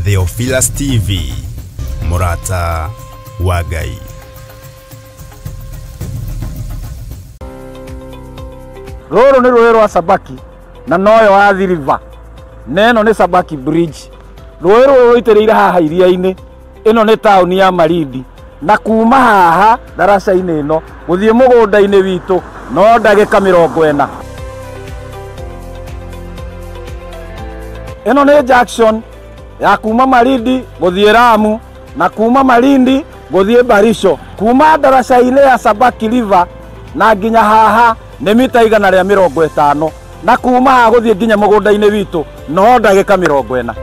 Theophilus TV, Murata wa Ngai. Roro ni rũĩ rwa Sabaki na noyo wa Athi River. Neno ni Sabaki Bridge. Rũĩ rũrũ rũitĩrĩire haha iria-inĩ. Ĩno nĩ taũni ya Malindi. Na kuma haha daraca-inĩ ĩno gũthiĩ mũgũnda-inĩ witũ no ndagĩka 40. Ĩno nĩ junction ya kuma Malindi gũthiĩ Lamu na kuma Malindi gũthiĩ Barisho. Kuma daraca-inĩ ya Sabaki River na nginya haha nĩ mita 150 na kuma haha gũthiĩ nginya mũgũnda-inĩ witũ no ndagĩka 40.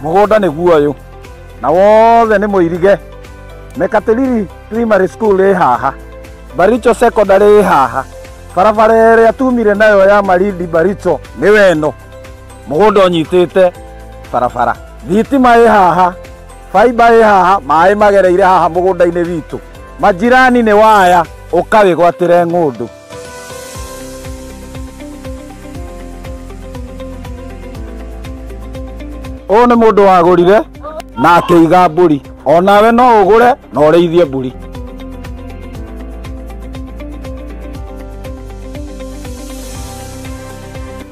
Mũgũnda nĩ guoyo na wothe nĩ mũirige. Mekatilili Primary School ĩ haha, Baricho Secondary ĩ haha, barabara ĩrĩa tumire nayo ya Malindi Baricho nĩ weno. Mũgũnda ũnyitĩte barabara. Thitima ĩ haha, fiber ĩ haha, maĩ magereire haha mũgũnda-inĩ witũ. Majirani nĩ waya ũkawĩgwatĩre ng'ũndũ. Ũyũ nĩ mũndũ wagũrire na akĩiga mbũri. Onawe no ũgũre na ũrĩithie mbũri.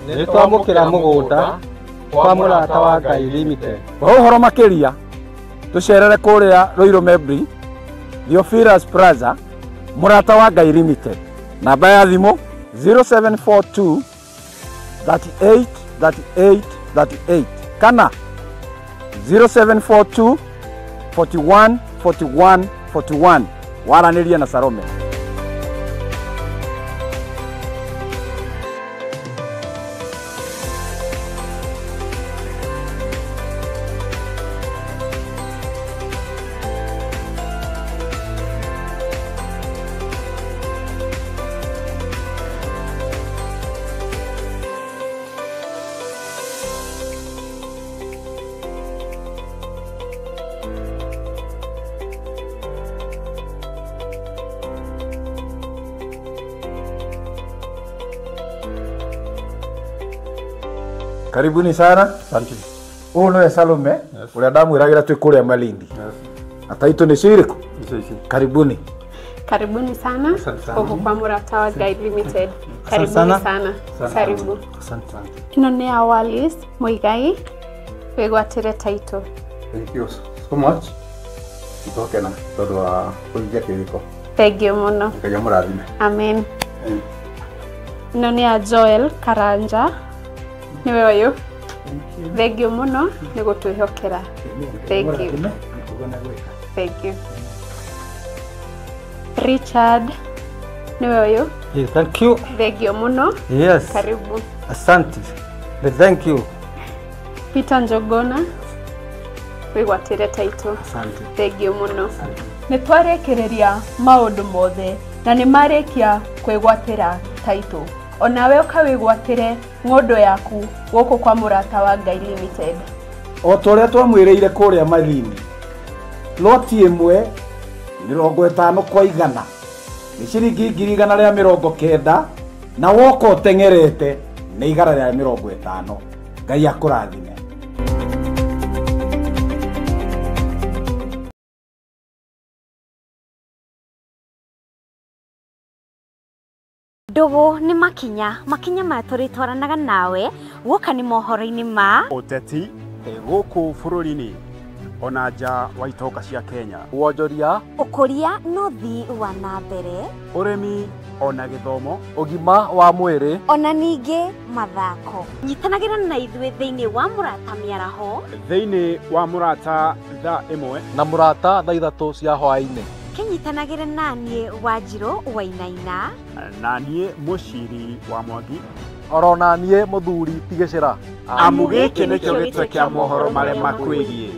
Nĩ twamũkĩra mũgũnda kwa Murata wa Ngai Limited. Ũhoro makĩria tũcerere kũrĩa Ruiru Mebri, Theophilus Plaza, Murata wa Ngai Limited. Namba ya thimũ 0742 38 38 38 kana 0742 41 41 41. Waranĩria na Salome. Karibuni sana. Asante. Huyu nĩ Salome, ũrĩa ndamwĩragĩra twĩ kũrĩa Malindi. Ataitũ nĩ cirĩkũ? Karibuni. Karibuni sana huko kwa Murata wa Ngai Limited. Karibuni sana. Karibu. Asante. Ino nĩ Awalis Muigai wĩgwatĩre taitũ. Thank you so much. Itokena tondũ wa kũhingia kĩrĩko. Thank you mũno. Ngai amũrathime. Amen. Ino nĩ Joel Karanja. Niwe ũyũ. Thank you mũno nĩ gũtwĩhokera. Thank you. Thank you. Richard niwe ũyũ. Yes, thank you. Thank you mũno. Yes. Karibu. Asante. Thank you. Peter Njogona wĩgwatĩre taitũ. Asante. Thank you mũno. Nĩ twarĩkĩrĩria maũndũ mothe na nĩ marĩkia kwĩgwatĩra taitũ. Onawe ũkawĩgwatĩre ng'ũndũ yaku gũkũ kwa Murata wa Ngai Limited. O torĩa twamwĩrĩire kũrĩa Malindi, loti ĩmwe 50 kwa 100 nĩ ciringi 190 na woka ũteng'erete nĩ 150. Ngai akũrathime. Ndugu ni makinya matũrĩtwaranaga nawe gũka nĩ mohoro-inĩ ma ũteti gũkũ bũrũri-inĩ ona nja wa itoka cia Kenya, wonjoria, ũkũria no ũthii wa na mbere, ũrĩmi ona gĩthomo, ũgima wa mwĩrĩ ona ningĩ mathako. Nyitanagĩra na ithuĩ thĩinĩ wa Murata mĩaraho, thĩinĩ wa Murata thaa 1 na Murata thaa 3 cia hwaĩ-inĩ. Kĩnyitanagĩra naniĩ Wanjirũ Wainaina na niĩ Mũciri wa Mwangi, oro na niĩ Mũthuri Tigĩcĩra. amu gĩkĩ nĩkĩo gĩtwe kĩa mohoro marĩa makwĩgiĩ.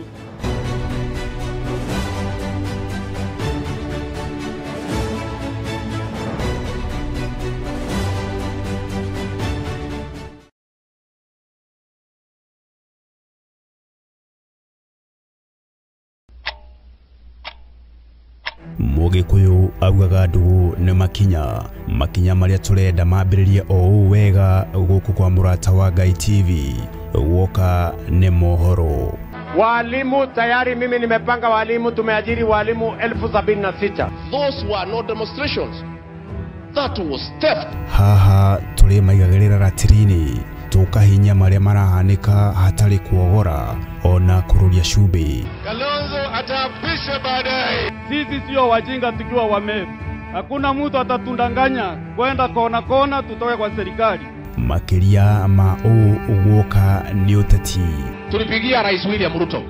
Mũgĩkũyũ augaga ndũgũ nĩ makinya marĩa tũrenda mambĩrĩrie o wega gũkũ kwa Mũrata wa Ngai TV woka nĩ mohoro. Walimu tayari mimi nimepanga walimu, tumeajiri walimu 76,000. Those were not demonstrations. That was theft. Haha tũrĩ maigagĩrĩra ratirini tukahinya marĩa marahanĩka hatarĩ kuogora ona kururia cumbĩ. Kalonzo atapisha baadaye. Sisi sio wajinga tukiwa wamevu. Hakuna mtu atatundanganya kwenda kona tutoke kwa serikali. Makiria ma uwoka ni uteti. Tulipigia Rais William Ruto.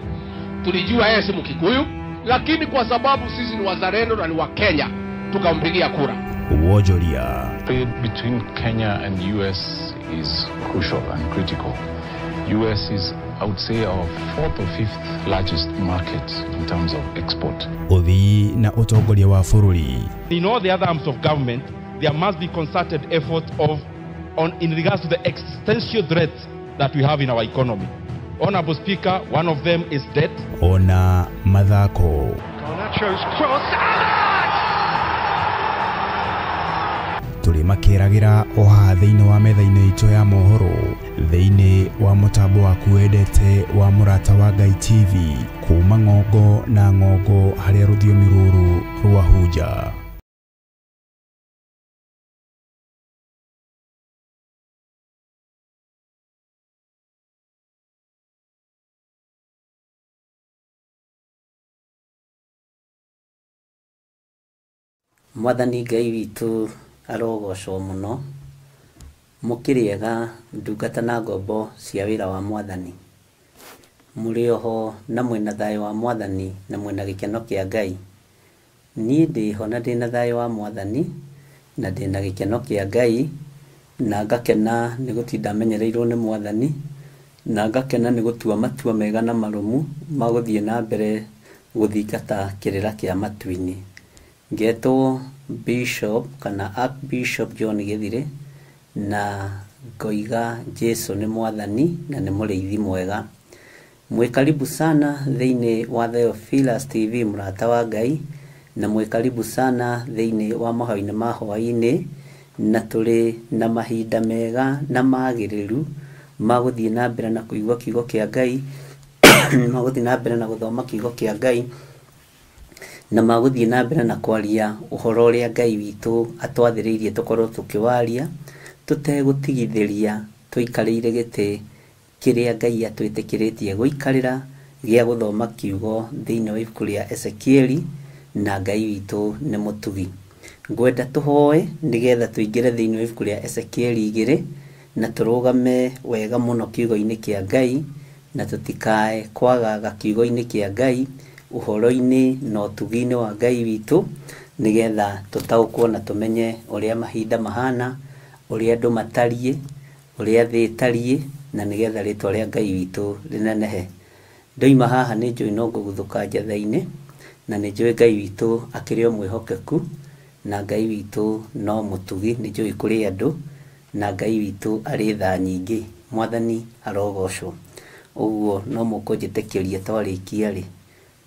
Tulijua yeye si Mkikuyu, lakini kwa sababu sisi ni wazalendo na ni wa Kenya, tukampigia kura. Wojoria. Trade between Kenya and US is crucial and critical. US is, I would say, our 4th or 5th largest market in terms of export. Othi na utongoria wa bũrũri. In all the other arms of government, there must be concerted effort in regards to the existential threats that we have in our economy. Honorable Speaker, one of them is debt. Ona mathako. Garnacho's cross. Tũrĩ makĩragĩra o haha thĩinĩ wa metha-inĩ itũ ya mohoro thĩinĩ wa mũtambo waku wendete wa Mũrata wa Ngai TV kuma ng'ongo na ng'ongo harĩa rũthiomi rũrũ rwahunja. Mwathani Ngai witũ arogocwo mũno, mũkĩrĩega ndungata na ngombo cia wĩra wa Mwathani. Mũrĩ oho na mwĩna thayũ wa Mwathani na mwĩna gĩkeno kĩa Ngai. Niĩ ndĩho na ndĩna thayũ wa Mwathani na ndĩna gĩkeno kĩa Ngai, na ngakena nĩ gũtinda menyereirwo nĩ Mwathani, na ngakena nĩ gũtua matua mega na marũmu ma gũthiĩ na mbere gũthingata kĩrĩra kĩa matu-inĩ. Ngetwo Bishop kana Archbishop John Gĩthire, na ngoiga Jesu nĩ Mwathani na nĩ mũrĩithi mwega. Mwĩ karibu sana thĩinĩ wa Theophilus TV Mũrata wa Ngai, na mwĩ karibu sana thĩinĩ wa mahoya-inĩ ma hwaĩ-inĩ, na tũrĩ na mahinda mega na magĩrĩru ma gũthiĩ na mbere na kũigua kiugo kĩa Ngai, ma gũthiĩ na mbere na gũthoma kiugo kĩa Ngai, na magũthiĩ na mbere na kwaria ũhoro ũrĩa Ngai witũ atwathĩrĩirie tũkorwo tũkĩwaria, tũtegũtigithĩria, tũikarĩire gĩtĩ kĩrĩa Ngai atwĩtĩkĩrĩtie gũikarĩra gĩa gũthoma kiugo thĩinĩ wa ibuku rĩa Ezekieli, na Ngai witũ nĩ mũtugi. Ngwenda tũhoe nĩgetha tũingĩre thĩinĩ wa ibuku rĩa Ezekieli 2 na tũrũgame wega mũno kiugo-inĩ kĩa Ngai, na tũtikae kwagaga kiugo-inĩ kĩa Ngai ũhoro-inĩ na ũtugi-inĩ wa Ngai witũ, nĩgetha tũtaũkwo na tũmenye ũrĩa mahinda mahana, ũrĩa andũ matariĩ, ũrĩa thĩ ĩtariĩ, na nĩgetha rĩtwa rĩa Ngai witũ rĩnenehe. Ndoima haha nĩ njũĩ no ngũguthũka njatha-inĩ, na nĩ njũĩ Ngai witũ akĩrĩ o mwĩhokeku, na Ngai witũ no mũtugi. Nĩ njũĩ kũrĩ andũ na Ngai witũ arĩ tha nyingĩ. Mwathani arogocwo. Ũguo no mũkũnjĩtĩkĩria twarĩkia-rĩ,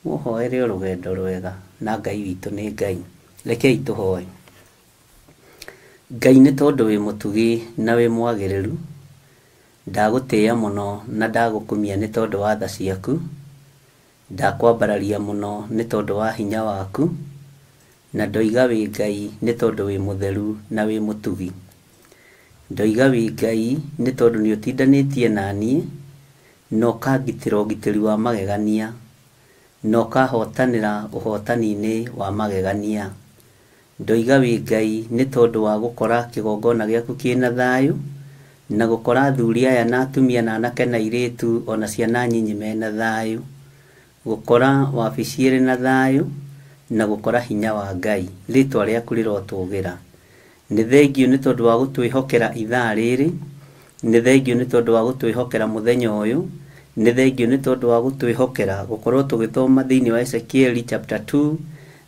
mũhoere o rũgendo rwega, na Ngai witũ nĩ Ngai. Rekei tũhoe. Ngai nĩ tondũ wĩ mũtugi na wĩ mwagĩrĩru, ndagũtĩĩa mũno na ndagũkumia nĩ tondũ wa tha ciaku, ndakwambararia mũno nĩ tondũ wa hinya waku, na ndoiga wĩ Ngai nĩ tondũ wĩ mũtheru na wĩ mũtugi. Ndoiga wĩ Ngai nĩ tondũ nĩ ũtindanĩtie na niĩ, na ũkangitĩra ũgitĩri wa magegania, na ũkahotanĩra ũhotani-inĩ wa magegania. Ndoiga wĩ Ngai nĩ tondũ wa gũkora kĩgongona gĩaku kĩna thayũ, na gũkora athuri aya na atumia na anake na airĩtu ona ciana nyinyi mena thayũ, gũkora wabici ĩrĩ na thayũ, na gũkora hinya wa Ngai. Rĩtwa rĩaku rĩrotũgĩra. Nĩ thengio nĩ tondũ wa gũtwĩhokera ithaa rĩrĩ, nĩ thengio nĩ tondũ wa gũtwĩhokera mũthenya ũyũ, nĩ thengio nĩ tondũ wa gũtwĩhokera gũkorwo tũgĩthoma thĩinĩ wa Ezekieli chapter 2.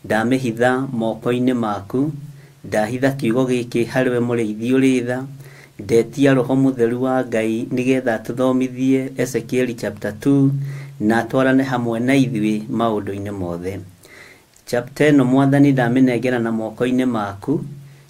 Ndamĩhitha moko-inĩ maku, ndahitha kiugo gĩkĩ harĩwe mũrĩithi ũrĩ tha, ndetia Roho Mũtheru wa Ngai nĩgetha tũthomithie Ezekieli chapter 2 na twarane hamwe na ithuĩ maũndũ-inĩ mothe. chapter no mwathani ndamenengera na moko-inĩ maku.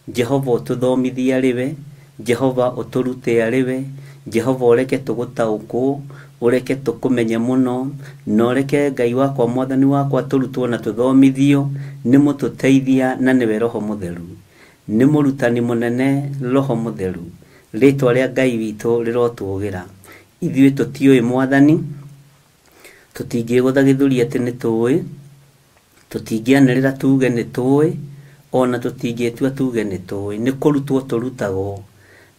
Jehova ũtũthomithie arĩ we, Jehova ũtũrute arĩ we, Jehova ũreke tũgũtaũkwo, ũreke tũkũmenye mũno, na ũreke Ngai wakwa mwathani wakwa tũrutwo na tũthomithio nĩ mũtũteithia na nĩwe Roho Mũtheru. Nĩ mũrutani mũnene Roho Mũtheru. Rĩĩtwa rĩa Ngai witũ rĩrotũũgĩra. Ithuĩ tũtiũĩ mwathani, tũtingĩgũtha gĩthũri atĩ nĩ tũĩ, tũtingĩanĩrĩra tuge nĩ tũĩ, ona tũtingĩtua tuge nĩ tũĩ. Nĩ kũrutwo tũrutagwo,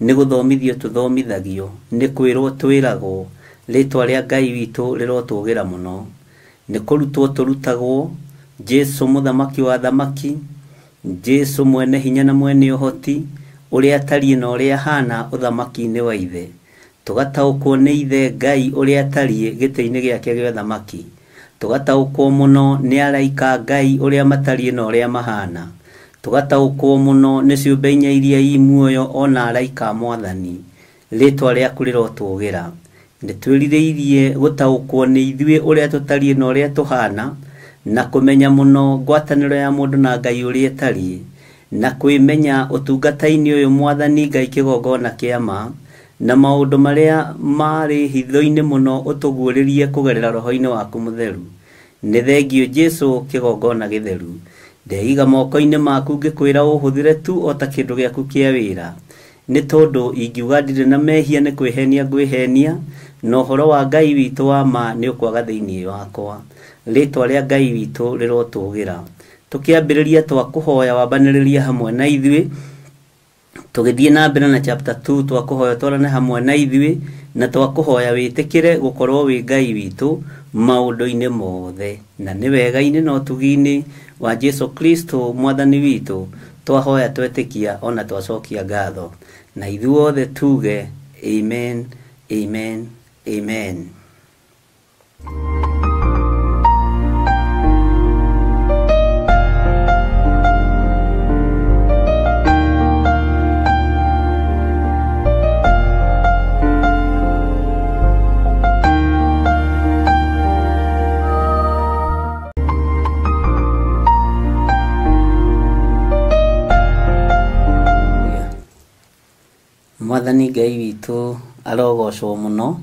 nĩ gũthomithio tũthomithagio, nĩ kwĩrwo twĩragwo. Rĩĩtwa rĩa Ngai witũ rĩrotũũgĩra mũno. Nĩ kũrutwo tũrutagwo. Jesu mũthamaki wa thamaki, Jesu mwene hinya na mwene ũhoti, ũrĩa atariĩ na ũrĩa ahana ũthamaki-inĩ wa ithe. Tũgataũkwo nĩ ithe Ngai ũrĩa atariĩ gĩtĩ-inĩ gĩake gĩa ũthamaki. Tũgataũkwo mũno nĩ araika Ngai ũrĩa matariĩ na ũrĩa mahana. Tũgataũkwo mũno nĩ ciũmbe inya iria i muoyo ona araika mwathani. Rĩĩtwa rĩaku rĩrotũũgĩra. Nĩ twĩrirĩirie gũtaũkwo nĩ ithuĩ ũrĩa tũtariĩ na ũrĩa tũhana, na kũmenya mũno ngwatanĩro ya mũndũ na Ngai ũrĩa atariĩ, na kwĩmenya ũtungata-inĩ ũyũ mwathani Ngai kĩgongona kĩa ma, na maũndũ marĩa marĩ hitho-inĩ mũno ũtũguũrĩrie kũgerera Roho-inĩ waku Mũtheru. Nĩ thengio Jesu kĩgongona gĩtheru. Ndeiga moko-inĩ maku ngĩkwĩra ũhũthĩre tu o ta kĩndũ gĩaku kĩa wĩra. Nĩ tondũ ingiuga ndirĩ na mehia nĩ kwĩhenia ngwĩhenia, na ũhoro wa Ngai witũ wa ma nĩ ũkwaga thĩinĩ wakwa. Rĩĩtwa rĩa Ngai witũ rĩrotũũgĩra. Tũkĩambĩrĩria twakũhoya wambanĩrĩria hamwe na ithuĩ, tũgĩthiĩ na mbere na chapter 2 twakũhoya twarane hamwe na ithuĩ, na twakũhoya wĩtĩkĩre gũkorwo wĩ Ngai witũ maũndũ-inĩ mothe. Na nĩ wega-inĩ na ũtugi-inĩ wa Jesu Kristo mwathani witũ twahoya twetĩkia ona twacokia ngatho. Na ithuothe tuge amen, amen, amen. Mwathani Ngai witũ arogocwo mũno.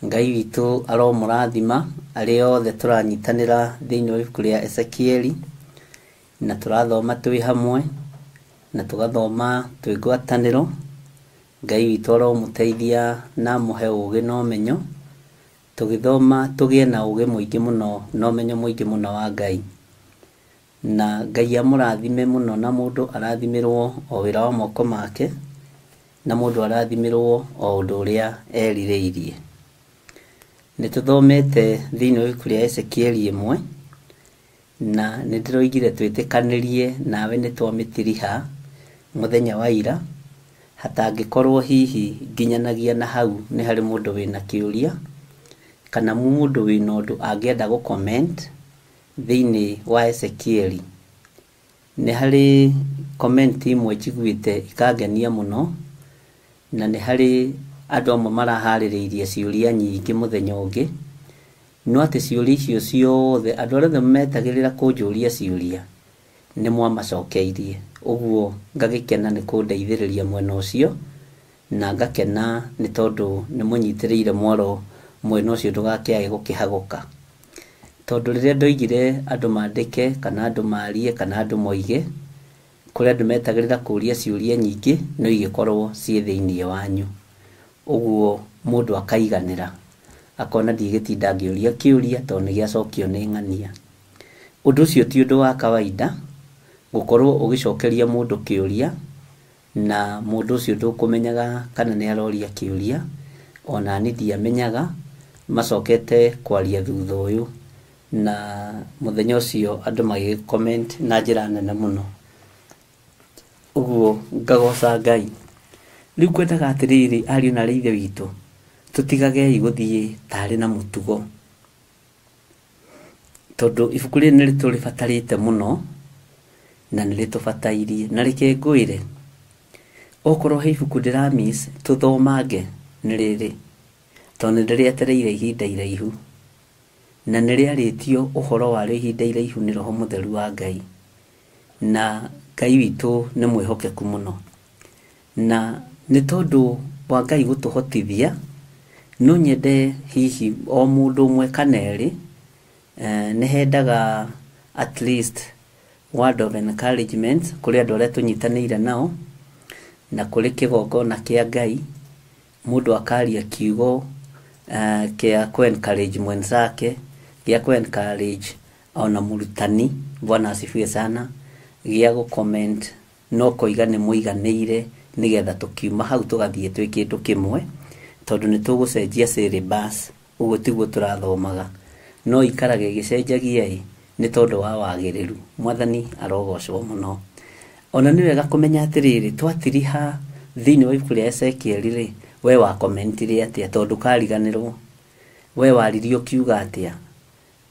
Ngai witũ aromũrathima arĩ othe tũranyitanĩra thĩinĩ wa ibuku rĩa Ezekieli, na tũrathoma twĩ hamwe, na tũgathoma twĩ ngwatanĩro. Ngai witũ aromũteithia na mũhe ũũgĩ na ũmenyo, tũgĩthoma tũgĩe na ũũgĩ mũingĩ mũno na ũmenyo mũingĩ mũno wa Ngai. Na Ngai amũrathime mũno, na mũndũ arathimĩrwo o wĩra wa moko make, na mũndũ arathimĩrwo o ũndũ ũrĩa erirĩirie. Nĩ tũthomete thĩinĩ wa ibuku rĩa Ezekieli 1, na nĩ ndĩroigire twĩtĩkanĩrie nawe nĩ twamĩtiriha mũthenya wa ira, hatangĩkorwo hihi nginyanagia na hau nĩ harĩ mũndũ wĩna kĩũria, kana mũndũ wĩna ũndũ angĩenda gũ-comment thĩinĩ wa Ezekieli. Nĩ harĩ comment imwe njiguĩte ikangenia mũno, na nĩ harĩ andũ amwe maraharĩrĩirie ciũria nyingĩ mũthenya ũngĩ, no atĩ ciũria icio ciothe andũ arĩa metagĩrĩra kũnjũria ciũria nĩ mwamacokeirie. Ũguo ngagĩkena nĩ kũndeithĩrĩria mwena ũcio, na ngakena nĩ tondũ nĩ mũnyitĩrĩire mwaro mwena ũcio ndũgakĩage gũkĩhagũka. Tondũ rĩrĩa ndoigire andũ mandĩke kana andũ marie kana andũ moige, kũrĩa andũ metagĩrĩra kũria ciũria nyingĩ no igĩkorwo ciĩ thĩinĩ wanyu. Ũguo mũndũ akaiganĩra, akona ndigĩtinda ngĩũria kĩũria tondũ nĩ gĩacokio nĩ ng'ania. Ũndũ ũcio ti ũndũ wa kawaida gũkorwo ũgĩcokeria mũndũ kĩũria, na mũndũ ũcio ndũkũmenyaga kana nĩ aroria kĩũria, ona niĩ ndiamenyaga, macokete kwaria thutha ũyũ. Na mũthenya ũcio andũ magĩ-comment na njĩra nene mũno. Ũguo ngagoca Ngai. Rĩu kwendaga atĩrĩrĩ, ariũ na ithe witũ, tũtigagei gũthiĩ tarĩ na mũtugo, tondũ ibuku rĩrĩ nĩ rĩtũrĩbatarĩte mũno na nĩ rĩtũbatairie. Na reke ngwĩre, okorwo he ibuku ndĩramiss tũthomange nĩ rĩrĩ, tondũ nĩ ndĩrĩetereire ihinda iraihu. na nĩrĩarĩtio ũhoro wa ihinda iraihu nĩ Roho Mũtheru wa Ngai, na Ngai witũ nĩ mwĩhokeku mũno, na nĩ tondũ wa Ngai gũtũhotithia, no nyende hihi o mũndũ ũmwe kana erĩ nĩ hendaga at least word of encouragement kũrĩ andũ arĩa tũnyitanĩire nao, na kũrĩ kĩgongona kĩa Ngai, mũndũ akaria kiugo kĩa ku-encourage mwenzake, gĩa ku-encourage ona mũrutani, Bwana asifiwe sana, gĩa gũ-comment no kũiga nĩ mũiganĩire, nĩgetha tũkiuma hau tũgathiĩ twĩ kĩndũ kĩmwe, tondũ nĩ tũgũcenjia syllabus, ũguo tiguo tũrathomaga, no ikarage gĩcenjagia nĩ tondũ wa wagĩrĩru. Mwathani arogocwo mũno. Ona nĩ wega kũmenya atĩrĩrĩ, twatiriha thĩinĩ wa ibuku rĩa Ezekiel we wa commentire atĩa, tondũ kariganĩrwo, we waririo kiuga atĩa,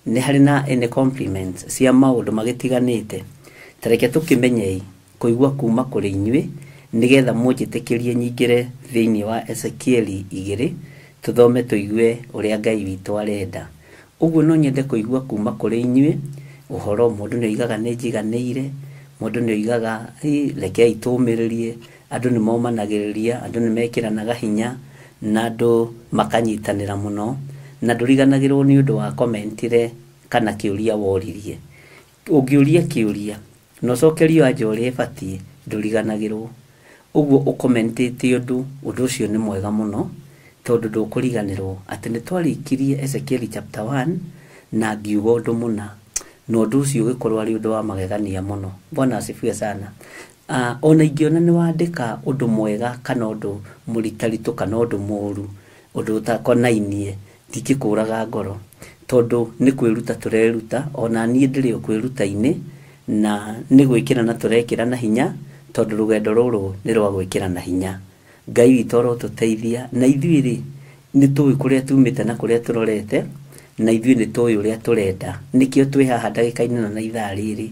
nĩ harĩ na any compliments cia maũndũ magĩtiganĩte. Tareke tũkĩmenye kũigua kuma kũrĩ inyuĩ, nĩgetha mũnjĩtĩkĩrie nyingĩre thĩinĩ wa Ezekiel 2 tũthome tũigue ũrĩa Ngai witũ arenda. Ũguo no nyende kũigua kuma kũrĩ inyuĩ ũhoro. Mũndũ nĩ oigaga nĩ njiganĩire, mũndũ nĩ oigaga rekei tũmĩrĩrie, andũ nĩ momanagĩrĩria, andũ nĩ mekĩranaga hinya, na andũ makanyitanĩra mũno, na ndũriganagĩrwo nĩ ũndũ wa komentire kana kĩũria woririe. Ũngĩũria kĩũria na ũcokerio anja ũrĩa ĩbatiĩ, ndũriganagĩrwo. Ũguo ũkomentĩte ũndũ ũcio nĩ mwega mũno, tondũ ndũkũriganĩrwo atĩ nĩ twarĩkirie Ezekiel chapter 1 na ngiuga ũndũ mũna, na ũndũ ũcio ũgĩkorwo arĩ ũndũ wa magegania mũno. Bwana asifiwe sana. Ona ingĩona nĩ wandĩka ũndũ mwega kana ũndũ mũritaritũ kana ũndũ mũũru, ũndũ ũtakonainie, ndingĩkũraga ngoro, tondũ nĩ kwĩruta tũreruta, ona niĩ ndĩrĩ o kwĩruta-inĩ, na nĩ gwĩkĩrana tũrekĩrana hinya, tondũ rũgendo rũrũ nĩ rwa gwĩkĩrana hinya. Ngai witũ arotũteithia, na ithuĩ nĩ tũĩ kũrĩa tumĩte na kũrĩa tũrorete, na ithuĩ nĩ tũĩ ũrĩa tũrenda. Nĩkĩo twĩ haha ndagĩka-inĩ na ithaa rĩrĩ,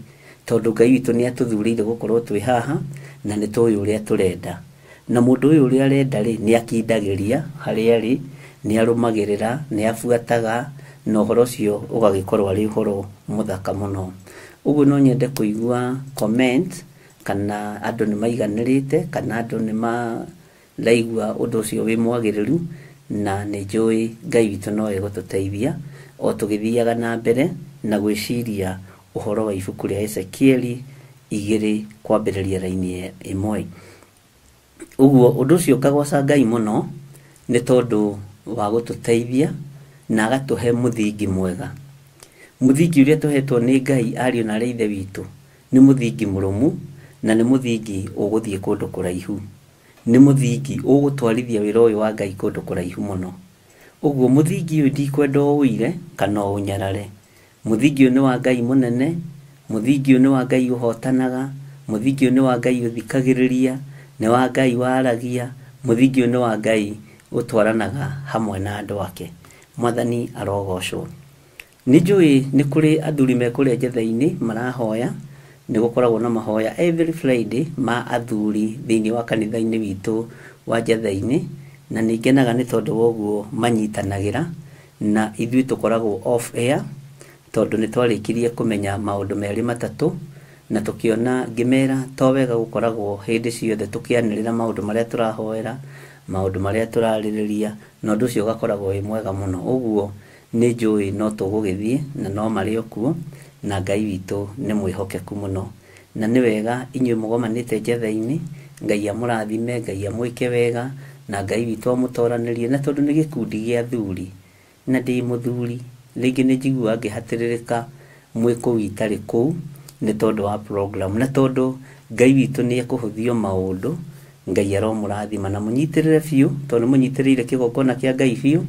tondũ Ngai witũ nĩ atũthurĩire gũkorwo twĩ haha, na nĩ tũĩ ũrĩa tũrenda. Na mũndũ ũyũ ũrĩa arenda nĩ akindagĩria harĩa arĩ, nĩ arũmagĩrĩra, nĩ abuataga, na ũhoro ũcio ũgagĩkorwo arĩ ũhoro mũthaka mũno. Ũguo no nyende kũigua comment kana andũ nĩ maiganĩrĩte, kana andũ nĩ maraigua ũndũ ũcio wĩ mwagĩrĩru, na nĩ njũĩ Ngai witũ no egũtũteithia o tũgĩthiaga na mbere na gwĩciria ũhoro wa ibuku rĩa Ezekiel 2 kwambĩrĩria raini 1. Ũguo ũndũ ũcio ngagoca Ngai mũno, nĩ tondũ wa gũtũteithia na agatũhe mũthingi mwega. Mũthingi ũrĩa tũhetwo nĩ Ngai ariũ na Ithe witũ nĩ mũthingi mũrũmu, na nĩ mũthingi ũgũthiĩ kũndũ kũraihu, nĩ mũthingi ũgũtwarithia wĩra ũyũ wa Ngai kũndũ kũraihu mũno. Ũguo mũthingi ũyũ ndikwenda ũire kana ũnyarare. Mũthingi ũyũ nĩ wa Ngai mũnene, mũthingi ũyũ nĩ wa Ngai ũhotanaga, mũthingi ũyũ nĩ wa Ngai ũthikagĩrĩria, nĩ wa Ngai waragia, mũthingi ũyũ nĩ wa Ngai ũtwaranaga hamwe na andũ ake. Mwathani arogocwo. Nĩ njũĩ nĩ kũrĩ athuri me kũrĩa njetha-inĩ marahoya, nĩ gũkoragwo na mahoya every Friday ma athuri thĩinĩ wa kanitha-inĩ witũ wa njetha-inĩ, na nĩ ngenaga nĩ tondũ woguo manyitanagĩra, na ithuĩ tũkoragwo off air, tondũ nĩ twarĩkirie kũmenya maũndũ merĩ matatũ, na tũkĩona ngĩmera to wega gũkoragwo hĩndĩ ciothe tũkĩanĩrĩra maũndũ marĩa tũrahoera, maũndũ marĩa tũrarĩrĩria, na ũndũ ũcio ũgakoragwo wĩ mwega mũno. Ũguo nĩ njũĩ no tũgũgĩthiĩ na no marĩ o kuo, na Ngai witũ nĩ mwĩhokeku mũno. Na nĩ wega inyuĩ mũgomanĩte njetha-inĩ, Ngai amũrathime, Ngai amwĩke wega, na Ngai witũ amũtoranĩrie, na tondũ nĩ gĩkundi gĩa athuri, na ndĩ mũthuri, rĩngĩ nĩ njiguaga ngĩhatĩrĩrĩka mwĩ kũu itarĩ kũu, nĩ tondũ wa program, na tondũ Ngai witũ nĩ ekũhũthio maũndũ, Ngai aromũrathima na mũnyitĩrĩre biũ, tondũ mũnyitĩrĩire kĩgongona kĩa Ngai biũ,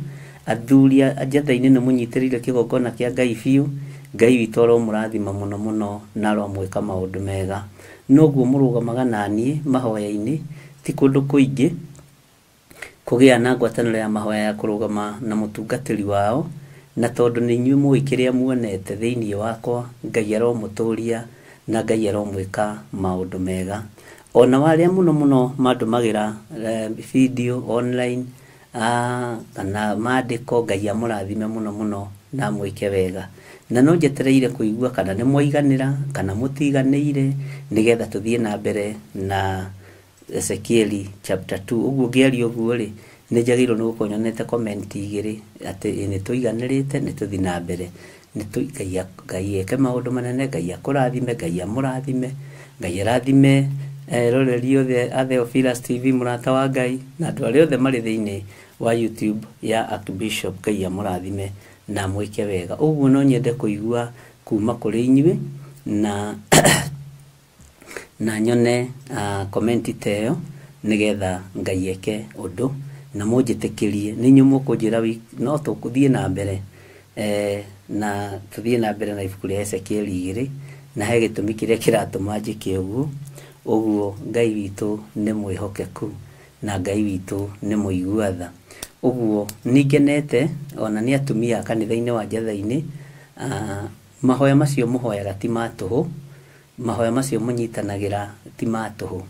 athuri a njetha-inĩ nĩ mũnyitĩrĩire kĩgongona kĩa Ngai biũ, Ngai witũ aromũrathima mũno mũno na aromwĩka maũndũ mega. Noguo mũrũgamaga naniĩ mahoya-inĩ, ti kũndũ kũingĩ kũgĩa na ngwatanĩro ya mahoya ya kũrũgama na mũtungatĩri wao, na tondũ nĩ inyuĩ mũĩ kĩrĩa muonete thĩinĩ wakwa, Ngai aromũtũria na Ngai aromwĩka maũndũ mega. Ona warĩa mũno mũno mandũmagĩra video online, kana maandĩko, Ngai amũrathime mũno mũno na mwike wega na no njetereire kuigua kana nĩ mwaiganĩra kana mũtiganĩire nĩgetha tũthiĩ na mbere na Ezekiel chapter 2 ũguo ngĩaria ũguo rĩ nĩ njagĩrĩirwo nĩ gũkorwo nyonete comment igĩrĩ atĩ nĩ tũiganĩrĩte nĩ tũthiĩ na mbere Ngai eke maũndũ manene Ngai akũrathime Ngai amũrathime Ngai arathime roreri othe a Theophilus TV mũrata wa Ngai na andũ arĩa othe marĩ thĩinĩ wa YouTube ya Archbishop Ngai amũrathime na mwike wega ũguo no nyende kũigua kuma kũrĩ inyuĩ na nyone comment teyo nĩgetha Ngai eke ũndũ na mũnjĩtĩkĩrie nĩ inyuĩ mũkũnjĩra no tũkũthiĩ na mbere na tũthiĩ na mbere na ibuku rĩa Ezekiel 2 na he gĩtũmi kĩrĩa kĩratũma njĩke ũguo Ngai witũ nĩ mwĩhokeku na Ngai witũ nĩ mũigua tha ũguo nĩngenete ona nĩ atumia kanitha-inĩ wa Njatha-inĩ mahoya macio mũhoyaga ti ma tũhũ mahoya macio mũnyitanagĩra ti ma tũhũ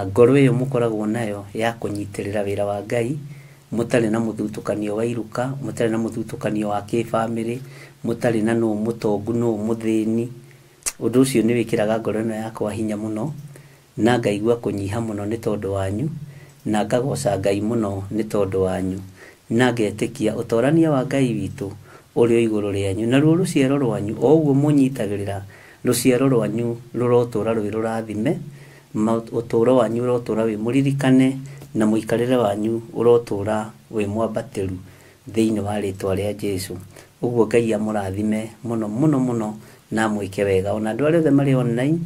ngoro ĩyo mũkoragwo nayo ya kũnyitĩrĩra wĩra wa Ngai mũtarĩ na mũthutũkanio wa iruka mũtarĩ na mũthutũkanio wa kĩbamĩrĩ mũtarĩ na nũ mũtongu nũ mũthĩni ũndũ ũcio nĩ wĩkĩraga ngoro ĩno yakwa hinya mũno na ngaigua kũnyiha mũno nĩ tondũ wanyu na ngagoca Ngai mũno nĩ tondũ wanyu na ngetĩkia ũtorania wa Ngai witũ ũrĩ igũrũ rĩanyu na ruo rũciaro rwanyu o ũguo mũnyitagĩrĩra rũciaro rwanyu rũrotũra rwĩ rũrathime ũtũũro wanyu ũrotũra wĩ mũririkane na mũikarĩre wanyu ũrotũra wĩ mwambatĩru thĩinĩ wa rĩtwa rĩa Jesũ ũguo Ngai amũrathime mũno mũno mũno na mwĩke wega ona andũ arĩa othe marĩ online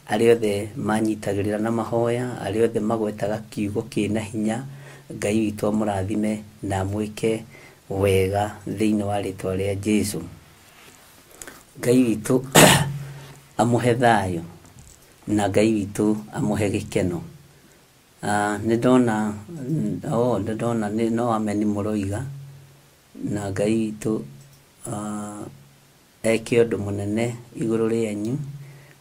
arĩa othe manyitagĩrĩra na mahoya arĩa othe magwetaga kiugo kĩna hinya Ngai witũ amũrathime na mwĩke wega thĩinĩ wa rĩtwa rĩa Jesũ Ngai witũ amũhe thayũ na Ngai witũ amũhe gĩkeno nĩ ndona no ameni mũroiga na Ngai witũ eke ũndũ mũnene igũrũ rĩanyu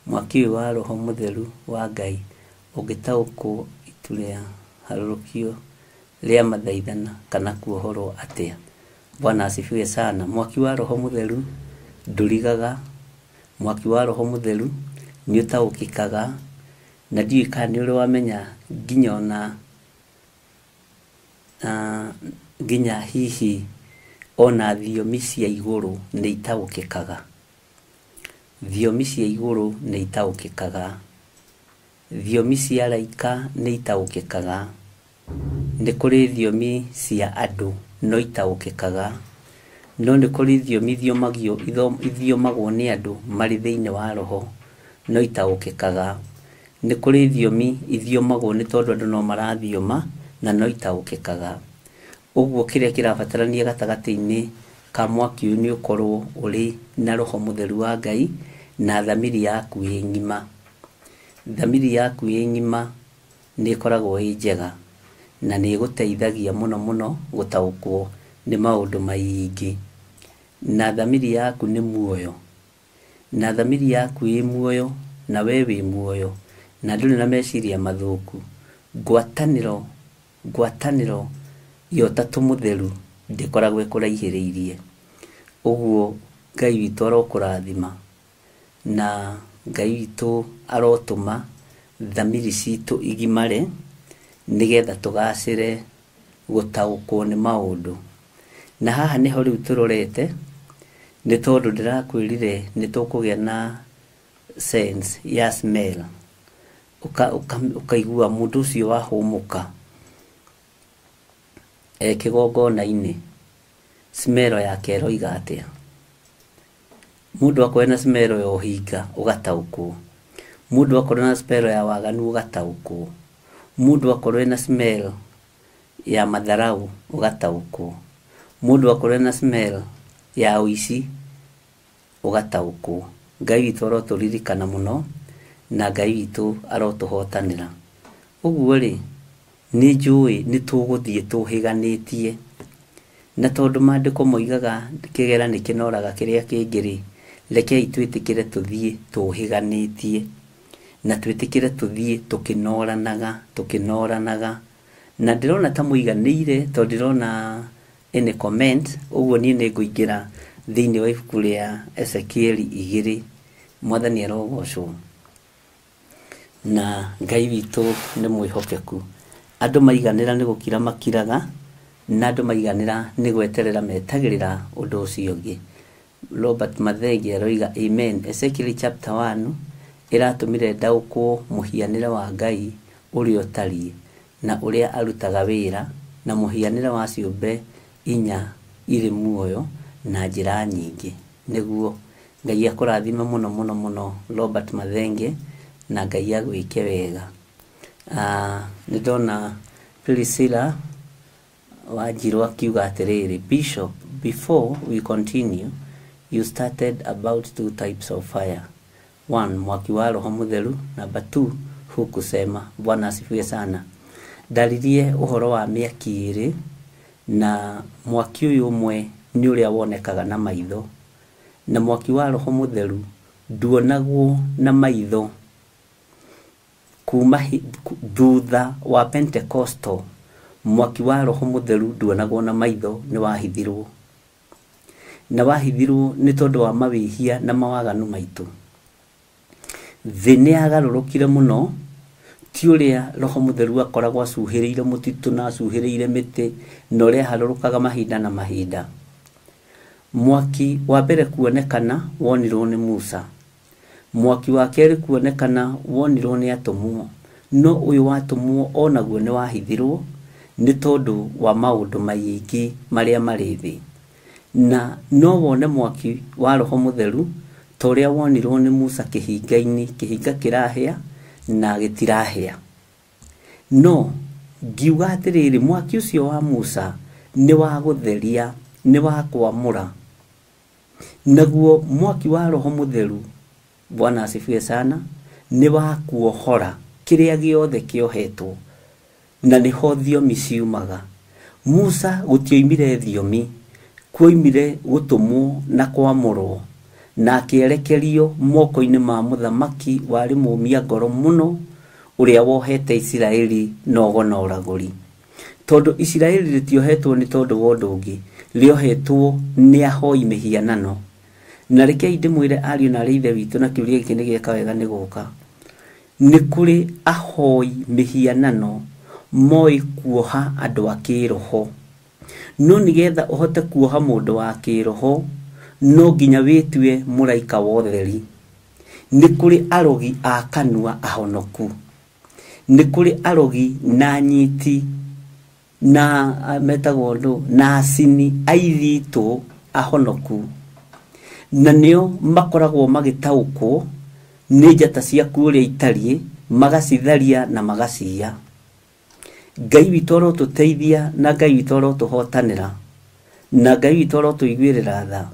mwaki wa roho mũtheru wa Ngai ũngĩtaũkwo itu rĩa harũrũkio rĩa mathaithana kana kuohorwo atĩa Bwana asifiwe sana mwaki wa roho mũtheru ndũrigaga mwaki wa roho mũtheru nĩ ũtaũkĩkaga na ndiũĩ kana nĩ ũrĩ wamenya nginya hihi ona thiomi cia igũrũ nĩ itaũkĩkaga thiomi cia igũrũ nĩ itaũkĩkaga thiomi cia araika nĩ itaũkĩkaga nĩ kũrĩ thiomi cia andũ no itaũkĩkaga no nĩ kũrĩ thiomi ithiomagwo nĩ andũ marĩ thĩinĩ wa roho no itaũkĩkaga nĩ kũrĩ thiomi ithiomagwo nĩ tondũ andũ no marathioma na no itaũkĩkaga ũguo kĩrĩa kĩrabatarania gatagatĩ-inĩ ka mwaki ũyũ nĩ ũkorwo ũrĩ na roho mũtheru wa Ngai na thamiri yaku ĩ ng'ima thamiri yaku ĩ ng'ima nĩ ĩkoragwo ĩ njega na nĩ ĩgũteithagia mũno mũno gũtaũkwo nĩ maũndũ maingĩ na thamiri yaku nĩ muoyo na thamiri yaku ĩ muoyo na we wĩ muoyo na ndũrĩ na meciria mathũku ngwatanĩro ya ũtatũ mũtheru ndĩkoragwo ĩkũraihĩrĩirie ũguo Ngai witũ arokũrathima na Ngai witũ arotũma thamiri citũ igimare nĩgetha tũgacĩre gũtaũkwo nĩ maũndũ na haha nĩho rĩu tũrorete nĩ tondũ ndĩrakwĩrire nĩ tũkũgĩa na sense ya smell ũkaigua mũndũ ũcio wahũmũka kĩgongona-inĩ smell yake ĩroiga atĩa mũndũ akorwo na smell ya ũhinga ũgataũkwo mũndũ akorwo na smell ya waganu ũgataũkwo mũndũ akorwo na smell ya matharau ũgataũkwo mũndũ akorwo na smell ya ũici ũgataũkwo Ngai witũ arotũririkana mũno na Ngai witũ arotũhotanĩra ũguo rĩ nĩ njũĩ nĩ tũgũthiĩ tũhĩganĩtie na tondũ maandĩko moigaga kĩgera nĩ kĩnoraga kĩrĩa kĩngĩ rĩ rekei twĩtĩkĩre tũthiĩ tũhĩganĩtie na twĩtĩkĩre tũthiĩ tũkĩnoranaga na ndĩrona ta mũiganĩire tondũ ndĩrona any comment ũguo niĩ nĩ ngũingĩra thĩinĩ wa ibuku rĩa Ezekieli 2 Mwathani arogocwo. Na Ngai witũ nĩ mwĩhokeku. Andũ maiganĩra nĩ gũkira makiraga, na andũ maiganĩra nĩ gweterera metagĩrĩra ũndũ ũcio ũngĩ. Robert Mathenge aroiga amen. Ezekiel chapter 1 ĩratũmire ndaũkwo mũhianĩre wa Ngai ũrĩa ũtariĩ na ũrĩa arutaga wĩra, na mũhianĩre wa ciũmbe inya irĩ muoyo na njĩra nyingĩ. Nĩguo Ngai akũrathima mũno mũno mũno Robert Mathenge, na Ngai agwĩke wega. Nĩ ndona Priscilla Wanjiru akiuga atĩrĩrĩ, Bishop, before we continue, you started about 2 types of fire. 1, mwaki wa Roho Mũtheru. Number 2, hukusema. Bwana asifiwe sana. Ndaririe ũhoro wa mĩaki ĩrĩ, na mwaki ũyũ ũmwe nĩ ũrĩa wonekaga na maitho, na mwaki wa Roho Mũtheru nduonagwo na maitho. Kuma thutha wa Pentecostal, mwaki wa Roho Mũtheru nduonagwo na maitho, nĩ wahithirwo. Na wahithirwo nĩ tondũ wa mawĩhia na mawaganu maitũ. Thĩ nĩ yagarũrũkire mũno, ti ũrĩa Roho Mũtheru akoragwo acuhĩrĩire mũtitũ na acuhĩrĩire mĩtĩ, na ũrĩa harũrũkaga mahinda na mahinda. Mwaki wa mbere kuonekana wonirwo nĩ Musa. Mwaki wa kerĩ kuonekana wonirwo nĩ atũmwo. No ũyũ watũmwo onaguo nĩ wahithirwo nĩ tondũ wa maũndũ maingĩ marĩa marĩ thĩ. Na no wone mwaki wa Roho Mũtheru ta ũrĩa wonirwo nĩ Musa kĩhinga-inĩ, kĩhinga kĩrahĩa na gĩtirahĩa. No ngiuga atĩrĩrĩ, mwaki ũcio wa Musa nĩ wa gũtheria, nĩ wa kwamũra. Naguo mwaki wa Roho Mũtheru, Bwana asifiwe sana, nĩ wa kuohora kĩrĩa gĩothe kĩohetwo, na nĩho thiomi ciumaga. Musa gũtioimire thiomi, kuoimire gũtũmwo na kwamũrwo, na akĩerekerio moko-inĩ ma mũthamaki warĩ mũmia ngoro mũno, ũrĩa wohete Isiraeli nogo na ũragũri. Tondũ Isiraeli rĩtiohetwo nĩ tondũ wa ũndũ ũngĩ, rĩohetwo nĩ ahoi mĩhianano. Na rekei ndĩmwĩre ariũ na arĩ ithe witũ, na kĩũria gĩkĩ nĩ gĩeka wega nĩ gũka. Nĩ kũrĩ ahoi mĩhianano moĩ kuoha andũ a kĩroho. No nĩgetha ũhote kuoha mũndũ wa kĩroho, no nginya wĩtue mũraika wa ũtheri. Nĩ kũrĩ arogi a kanua ahonoku, nĩ kũrĩ arogi na nyiti na metagwo ndũ na acini aithitũ ahonoku, na nĩo makoragwo magĩtaũkwo nĩ njata cia kũrĩa itariĩ, magacitharia na magaciya. Ngai witũ arotũteithia, na Ngai witũ arotũhotanĩra, na Ngai witũ arotũiguĩrĩra tha,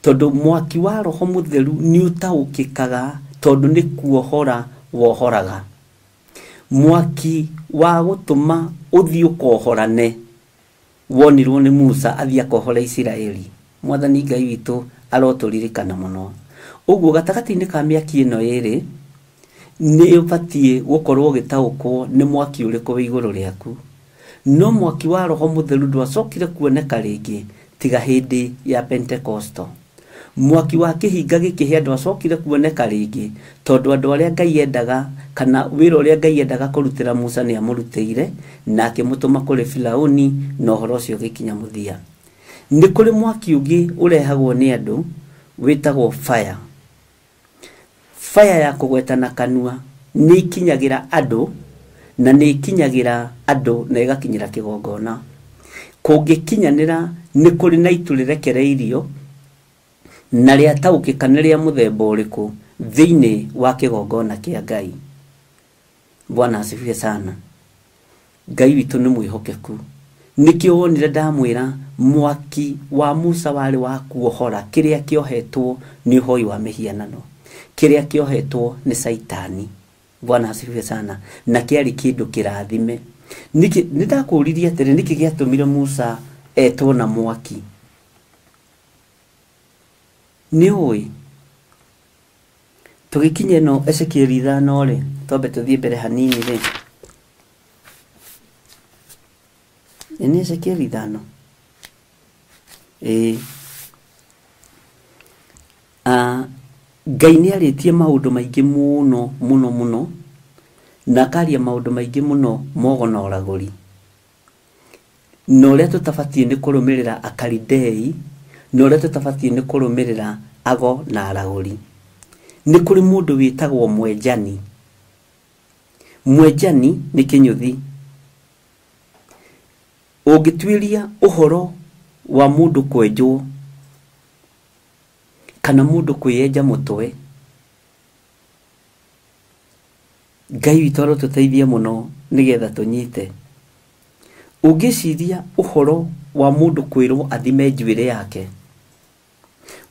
tondũ mwaki wa Roho Mũtheru nĩ ũtaũkĩkaga, tondũ nĩ kuohora wohoraga. Mwaki wa gũtũma ũthiĩ ũkohorane wonirwo nĩ Musa athiĩ akohora Isiraeli. Mwathani Ngai witũ arotũririkana mũno. Ũguo gatagatĩ-inĩ ka mĩaki ĩno ĩrĩ, nĩ ũbatiĩ gũkorwo ũgĩtaũkwo nĩ mwaki ũrĩkũ wĩ igũrũ rĩaku. No mwaki wa Roho Mũtheru ndwacokire kuoneka rĩngĩ tiga hĩndĩ ya Pentecostal. Mwaki wa kĩhinga gĩkĩhĩa ndwacokire kuoneka rĩngĩ, tondũ andũ arĩa Ngai endaga, kana wĩra ũrĩa Ngai endaga kũrutĩra Musa nĩ amũrutĩire, na akĩmũtũma kũrĩ Firaũni, na ũhoro ũcio ũgĩkinya mũthia. Nĩ kũrĩ mwaki ũngĩ ũrehagwo nĩ andũ wĩtagwo fire. Fire ya kũgwetana kanua nĩ ikinyagĩra andũ, na nĩ ikinyagĩra andũ na ĩgakinyĩra kĩgongona. Kũngĩkinyanĩra nĩ kũrĩ na itu rĩrekereirio na rĩataũkĩka nĩ rĩa mũthemba ũrĩkũ thĩinĩ wa kĩgongona kĩa Ngai. Bwana asifiwe sana. Ngai witũ nĩ mwĩhokeku. Nĩkĩo wonire ndamwĩra mwaki wa Musa warĩ wa kuohora kĩrĩa kĩohetwo nĩ ũhoi wa mĩhianano, kĩrĩa kĩohetwo nĩ Saitani. Bwana asifiwe sana. Na kĩarĩ kĩndũ kĩrathime. Nĩndakũririe atĩrĩ, nĩkĩ gĩatũmire Musa etwo na mwaki? Nĩ ũĩ tũgĩkinya ĩno Ezekieli 5 twambe tũthiĩ mbere hanini rĩ. Nĩ Ezekieli 5. Ngai nĩ arĩtie maũndũ maingĩ mũno mũno mũno, na akaria maũndũ maingĩ mũno mogo na ũragũri. Na ũrĩa tũtabatiĩ nĩ kũrũmĩrĩra Akalidei, na ũrĩa tũtabatiĩ nĩ kũrũmĩrĩra ago na aragũri. Nĩ kũrĩ mũndũ wĩtagwo mwenjani. Mwenjani nĩ kĩnyũthi. Ũngĩtuĩria ũhoro wa mũndũ kwenjwo kana mũndũ kwĩyenja mũtwe, Ngai witũ arotũteithie mũno nĩgetha tũnyite. Ũngĩciria ũhoro wa mũndũ kwĩrwo athime njuĩrĩ yake,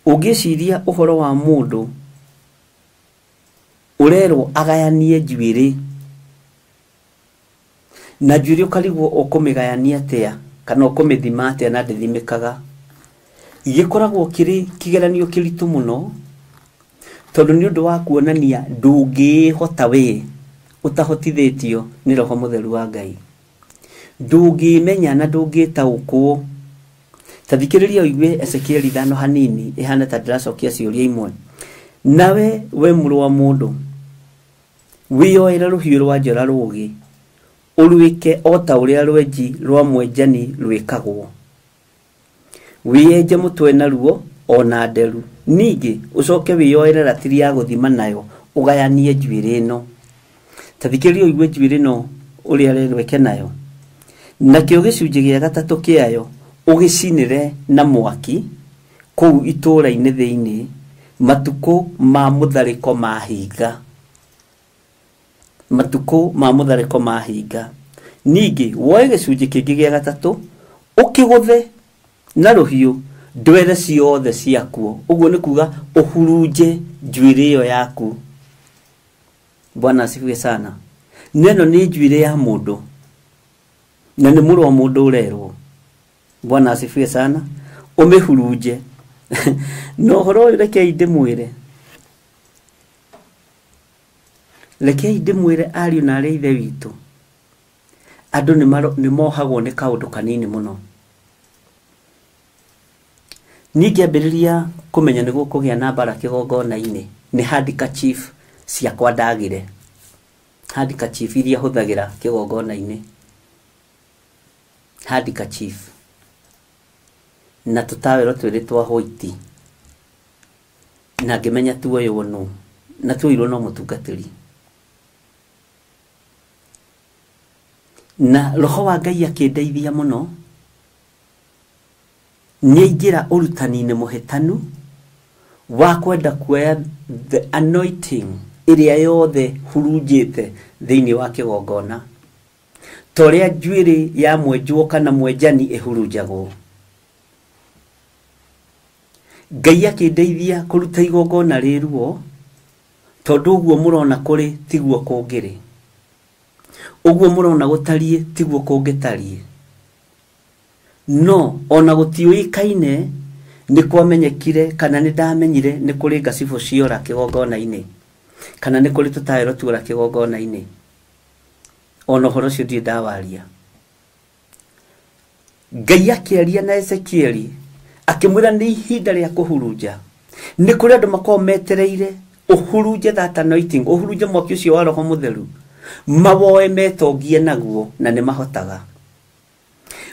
ũngĩciria ũhoro wa mũndũ ũrerwo agayanie njuĩrĩ, na njuĩrĩ ũkarigwo ũkũmĩgayania atĩa kana ũkũmĩthima atĩa na ndĩthimĩkaga, gĩkoragwo kĩrĩ kĩgeranio kĩritũ mũno, tondũ nĩ ũndũ wa kuonania ndũngĩhota we ũtahotithĩtio nĩ Roho Mũtheru wa Ngai. Ndũngĩmenya na ndũngĩtaũkwo. Ta thikĩrĩria ũigue Ezekieli 5 hanini ihana ta ndĩracokia ciũria imwe. Nawe we mũrũ wa mũndũ, wĩyoere rũhiũ rwa njora rũũgĩ, ũrũĩke o ta ũrĩa rwenji rwa mwenjani rwĩkagwo. Wĩyenje mũtwe naruo ona nderu, ningĩ ũcoke wĩyoere ratiri ya gũthima nayo ũgayanie njuĩrĩ ĩno. Ta thikĩrĩria ũigue njuĩrĩ ĩno ũrĩa rerweke nayo, nakĩo gĩcunjĩ gĩa gatatũ kĩayo ũgĩcinĩre na mwaki kũu itũũra-inĩ thĩinĩ matukũ ma mũtharĩko mahinga. Matukũ ma mũtharĩko mahinga. Ningĩ woe gĩcunjĩ kĩngĩ gĩa gatatũ ũkĩgũthe na rũhiũ ndwere ciothe ciakuo. Ũguo nĩ kuga ũhurunje njuĩrĩ ĩyo yaku. Bwana asifiwe sana. Neno nĩ njuĩrĩ ya mũndũ, na nĩ mũrũ wa mũndũ ũrerwo. Bwana asifiwe sana. Ũmĩhurunje. No ũhoro ũyũ rekei ndĩmwĩre, rekei ndĩmwĩre ariũ na arĩa ithe witũ, andũ nĩ mohagwo nĩ kaũndũ kanini mũno. Ningĩ ambĩrĩria kũmenya nĩguo kũgĩa na mbara kĩgongona-inĩ nĩ handkerchief ciakwa ndagĩre. Handkerchief iria hũthagĩra kĩgongona-inĩ. Handkerchief na tũtawero twĩrĩ twa white, na ngĩmenya tuoywo nũ, na tuoirwo no mũtungatĩri. Na Roho wa Ngai akĩndeithia mũno, nĩaingĩra ũrutani-inĩ mũhetanu wa kwenda kuoya the anointing ĩrĩa yothe hurunjĩte thĩinĩ wa kĩgongona, ta ũrĩa njuĩrĩ ya mwenjwo kana mwenjani ĩhurunjagwo. Ngai akĩndeithia kũruta igongona rĩruo, tondũ ũguo mũrona kũrĩ tiguo kũngĩrĩ, ũguo mũrona gũtariĩ tiguo kũngĩtariĩ. No ona gũtiũĩkaine nĩ kwamenyekire kana nĩ ndamenyire nĩ kũrĩ ngacibũ ciora kĩgongona-inĩ, kana nĩ kũrĩ tũtaĩro tuora kĩgongona-inĩ. Ona ũhoro ũcio ndirĩ ndawaria. Ngai akĩaria na Ezekieli akĩmwĩra nĩ ihinda rĩa kũhurunja. Nĩ kũrĩ andũ makoragwo metereire ũhurunje that anointing, ũhurunje mwaki ũcio wa Roho Mũtheru, mawoe metongie naguo na nĩ mahotaga.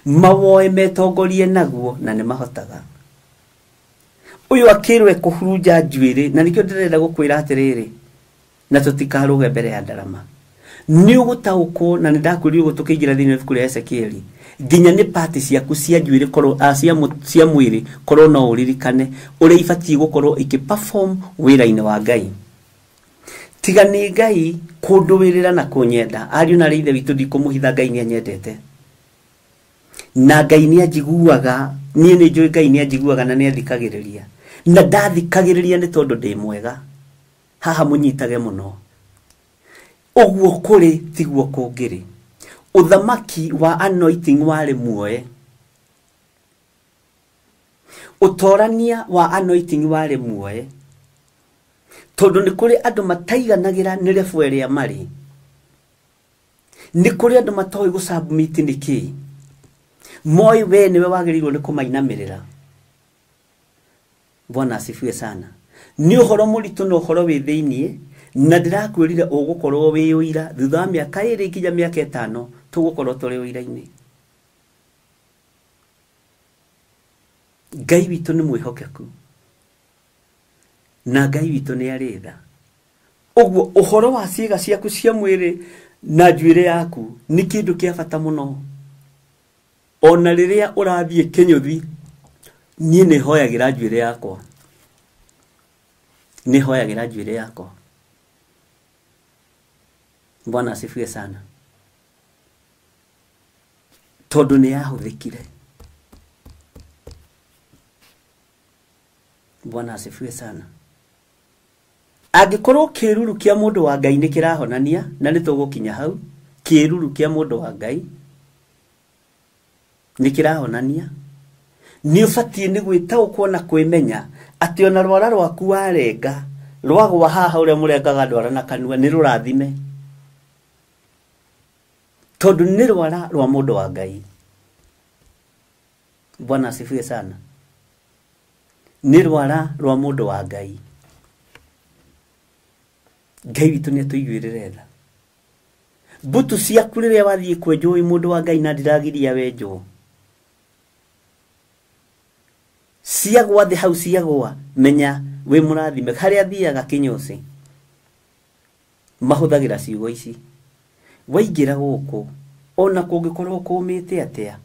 Mawoe metongorie naguo na nĩ mahotaga. Ũyũ akĩrwe kũhurunja njuĩrĩ, na nĩkĩo ndĩrenda gũkwĩra atĩrĩrĩ, na tũtikarũge mbere ya ndarama. Nĩ ũgũtaũkwo, na nĩ ndakwĩrire ũguo tũkĩingĩra thĩinĩ wa ibuku rĩa Ezekieli, nginya nĩ pati ciaku cia njuĩrĩ korwo cia mwĩrĩ korwo no ũririkane ũrĩa ibatiĩ gũkorwo ikĩ-perform wĩra-inĩ wa Ngai. Tiga nĩ Ngai kũndũwĩrĩra na kũnyenda, ariũ na arĩa ithe witũ ndikũmũhitha, Ngai nĩanyendete. Na Ngai nĩanjiguaga, niĩ nĩ njũĩ Ngai nĩanjiguaga na nĩathikagĩrĩria. Na ndathikagĩrĩria nĩ tondũ ndĩ mwega. Haha mũnyitage mũno. Ũguo kũrĩ tiguo kũngĩrĩ. Uthamaki wa anointing warĩ muoe. Utorania wa anointing warĩ muoe. Tondũ nĩ kũrĩ andũ mataiganagĩra nĩ level ĩrĩa marĩ. Nĩ kũrĩ andũ matoĩ gũsubmit nĩkĩ. Moi we niwe wagĩrĩirwo nĩ kũmainamĩrĩra. Bwana asifiwe sana. ni uhoro muritu no uhoro wi thiini na ndirakwirire ugukorwo wi uira thutha wa miaka 2 nginya miaka 5 tugukorwo turi uira-ini. Ngai witu ni mwihokeku na Ngai witu ni aritha. Ogwo uhoro wa ciiga ciaku cia mwiri na njuire yaku ni kindu kia bata muno. Ona riria urathie kinyuthi nie ni hoyagira njuire yakwa, ni hoyagira njuire yakwa. Bwana asifiwe sana. Tondu ni yahuthikire. Bwana asifiwe sana. Angikorwo kiruru kia mundu wa Ngai nikirahonania na nitugukinya hau, kiruru kia mundu wa Ngai nikirahonania, ni ufatie ni gwitaukwo na kwimenya ati ona rwara rwaku warenga rwagwa haha uria murengaga ndwara na kanua ni rurathime, tondu ni rwara rwa mundu wa Ngai. Bwana asifiwe sana. Ni rwara rwa mundu wa Ngai. Ngai witu ni atuiguirire tha. Mbutu ciaku riria wathie kwenjwo mundu wa Ngai na ndiragiria wenjwo, ciagwa thi hau ciagwa menya we murathime. Haria thiaga kinyosi mahuthagira ciugo ici, waingira guku ona kungikorwo kumite atia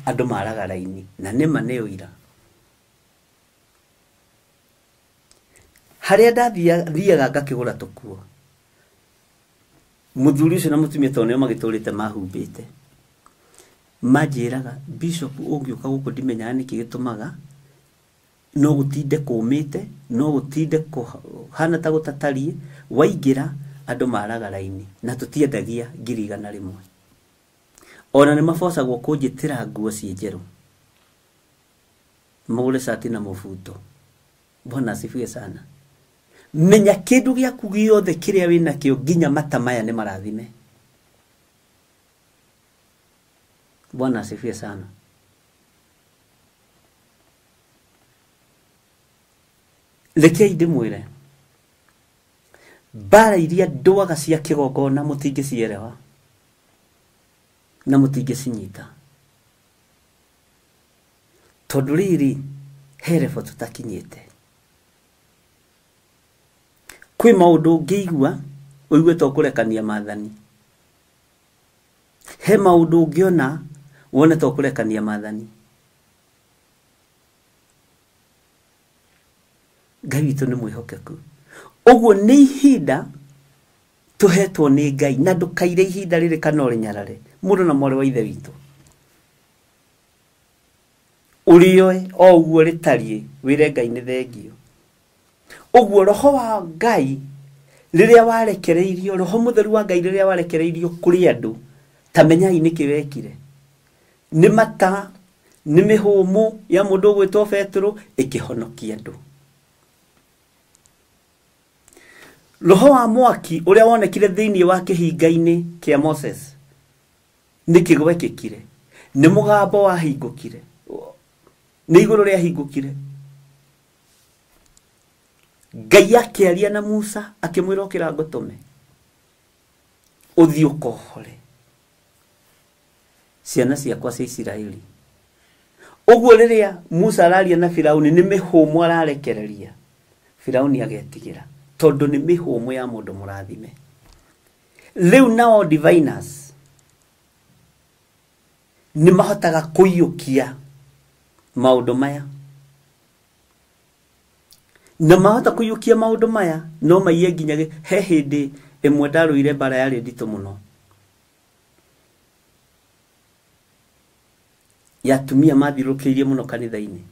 andu maraga raini na nima ni uira. Haria thiaga ngakigura tukuo, muthuri ucio na mutumia toneo magiturite mahumbite, manjiraga bishop ungiuka guku ndimenya niki gitumaga no gutinde kumite, no gutinde kuhana ta gutatarie, waingira andu maraga raini na tutiendagia 100,000. Ona ni mabocagwo kunjitira nguo cienjeru, mugure shati na mubuto. Bwana asifiwe sana. Menya kindu giaku giothe kiria wina kio nginya matamaya ni marathime. Bwana asifiwe sana. Rekei ndimwire bara iria ndwaga cia kigongona mutingicierewa na mutingicinyita, tondu riri herefo tutakinyite. Kwi maundu ungiigua uigue to kurekania maathani, he maundu ungiona wone to kurekania maathani. Ngai witu ni mwihokeku. Ogwo ni ihinda tuhetwo ni Ngai na ndukaire ihinda riri kana urinyarare mundu na mwari wa ithe witu urioe o uguo ritarie wire Ngai ni thengio. Ogwo roho wa Ngai riria warekereirio, roho mutheru wa Ngai riria warekereirio kuri andu, tamenyai niki wekire. Ni mata ni mihumu ya mundu gwitwo Petro ikihonokia andu. Roho wa mwaki uria wonekire thiini wa kihinga-ini kia Moses niki gwekikire, ni mugambo wa hingukire, ni iguru ria hingukire. Ngai akiaria na Musa akimwira ukira ngutume uthii ukohore ciana ciakwa cia Isiraeli. Ogwo riria Musa araria na Firauni ni mihumu ararekereria, Firauni agetigira tondu ni mihumu ya mundu murathime. Riu nao diviners ni mahotaga kuyukia maundu maya, na mahota kuyukia maundu maya no maiye nginya he hindi imwe ndaruire bara yari ndito muno yatumia mathirukirie muno kanitha-ini,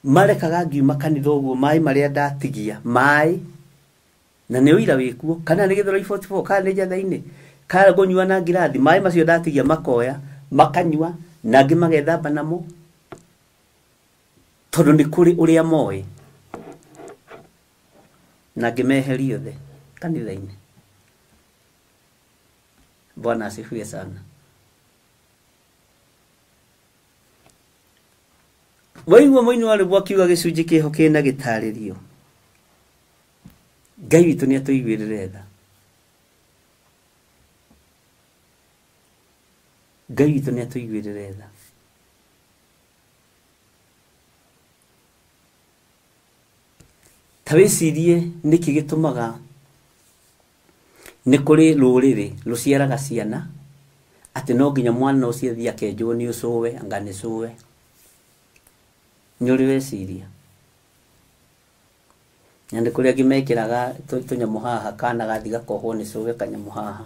marekaga ngiuma kanitha uguo mai maria ndatigia mai na ne uira wikuo kana ni githoro 44 kana ni jatha-ini kana gonyua na ngirathi mai macio ndatigia makoya makanyua na ngi magethamba namo tondu ni kuri uria moe na ngimeheri yothe kanitha-ini. Bwana asifiwe sana. Waigua moino wale bwakiuga gicunji kiho kina gitaririo Ngai witũ nĩ atũiguĩrĩre tha. Ngai witũ nĩ atũiguĩrĩre tha. Ta wĩcirie nĩkĩ gĩtũmaga nĩ kũrĩ rũrĩrĩ rũciaraga ciana atĩ no nginya mwana ũcio athiĩ akenjwo nĩ ũcũwe anga nĩ cũwe. Nĩ ũrĩ weciria? Na nĩ kũrĩ angĩ mekĩraga tũnyamũ haha kana gathi gakohwo nĩ cũwe kanyamũ haha.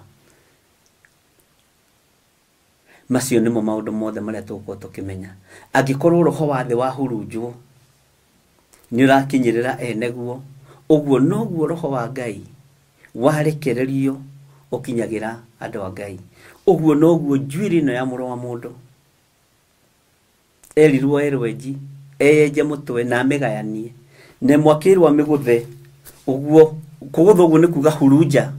Macio nĩmo maũndũ mothe marĩa tũgũkorwo tũkĩmenya. Angĩkorwo roho wa thĩ wahurunjwo nĩ ũrakinyĩrĩra eneguo, ũguo noguo roho wa Ngai warekererio ũkinyagĩra andũ a Ngai. Ũguo noguo njuĩrĩ ĩno ya mũrũ wa mũndũ erirwo erwenji eyenje mũtwe na amĩgayanie na mwakĩrwo amĩgũthe. Ũguo kũgũtha ũguo nĩ kuga hurunja.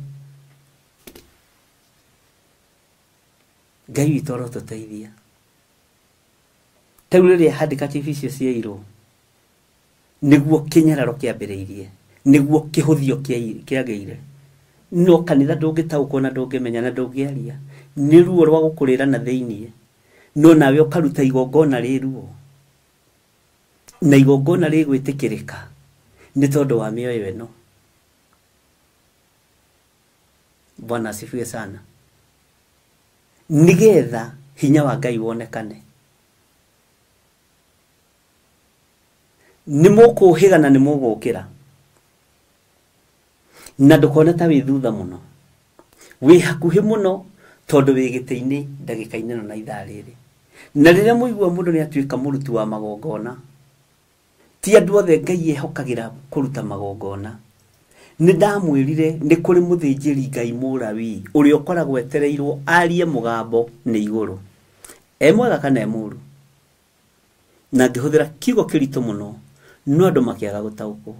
Ngai witũ arotũteithia. Rĩu rĩrĩa handicap icio ciairwo nĩguo kĩnyararo kĩambĩrĩirie, nĩguo kĩhũthio kĩagĩire. No kanitha ndũngĩtaũkwo na ndũngĩmenya na ndũngĩaria. Nĩ ruo rwa gũkũrĩra na thĩiniĩ. No nawe ũkaruta igongona rĩruo. Na igongona rĩgwĩtĩkĩrĩka nĩ tondũ wa mĩoyo ĩno. Bwana asifiwe sana. Nĩgetha hinya wa Ngai wonekane. Nĩ mũkũhĩga na nĩ mũgũkĩra. Na ndũkona ta wĩ thutha mũno. Wĩ hakuhĩ mũno tondũ wĩ gĩtĩ-inĩ ndagĩka-inĩ na ithaa rĩrĩ. Na rĩrĩa mũigua mũndũ nĩ atuĩka mũruti wa magongona, ti andũ othe Ngai ehokagĩra kũruta magongona. Nĩ ndamwĩrire nĩ kũrĩ mũthĩnjĩri Ngai Mũlawii ũrĩa ũkoragwo etereirwo arie mũgambo nĩ igũrũ. Mwega kana mũũru. Na ngĩhũthĩra kiugo kĩritũ mũno, no andũ makĩaga gũtaũkwo.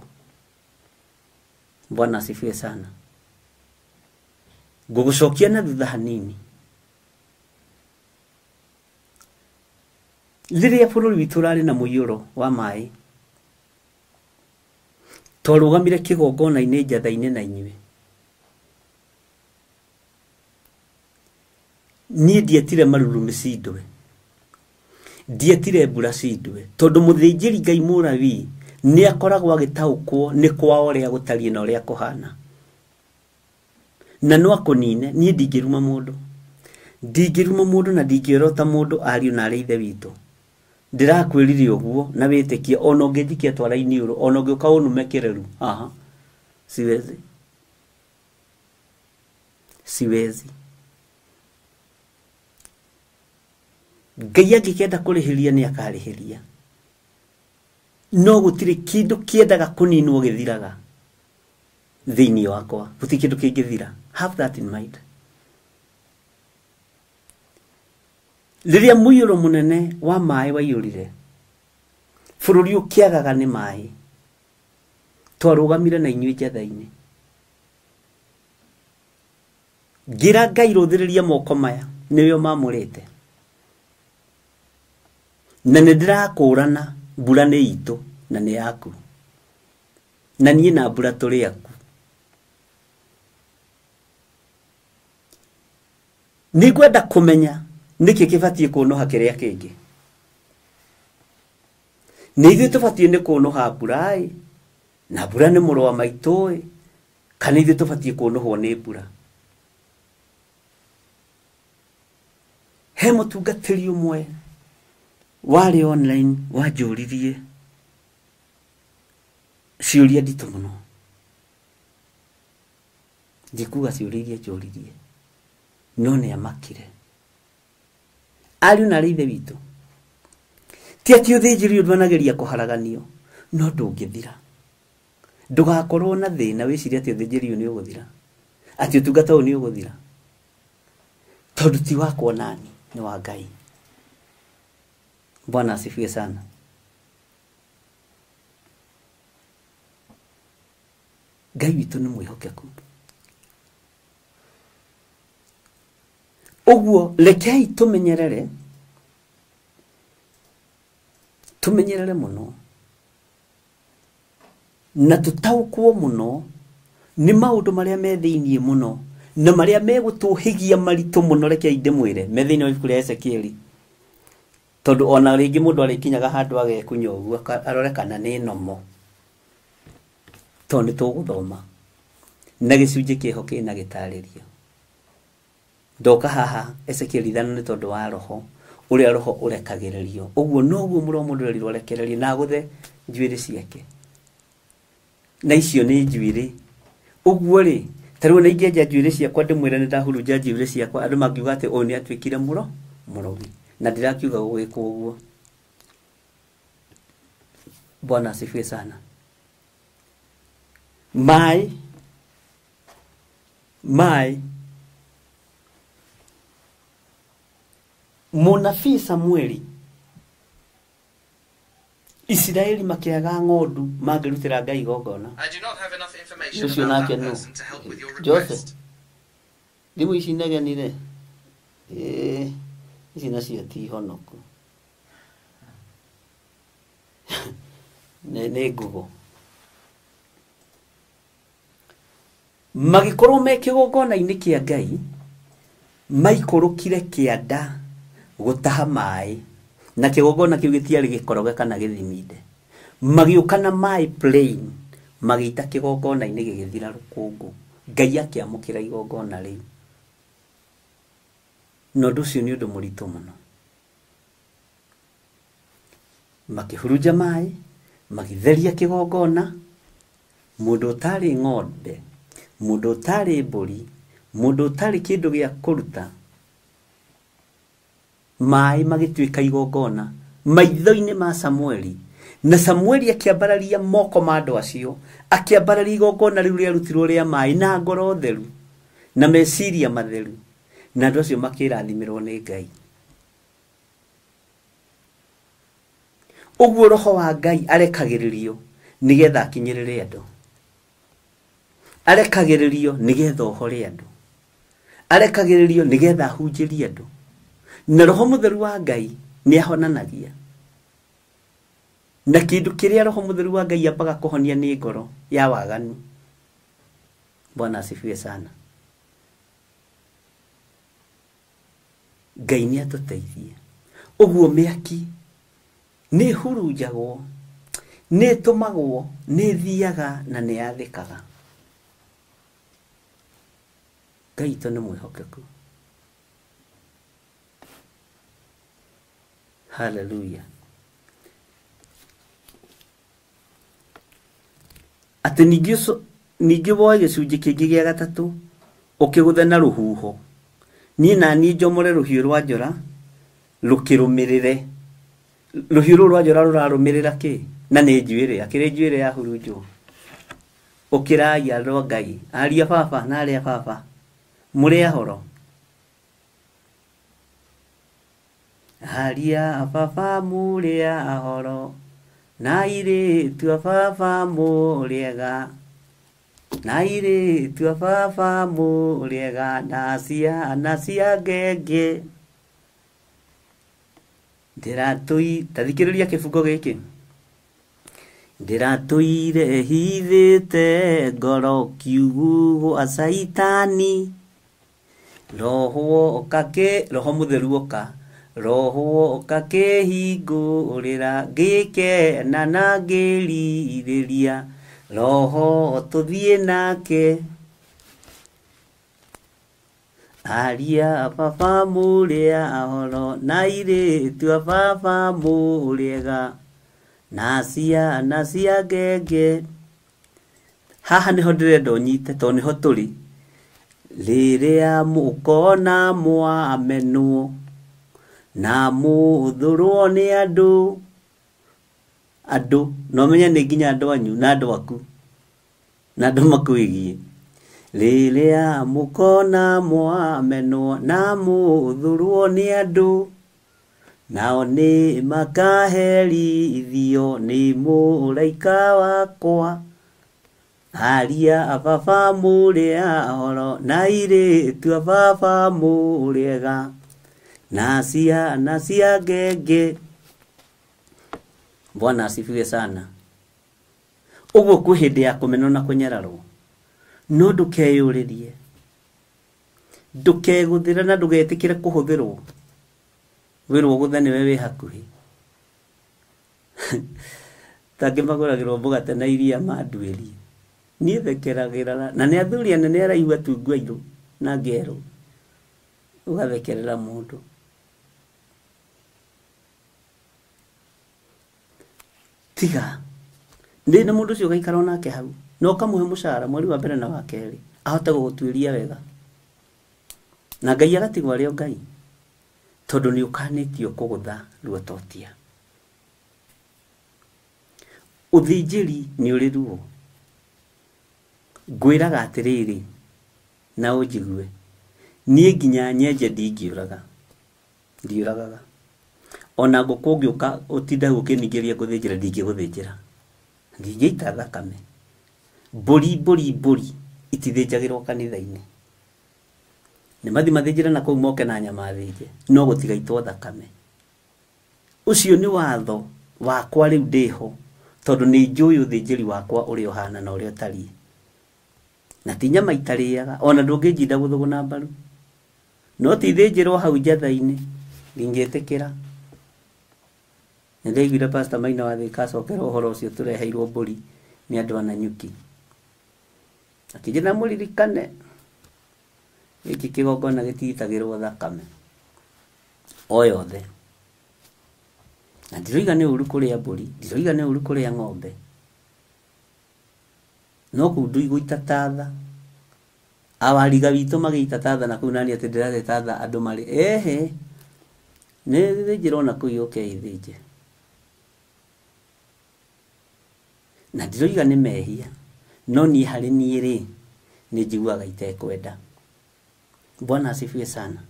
Bwana asifiwe sana. Ngũgũcokia na thutha hanini. Rĩrĩa bũrũri witũ ũrarĩ na mũiyũro wa maĩ, twarũgamire kĩgongona-inĩ njatha-inĩ na inyuĩ. Niĩ ndietire maruru mĩcindwe, ndietire mbura cindwe, tondũ mũthĩnjĩri Ngai Mũlawii nĩ akoragwo agĩtaũkwo nĩ kwao ũrĩa gũtariĩ na ũrĩa kũhana. Na no akũnine, niĩ ndingĩruma mũndũ. Ndingĩruma mũndũ na ndingĩorota mũndũ ariũ na arĩ ithe witũ. Ndĩrakwĩrire ũguo na wĩtĩkie ona ũngĩnjikia twara iniũrũ, ona ũngĩũka ũnume kĩreru. Siwezi. Siwezi. Ngai angĩkenda kũrĩhĩria nĩ akarĩhĩria. No gũtirĩ kĩndũ kĩendaga kũninwo gĩthiraga thĩinĩ wakwa. Gũtirĩ kĩndũ kĩngĩthira. Have that in mind. Rĩrĩa mũiyũro mũnene wa maĩ waiyũrire, bũrũri ũkĩagaga nĩ maĩ, twarũgamire na inyuĩ njatha-inĩ. Ngira Ngai rũthĩrĩria moko maya nĩwe mamũrĩte. Na nĩ ndĩrakũrana mbura nĩ itũ na nĩ yaku. Na niĩ na mbura tũrĩ aku. Nĩngwenda kũmenya nĩkĩ kĩbatiĩ kũnoha kĩrĩa kĩngĩ. Nĩ ithuĩ tũbatiĩ nĩ kũnoha mbura ĩ, na mbura nĩ mũrũ wa maitũ ĩ, kana ithuĩ tũbatiĩ kũnohwo nĩ mbura. He mũtungatĩri ũmwe warĩ online wanjũririe ciũria nditũ mũno. Ndikuga ciũria iria njũririe, no nĩ amakire. Ariũ na arĩ ithe witũ, ti atĩ ũthĩnjĩri ndwanageria kũharaganio, no ndũngĩthira. Ndũgakorwo na thĩna wĩcirie atĩ ũthĩnjĩri ũyũ nĩ ũgũthira, atĩ ũtungata ũyũ nĩ ũgũthira, tondũ ti wakwa nani, nĩ wa Ngai. Bwana asifiwe sana. Ngai witũ nĩ mwĩhokeku. Ũguo rekei tũmenyerere mũno na tũtaũkwo mũno nĩ maũndũ marĩa me thĩiniĩ mũno na marĩa megũtũhigia maritũ mũno. Reke ndĩmwĩre me thĩiniĩ wa ibuku rĩa Ezekieli, tondũ ona rĩngĩ mũndũ arĩkinyaga handũ agekunya ũguo arore kana nĩ nomo, tondũ nĩ tũgũthoma na gĩcunjĩ kĩho kĩna gĩtarĩrio. Ndoka haha Ezekieli 5 nĩ tondũ wa roho ũrĩa roho ũrekagĩrĩrio. Ũguo noguo mũndũ erirwo arekererie na gũthe njuĩrĩ ciake, na icio nĩ njuĩrĩ. Ũguo rĩ, tarĩu na ingĩenja njuĩrĩ ciakwa ndĩmwĩre nĩ ndahurunja njuĩrĩ ciakwa, andũ mangiuga atĩ ũyũ nĩ atuĩkire mũrogi, na ndĩrakiuga gũgĩkwo ũguo. Bwana asifiwe sana. Mũnabii Samueli, Israeli makĩaga ng'ondu mangĩrutĩra Ngai igongona. Ũcio nake no Joseph thimũ ici negenire ici nacio ti honoku nĩ ngugo. Magĩkorwo me kĩgongona-inĩ kĩa Ngai, maikũrũkire kĩanda gũtaha maĩ, na kĩgongona kĩu gĩtiarĩ gĩkoroge kana gĩthiminde. Magĩũka na maĩ plain, magĩita kĩgongona-inĩ gĩgĩthira rũkũngũ. Ngai akĩamũkĩra igongona rĩu. Na ũndũ ũcio nĩ ũndũ mũritũ mũno. Makĩhurunja maĩ, magĩtheria kĩgongona. Mũndũ ũtarĩ ng'ombe, mũndũ ũtarĩ mbũri, mũndũ ũtarĩ kĩndũ gĩa kũruta, maĩ magĩtuĩka igongona maitho-inĩ ma Samueli. Na Samueli akĩambararia moko ma andũ acio, akĩambararia igongona rĩu rĩarutirwo rĩa maĩ na ngoro theru na meciria matheru, na andũ acio makĩrathimirwo nĩ Ngai. Ũguo roho wa Ngai arekagĩrĩrio nĩgetha akinyĩrĩre andũ, arekagĩrĩrio nĩgetha ohore andũ, arekagĩrĩrio nĩgetha ahunjĩrie andũ. Na roho mũtheru wa Ngai nĩ ahonanagia, na kĩndũ kĩrĩa roho mũtheru wa Ngai ambaga kũhonia nĩ ngoro ya waganu. Bwana asifiwe sana. Ngai nĩ atũteithie. Ũguo mĩaki nĩ hurunjagwo, nĩ tũmagwo, nĩ thiaga na nĩ yathĩkaga. Ngai to nĩ mwĩhokeku. Hallelujah. Atĩ ningĩ woe gĩcunjĩ kĩngĩ gĩa gatatũ ũkĩgũthe na rũhuho, niĩ na niĩ njomore rũhiũ rwa njora rũkĩrũmĩrĩre. Rũhiũ rũu rwa njora rũrarũmĩrĩra kĩ? Na nĩ njuĩrĩ, akĩrĩ njuĩrĩ ya hurunjwo. Ũkĩragia andũ a Ngai, aria baba na arĩa baba, mũrĩ ahoro. Aria baba mũrĩ ahoro, na airĩtu a baba mũrĩega, na airĩtu a baba mũrĩega, na ciana cia ngenge. Tathikĩrĩria kĩbungo gĩkĩ. Ndĩratũire hithĩte ngoro kiugu gwa Saitani, roho mũtheru oka, roho ũkakĩhingũrĩra ngĩkena na ngĩrirĩria, roho tũthiĩ nake. Aria baba mũrĩ ahoro, na airĩtu a baba mũrĩega, na ciana cia ngenge. Haha nĩho ndĩrenda ũnyite, tondũ nĩho tũrĩ. Rĩrĩa mũkona mwamenwo na mũthũrwo nĩ andũ, no menya nĩ nginya andũ anyu na andũ aku na andũ makwĩgie. Rĩrĩa mũkona mwamenwo na mũthũrwo nĩ andũ, nao nĩ makaherithio nĩ mũraika wakwa. Aria baba mũrĩ ahoro, na airĩtu a baba mũrĩega, na ciana cia ngenge. Bwana asifiwe sana. Ũguo kwĩ hĩndĩ ya kũmenwo na kũnyararwo, no ndukeyuririe ndukeguthira na ndugetikire kuhuthirwo wirwo guthani we wi hakuhi tangi maguragirwo mboga tena iria manduirie nie thekeragira na ne athuri anene araigua tungua iru na ngero ugathekerera mundu tiga ndina mundu ucio gaikara onake hau no kamuhe mucara mweri wa mbere na wa keri ahota gugutwiria wega na Ngai agatigwa rio Ngai tondu ni ukanitio kugutha ruototia uthinjiri ni uri ruo ngwiraga atiriri na unjigue nie nginya nyenje ndingiuraga ndiuragaga ona ngukungiuka utinda gukinigeria guthinjira ndingiguthinjira ngingeita thakame mburi itithinjagirwo kanitha-ini ni mathinjira na kuu moke na nyama thinje no gutigaitwo thakame ucio ni watho wakwa riu ndiho tondu ni njui uthinjiri wakwa uri ohana na uri otari na ti nyama itariaga ona ndungijinda guthuguna mbaru no tithinjirwo hau njatha-ini ndingetikira ndeiguire pastor Maina wa Thika acokera uhoro ucio tureheirwo mburi ni andu ana nyuki akijina muririkane iki kigongona gititagirwo thakame o yothe na ndiroiga ni uru kuria mburi ndiroiga ni uru kuria ng'ombe no kundu iguita tatha awariga witu magiita tatha na kunani ati ndirate tatha andu mari ne thijirona kuyoke ithije na ndiroiga ni mehia no ni hari ni ri ni njiguaga itekwenda Bwana asifiwe sana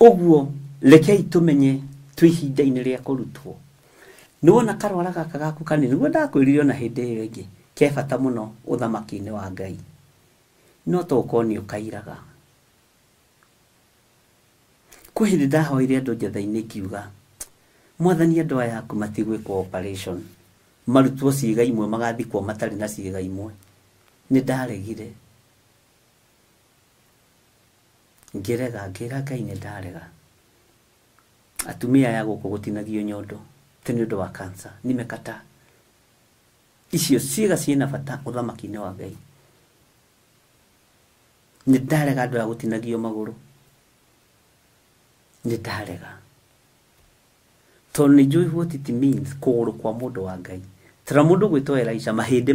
uguo rekei tumenye twihinda-ini ria kurutwo niwona karwara gaka gaku kanini niguo ndakwirire na hindi iyo ingi ke bata muno uthamaki-ini wa Ngai no to ukoni ukairaga kwa hindi ndahoire andu njatha-ini kiuga mwathani andu aya aku matigwikwo operation marutwo ciiga imwe magathikwo matari na ciiga imwe ni ndaregire ngira Ngai ni ndarega atumia ya guku gutinagio nyondo tene ndo wa cancer nimekata icio ciiga ciina bata uthamaki-ini wa Ngai ni ndarega andu ya gutinagio maguru ni ndarega tondu ni njui what it means kuguru kwa mundu wa Ngai tira mundu gwitwo Elisha mahindi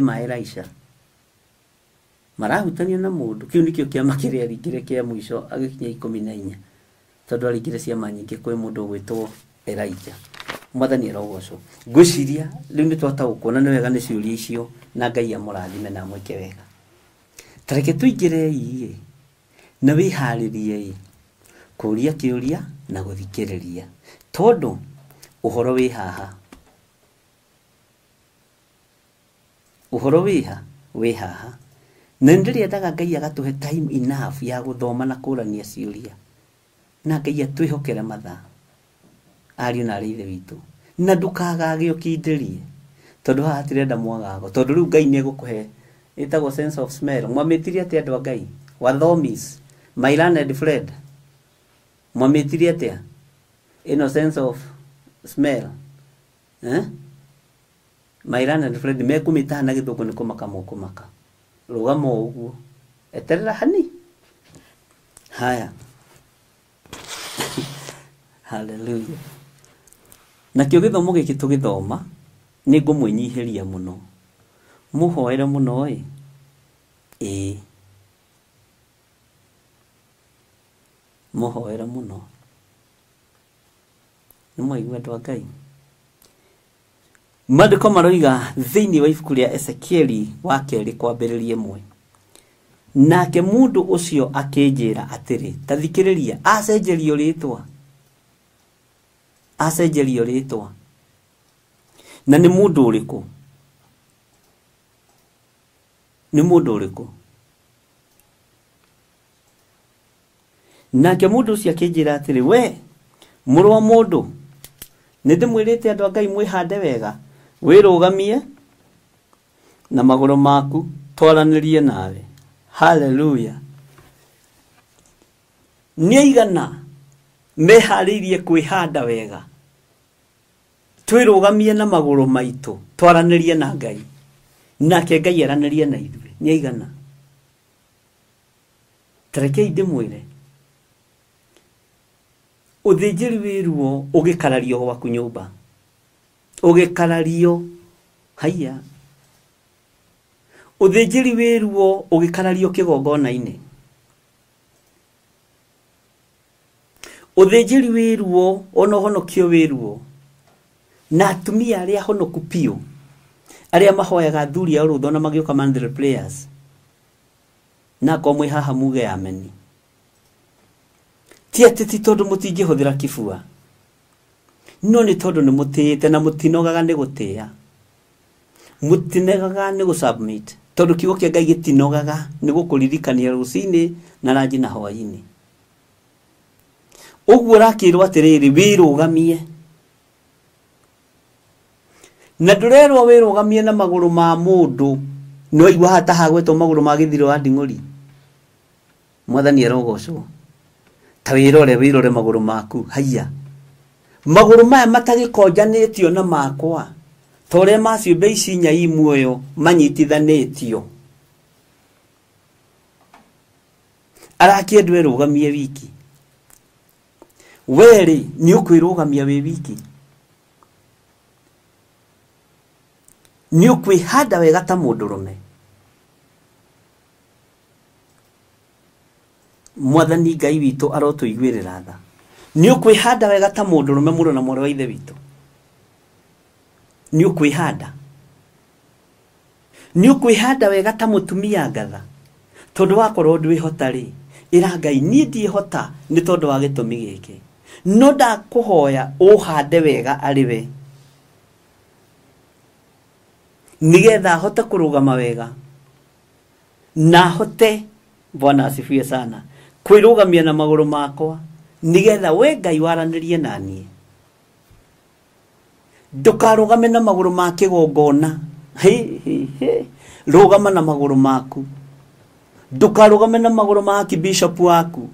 ma Elisha marahutania na mundu kiu nikio kiama kiria arikire kia mwisho agikinya 14 tondu arikire ciama nyingi kwi mundu gwitwo Elijah mwathani arogocwo ngwiciria riu ni twataũkwo ni wega ni ciuria icio na Ngai amurathime na mwike wega tareke tuingirei na wiharirie kuria kiuria na guthikiriria tondu uhoro wi haha uhoro wi haha na ndiriendaga Ngai agatuhe time enough ya guthoma na kurania ciuria na Ngai atwihokere mathaa ariu na rithe witu na ndukagage ukindirie tondu haha tirenda mwagago tondu riu Ngai ni egukuhe itagwo sense of smell mwamitirie ati andu Ngai wathomis Mailan and Fred mwamitirie atia ino sense of smell Mailan and Fred mekumita na githuku ni kumaka rugamo uguo eterera hani haya hallelujah na kio githomo giki tugithoma ni ngumwinyihiria muno muhoere muno muhoera muno ni mwaigua andu a Ngai Maandiko maroiga thiini wa ibuku ria Ezekieli wa keri kwambiriria 1 nake mundu ucio akinjira atiri tathikiriria acenjerio ritwa na ni mundu uriku nake mundu ucio akinjira atiri we muru wa mundu ndimwirite andu Ngai mwihande wega wirugamie na maguru maku twaranirie nawe. Haleluya. Nĩaigana meharirie kwihanda wega twirugamie na maguru maitu twaranirie na Ngai nake Ngai aranirie na ithuĩ. Nĩaigana. Tarekei ndimwire uthinjiri wiruo ugikarario gwaku nyumba ugikarario haya uthinjiri wiruo ugikarario kigongona-ini uthinjiri wiruo ono honokio wiruo na atumia aria honoku piu aria mahoyaga thuri ya rutho na magioka mandre players na komwe haha muge ameni ti atiti tondu mutingihũthĩra kibua no ni tondu ni mutĩĩte na mutinogaga ni gutia mutinegaga ni gusubmit tondu kiugo kia Ngai gitinogaga ni gukuririkania rucini na ranji na hwaini. Uguo rakirwo atiriri wirugamie na ndurerwo wirugamie na maguru ma mundu no igwa hata hagwetwo maguru ma githiro wa nding'uri. Mwathani arogocwo ta wirore maguru maku. Haya maguru maya matagikonjanitio na makwa tore maciũmbe ici nyai muoyo manyitithanĩtio. Arakiendu wirugamie wiki weri ni ukwirugamia wi wiki ni ukwihanda wega ta mundurume. Mwathani Ngai witu arotuiguirira tha ni ukwihanda wega ta mundurume muro na moro wa ithe witu ni ukwihanda wega ta mutumia ngatha tondu wakorwo ndwihota ri ira Ngai ni ndihota ni tondu wa gitumi giki no ndakuhoya uhande wega ariwe nigetha hote kurugama wega na hote Bwana asifiwe sana kwirugamia na maguru makwa nigetha we Ngai waranirie nanie ndukarugame na maguru ma kigongona. Rugama na maguru maku ndukarugame na maguru ma bishop waku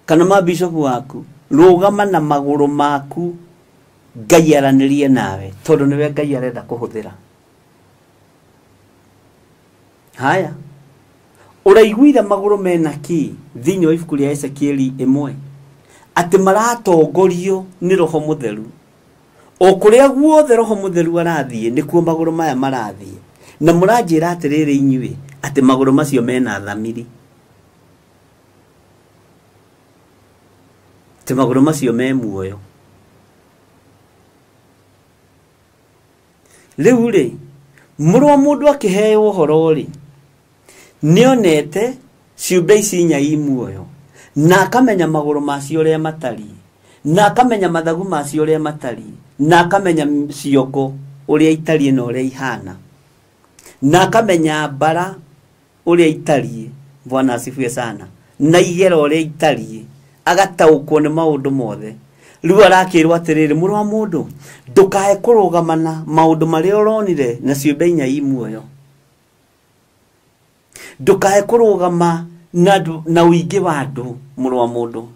kana ma bishop waku rugama na maguru maku Ngai aranirie nawe tondu niwe Ngai arenda kuhuthira. Haya uraiguitha maguru mena ki thiini wa ibuku ria Ezekieli 1 ati maratongorio ni Roho Mutheru o kuria guothe Roho Mutheru arathie nikuo maguru maya marathie na muranjira atiriri inyui ati maguru macio mena thamiri ti maguru macio me muoyo. Riu ri muru wa mundu akiheo uhoro ri nionete ciũmbe ici nyai muoyo na akamenya maguru macio ria matari na akamenya mathagu macio ria matari na akamenya ciongo uria itari na uria ihana na akamenya bara uria itari. Bwana asifiwe sana. Na igero uria itari agataukwo ni maundu mothe. Riu arakirwo atiriri muru wa mundu ndukae kurugamana maundu maria uronire na ciũmbe nyai muoyo ndukae kurugama na uingi wa andu muru wa mundu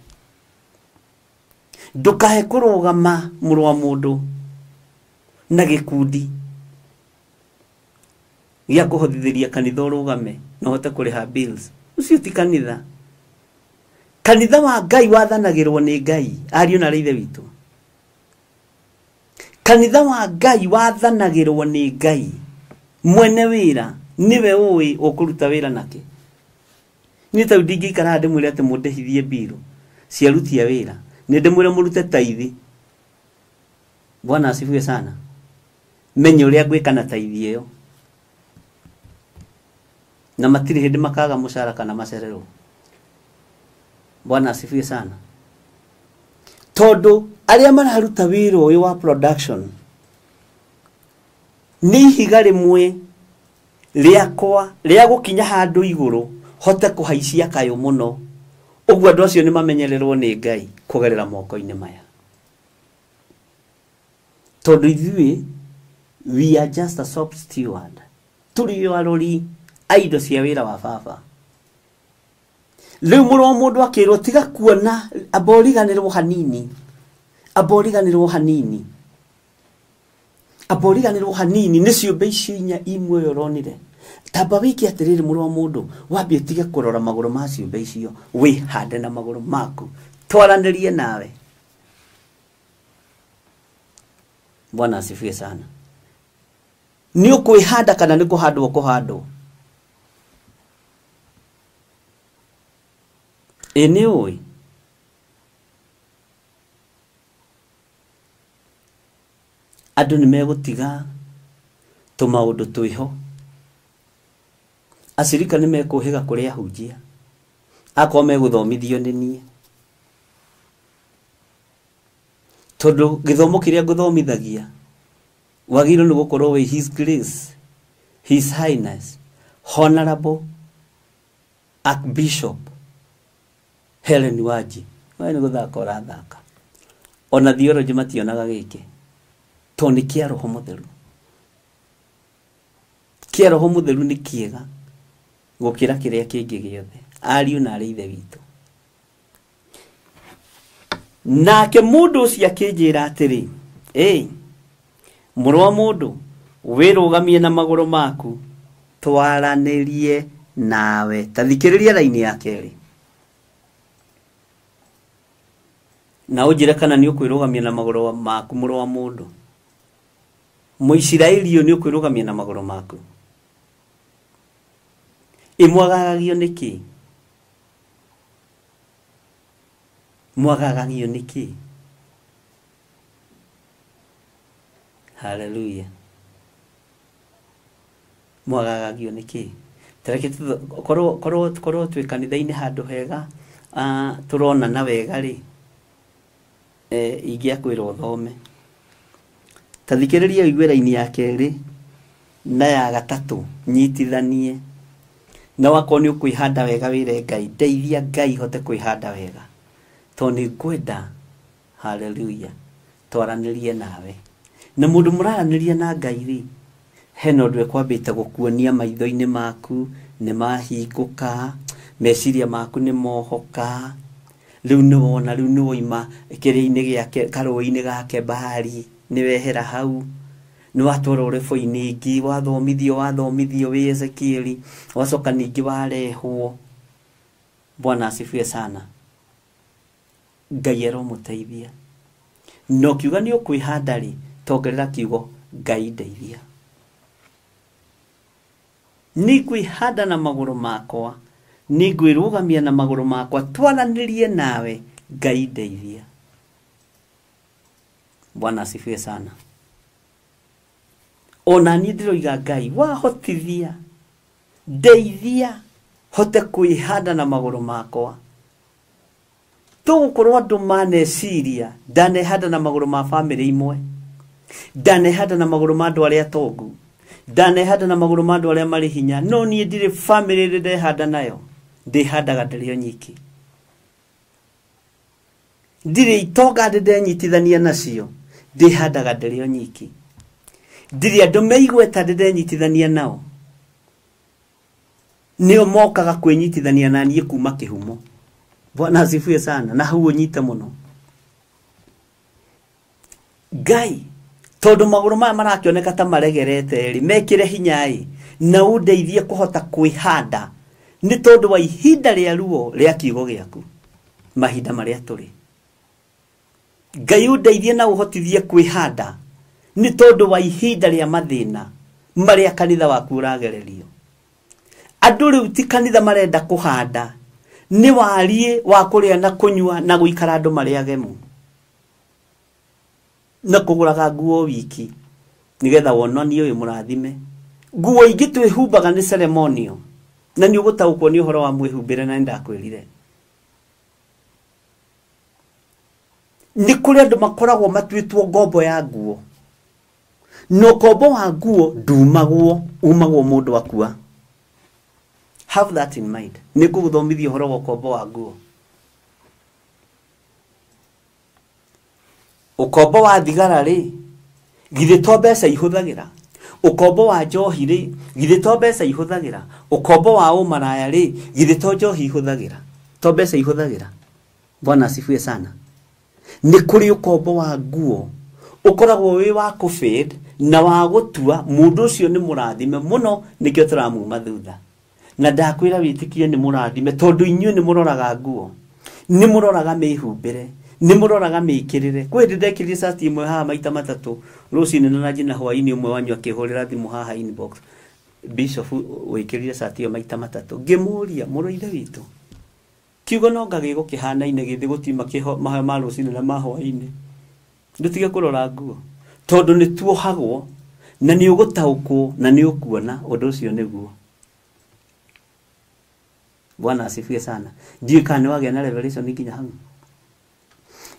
ndukae kurugama muru wa mundu na gikundi gĩa kuhothithiria kanitha urugame na hote kuriha bills. Ucio ti kanitha. Kanitha wa Ngai wathanagirwo ni Ngai ariũ na ithe witu. Kanitha wa Ngai wathanagirwo ni Ngai mwene wira niwe uwi ukuruta wira nake. Ni ta ndingikara ndimwire ati mundehithie biru ciarutia wira ni ndimwire murute taithi. Bwana asifiwe sana. Menye uria gwika na taithi iyo na matiri hindi makaga mushara kana macerero. Bwana asifiwe sana. Tondu aria mararuta wira uyu wa production ni ihiga rimwe riakwa ria gukinya handu iguru hote kuhaisia kayo muno. Uguo andu acio ni mamenyererwo ni Ngai kugerera moko-ini maya. tondu ithui we are just a soft steward turi arori aido cia wira wa baba riu muro mundu akirwo tiga kuona aboriganirwo hanini ni ciumbe icio inya imwe yoronire tamba wiki atiriri muro mundu wambie tiga kurora maguru ma ciumbe icio wi hande na maguru maku twaranirie nawe. Bwana asifiwe sana. Ni ukuihanda kana ni kuhandwo Anyway, andu ni megutiga tumaundu twiho, acirika ni mekuhiga kuri ahunjia akwa meguthomithio ni nie tondu githomo kiria nguthomithagia wagiro ni gukorwo wi his grace, his highness, honorable Archbishop Helen Waji. Wewe ni guthaka urathaka. Ona theology mationaga giki. Toni kia roho mutheru. Kia roho mutheru ni kiega gukira kiria kingi giothe. Ariu na ari ithe witu. Nake mundu ucio akinjira atiri, muru wa mundu wirugamie na maguru maku twaranirie nawe. Tathikiriria laini ya keri. Na ujira kana ni ukwirugamia na maguru maku muru wa mundu. Muisiraeli yo ni ukwirugamia na maguru maku. Imwagagio niki? Mwagagio niki? Hallelujah. Mwagagio niki? Tareke koro twi kanitha-ini handu hega turona na wega ri igia kwira thome. Tathikiriria igwera-ini ya keri na ya gatatu nyitithanie na wakoni ukwihanda wega wire Ngai. Ndeithia Ngai hote kwihanda wega toni ngwenda. Hallelujah. Twaranirie nawe na mundu muraranirie na Ngai ri heno ndwe kwambite gukuonia maitho-ini maku ni mahingũka, meciria maku ni mohoka, riu ni wona, riu ni woima kiri-ini giake karũi-ini gake bahari ni wehera hau, ni watwara urebo-ini ingi wathomithio wi Ezekieli, wacoka ningi warehwo. Bwana asifiwe sana. Ngai aromuteithia. No kiuga ni ukwihanda ri tongerera kiugo Ngai ndeithia. Ni kwihanda na maguru makwa, ni ngwirugamia na maguru makwa twaranirie nawe Ngai ndeithia. Bwana asifiwe sana. Ona ni ndiroiga Ngai wahotithia ndeithia hote kwihanda na maguru makwa. Tugukorwo andu maneciria ndanehanda na maguru ma family imwe, ndanehanda na maguru ma andu aria atongu, ndanehanda na maguru ma andu aria mari hinya, no ni ndire family ndehanda nayo ndihandaga ndirio nyiki. Ndire itonga ndenyitithania nacio ndihandaga ndirio nyiki. Ndire andu meigweta ndenyitithania nao nio mokaga kwinyitithania na niĩ kuma kihumo. Bwana asifiwe sana. Na hau unyite muno Ngai tondu maguru maya marakioneka ta maregerete ri mekire hinya na undeithie kuhota kwihanda ni tondu wa ihinda ria ruo ria kiugo giaku mahinda maria turi. Ngai undeithie na uhotithie kwihanda ni tondu wa ihinda ria mathina maria kanitha waku uragererio. Andu riu ti kanitha marenda kuhanda, ni warie wa kuria na kunywa na guikara andu mari agemu na kuguraga nguo wiki nigetha wonani uyu murathime. Nguo ingi twihumbaga ni ceremonial na ni ugutaukwo ni uhoro wa mwihumbire na ndakwirire. Ni kuri andu makoragwo matwitwo ngombo ya nguo, no ngombo wa nguo ndumagwo umagwo mundu akua. Have that in mind. Ni kuguthomithia uhoro wa ngombo wa nguo. Ukombo wa thigara ri githĩ to mbeca ihũthagĩra ũkombo wa njohi rĩ githĩ to mbeca ihũthagĩra ũkombo wa ũmaraya rĩ githĩ to njohi ihũthagĩra to mbeca ihũthagĩra Bwana asifiwe sana nĩ kũrĩ ũkombo wa nguo ũkoragwo wĩ wa kũfade na wa gũtua mũndũ ũcio nĩ mũrathime mũno nĩkĩo tũramuma thutha na ndakwĩra wĩtĩkie nĩ mũrathime tondũ inyuĩ nĩ mũroraga nguo nĩ mũroraga mĩhumbĩre nĩ mũroraga mĩkĩrĩre kwĩ ndĩndekĩrire cati ĩmwe haha maita matatũ rũcinĩ na njina hwainĩ ũmwe wanyu akĩhũrĩra thimũ haha inbox bishop wĩkĩrire cati ĩyo maita matatũ ngĩmũria mũrũithe witũ kiugo no ngagĩgo kĩhanaine gĩthĩ gũtima mahoya ma rũcinĩ na ma hwainĩ ndutige kũrora nguo tondũ nĩ tuohagwo na nĩ ũgũtaũkwo na nĩ ũkuona ũndũ ũcio nĩguo Bwana asifiwe sana ndiye kana wagĩa na revelation nginya hau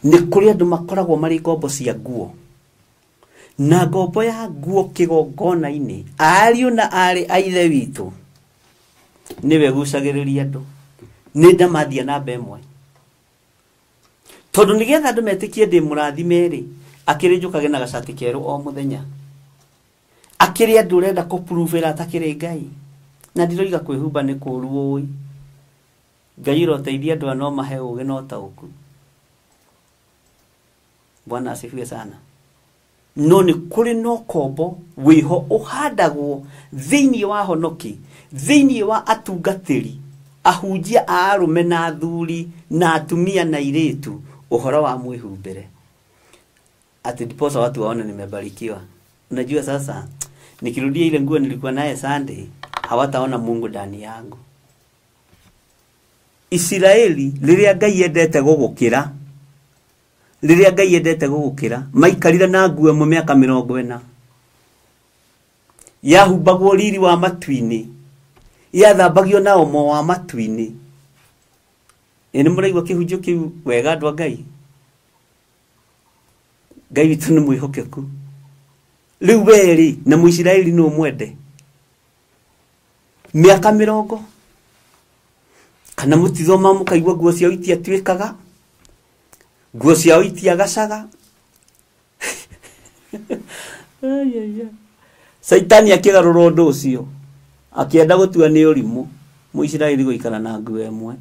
nĩ kũrĩ andũ makoragwo marĩ ngombo cia nguo na ngombo ya nguo kĩgongona-inĩ ariũ na arĩ a ithe witũ nĩwe gucagĩrĩria andũ nĩ ndamathia na mbemwe tondũ nĩgetha andũ metĩkie ndĩ mũrathime rĩ akĩrĩ njũkage na gacati kerũ o mũthenya akĩrĩ andũ ũrenda kũpruvĩra atakĩrĩ Ngai na ndiroiga kwĩhumba nĩ kũũru ũĩ Ngai roteithia andũ no mahe ũgĩ no taũku Bwana asifiwe sana no nĩ kũrĩ no kombo wĩho ũhandagwo thĩinĩ wa honoki thĩinĩ wa atungatĩri ahunjia a arũme na athuri na atumia na airĩtu uhoro wa mwĩhumbĩre ati ndiposa watu waone nimebarikiwa unajua sasa nikirudia ile nguo nilikuwa naye Sunday hawataona Mungu ndani yangu Israeli rĩrĩa Ngai endete gũgũkĩra maikarire na nguo ĩmwe mĩaka 40 yahumbagwo riri wa matu-inĩ yathambagio na omo wa matu-inĩ nĩ mũraigua kĩhunjio kĩu wega andũ a Ngai witũ nĩ mwĩhokeku rĩu weri na Mũisiraeli nĩ ũmwende mĩaka 40 kana mũtithoma mũkaigua nguo ciao itiatuĩkaga nguo ciao itiagacaga Saitani akĩgarũra ũndũ ũcio akĩenda gũtua nĩ ũrimũ Mũisiraeli gũikara na nguo ĩmwe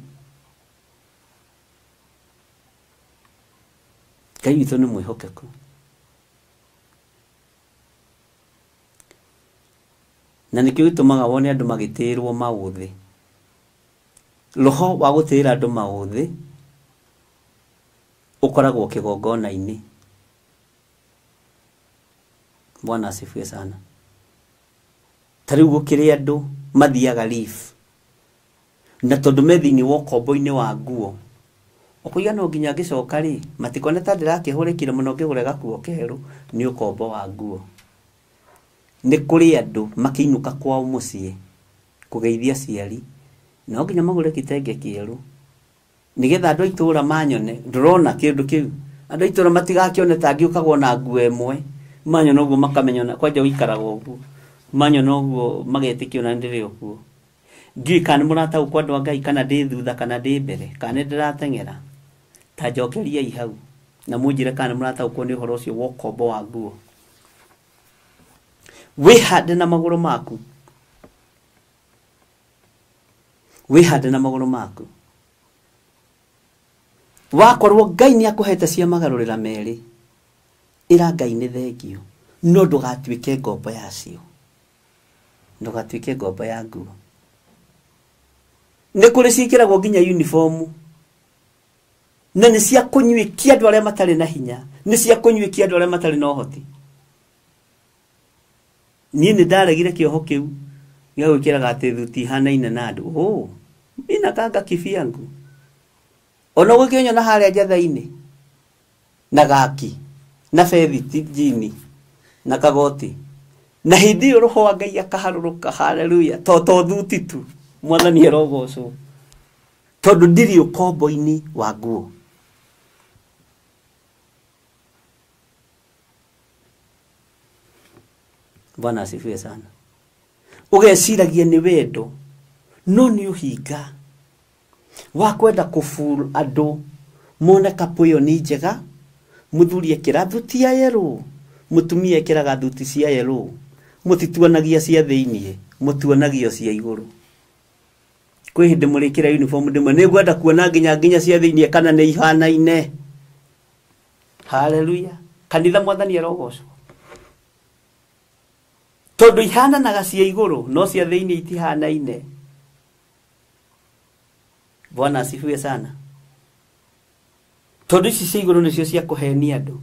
Ngai witũ nĩ mwĩhokeku na nĩkĩo gĩtũmaga wone andũ magĩtĩĩrwo maũthĩ roho wa gũtĩĩra andũ maũthĩ ũkoragwo kĩgongona-inĩ Bwana asifiwe sana tarĩu gũkĩrĩ andũ mathiaga leaf na tondũ me thĩinĩ wa ũkombo-inĩ wa nguo ũkũiga no nginya ngĩcoka rĩ matikone ta ndĩrakĩhũrĩkire mũno ngĩgũre gakuo kerũ nĩ ũkombo wa nguo nĩ kũrĩ andũ makĩinũka kwao mũciĩ kũgeithia ciari no nginya magũre kitenge kĩerũ nĩgetha andũ aitũra manyone ndũrona kĩndũ kĩu andũ aitũra matigakĩone ta ngĩũkagwo na nguo ĩmwe manyona ũguo makamenyona kwanja ũikaraga ũguo manyona ũguo magetĩkio na ndĩrĩ ũguo ndiũĩ kana mũrataũkwo andũ a Ngai kana ndĩ thutha kana ndĩ mbere kana ndĩrateng'era ta njokeria ihau na mũnjĩre kana mũrataũkwo nĩ ũhoro ũcio wa ũkombo wa nguo wĩhande na magũrũ maku wakorwo Ngai nĩ akũhete cia magarũrĩra merĩ ĩra Ngai nĩ thengio no ndũgatuĩke ngombo yacio ndũgatuĩke ngombo ya nguo nĩ kũrĩ ciĩkĩragwo nginya uniform na nĩ cia kũnyuĩkia andũ arĩa matarĩ na hinya nĩ cia kũnyuĩkia andũ arĩa matarĩ na ũhoti niĩ nĩ ndaregire kĩoho kĩu gĩa gwĩkĩraga atĩ thuti ihanaine na andũ mina kanga kĩbiangu ona gũkĩnyona harĩa njatha-inĩ na gaki na bethiti jini na kagoti na hĩndĩ ĩyo roho wa Ngai akaharũrũka haleluya to thuti tu mwathani arogocwo tondũ ndirĩ ũkombo-inĩ wa nguo Bwana asifiwe sana ũgeciragia nĩ wendo no nĩ ũhinga wa kwenda kũfuru andũ mone kapu ĩyo nĩ njega mũthuri ekĩra thuti ya yerũ mutumia ekiraga thuti cia yellow mutituanagia cia thiini mutuanagia cia iguru kwi hindi murikira uniform ndimwe ni gwenda kuona nginya cia thiini kana ni ihanaine haleluya kanitha mwathani arogocwo tondu ihananaga cia iguru no cia thiini itihanaine Bwana asifiwe sana tondu ici cia iguru nicio cia kuhenia andu.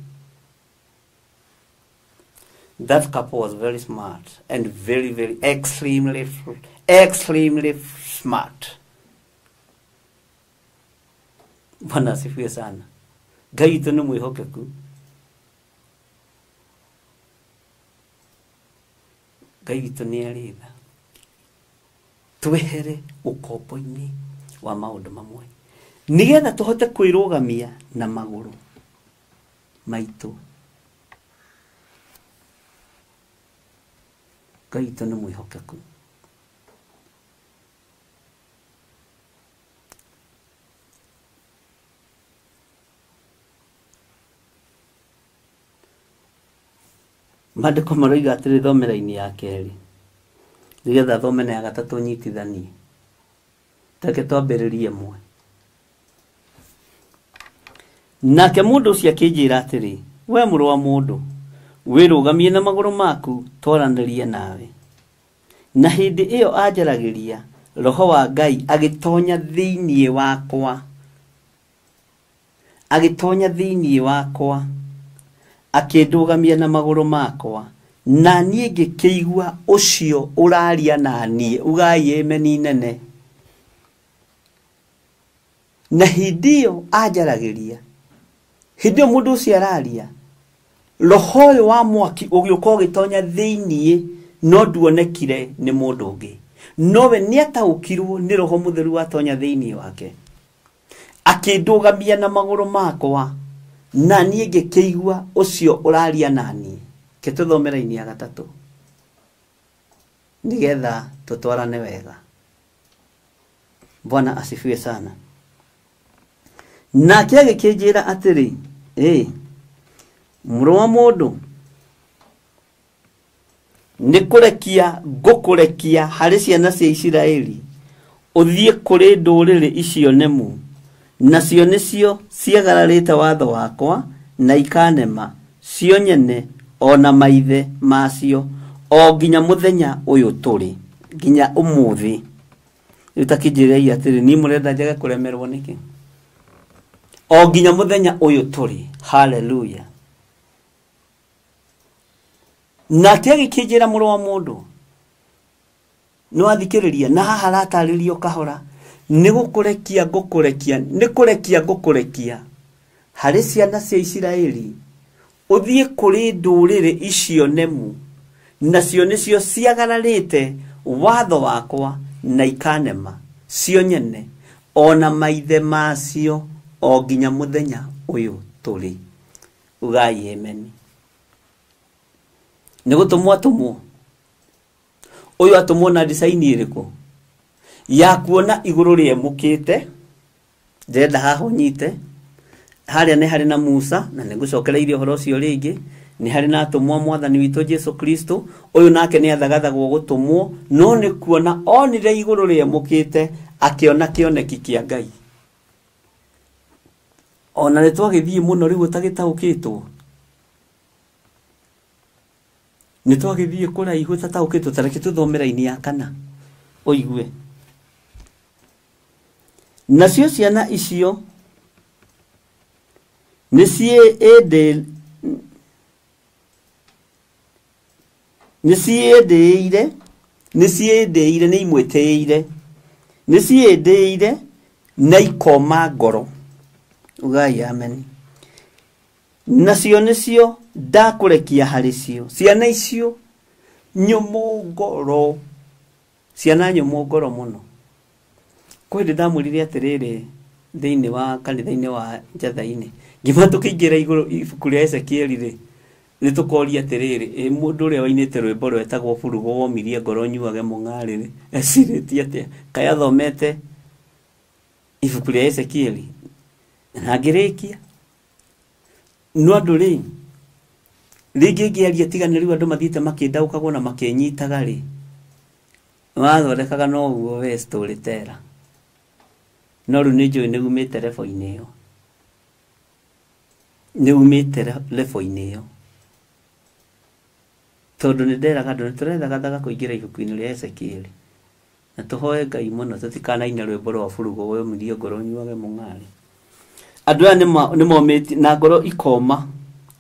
That couple was very smart and very extremely smart. Bwana asifiwe sana. Ngai itu ni mwihokeku. Ngai itu ni aritha. Twehere ukombo-ini wa maundu mamwe. Nigetha tuhote kwirugamia na maguru maitu. Ngai itu ni mwihokeku. Maandiko maroiga atĩrĩ thomera-inĩ ya kerĩ nigetha thomena ya gatatũ nyitithanie. Take twambĩrĩrie mwe. Nake mũndũ ũcio akĩnjĩra atĩrĩ, we mũrũ wa mũndũ, wĩrũgamie na magũrũ maku twaranĩrie nawe. Na hĩndĩ ĩyo anjaragĩria, roho wa Ngai agĩtonya thĩinĩ wakwa. Agĩtonya thĩinĩ wakwa. Akĩndũgamia na magũrũ makwa. Na niĩ ngĩkĩigua ũcio ũraria na niĩ. Ugai ameni nene. Na hĩndĩ ĩyo anjaragĩria. Hĩndĩ ĩyo mũndũ ũcio araria. Roho ũyũ wa mwaki ũgĩũka ũgĩtonya thĩinĩ no nduonekire nĩ mũndũ ũngĩ. Nowe nĩataũkirwo nĩ Roho Mũtheru watonya thĩinĩ wake. Akĩndũgamia na magũrũ makwa. Na niĩ ngĩkĩigua ũcio ũraria na niĩ. Ketũthomera-inĩ ya gatatũ. Nigetha tũtwarane wega. Bwana asifiwe sana. Nake agĩkĩnjĩra atĩrĩ, mũrũ wa mũndũ, nĩkũrekia ngũkũrekia harĩ ciana cia Isiraeli, ũthiĩ kũrĩ ndũrĩrĩ icio nemu, nacio nĩcio ciagararĩte watho wakwa na ikanema, cio nyene ona maithe macio, o nginya mũthenya ũyũ tũrĩ, nginya ũmũthĩ. Rĩu ta kĩnjĩrai atĩrĩ, niĩ mũrenda njage kũremerwo nĩkĩ? O nginya mũthenya ũyũ tũrĩ. Hallelujah. Nake agĩkĩnjĩra, mũrũ wa mũndũ, nĩwathikĩrĩria, na haha aratarĩrio kahora, nĩgũkũrekia ngũkũrekia harĩ ciana cia Isiraeli, ũthiĩ kũrĩ ndũrĩrĩ icio nemu, nacio nĩcio ciagararĩte watho wakwa na ikanema, cio nyene ona maithe macio, o nginya mũthenya ũyũ tũrĩ. Ugai ameni. Nĩgũtũmwo atũmwo. Ũyũ atũmwo na design ĩrĩkũ? Ya kuona igũrũ rĩemũkĩte. Ndĩrenda haha ũnyite. Harĩa nĩ harĩ na Musa, na nĩngũcokereirie ũhoro ũcio rĩngĩ. Nĩ harĩ na atũmwo Mwathani witũ Jesu Kristo. Ũyũ nake nĩ athagathagwo gũtũmwo, no nĩ kuona onire igũrũ rĩemũkĩte, akĩona kĩoneki kĩa Ngai. Ona nĩtwagĩthiĩ mũno rĩu ũtagĩtaũkĩtwo. Nĩtwagĩthiĩ kũraihu ũtataũkĩtwo. Tareke tũthomera-inĩ ya kana. Ũigue. Nacio ciana icio nĩciĩndĩire nĩimwĩtĩĩire, nĩciĩndĩire na ikoma ngoro. Ugai ameni. Nacio nĩcio ndakũrekia harĩ cio. Ciana icio nyũmũ ngoro. Ciana nyũmũ ngoro mũno. Kwĩndĩ ndamwĩrire atĩrĩrĩ thĩinĩ wa kanitha-inĩ wa Njatha-inĩ. Ngima tũkĩingĩra igũrũ ibuku rĩa Ezekieli rĩ, nĩtũkoria atĩrĩrĩ, mũndũ ũrĩa wainĩte rwĩmbo rwetagwo Burugo womirie ngoro nyuage mũng'arĩ rĩ, ecirĩtie atĩa? Kaĩ athomete ibuku rĩa Ezekieli? Na ngĩrĩkia. No andũ rĩ, Rĩngĩ ngĩaria tigane rĩu andũ mathiĩte makĩndaũkagwo na makĩnyitaga rĩ. Wathondekaga no ũguo we storyteller. No rĩu nĩ njũĩ nĩ umĩte level-inĩ ĩyo. Nĩ umĩte level-inĩ ĩyo. Tondũ nĩ nderaga andũ nĩtũrethagathaga kũingĩra ibuku-inĩ rĩa Ezekieli. Na tũhoe Ngai mũno tũtikanaine rwĩmbo rwa burugo womirie ngoro nyuage mũng'ari. Andũ aya nĩ momĩtie na ngoro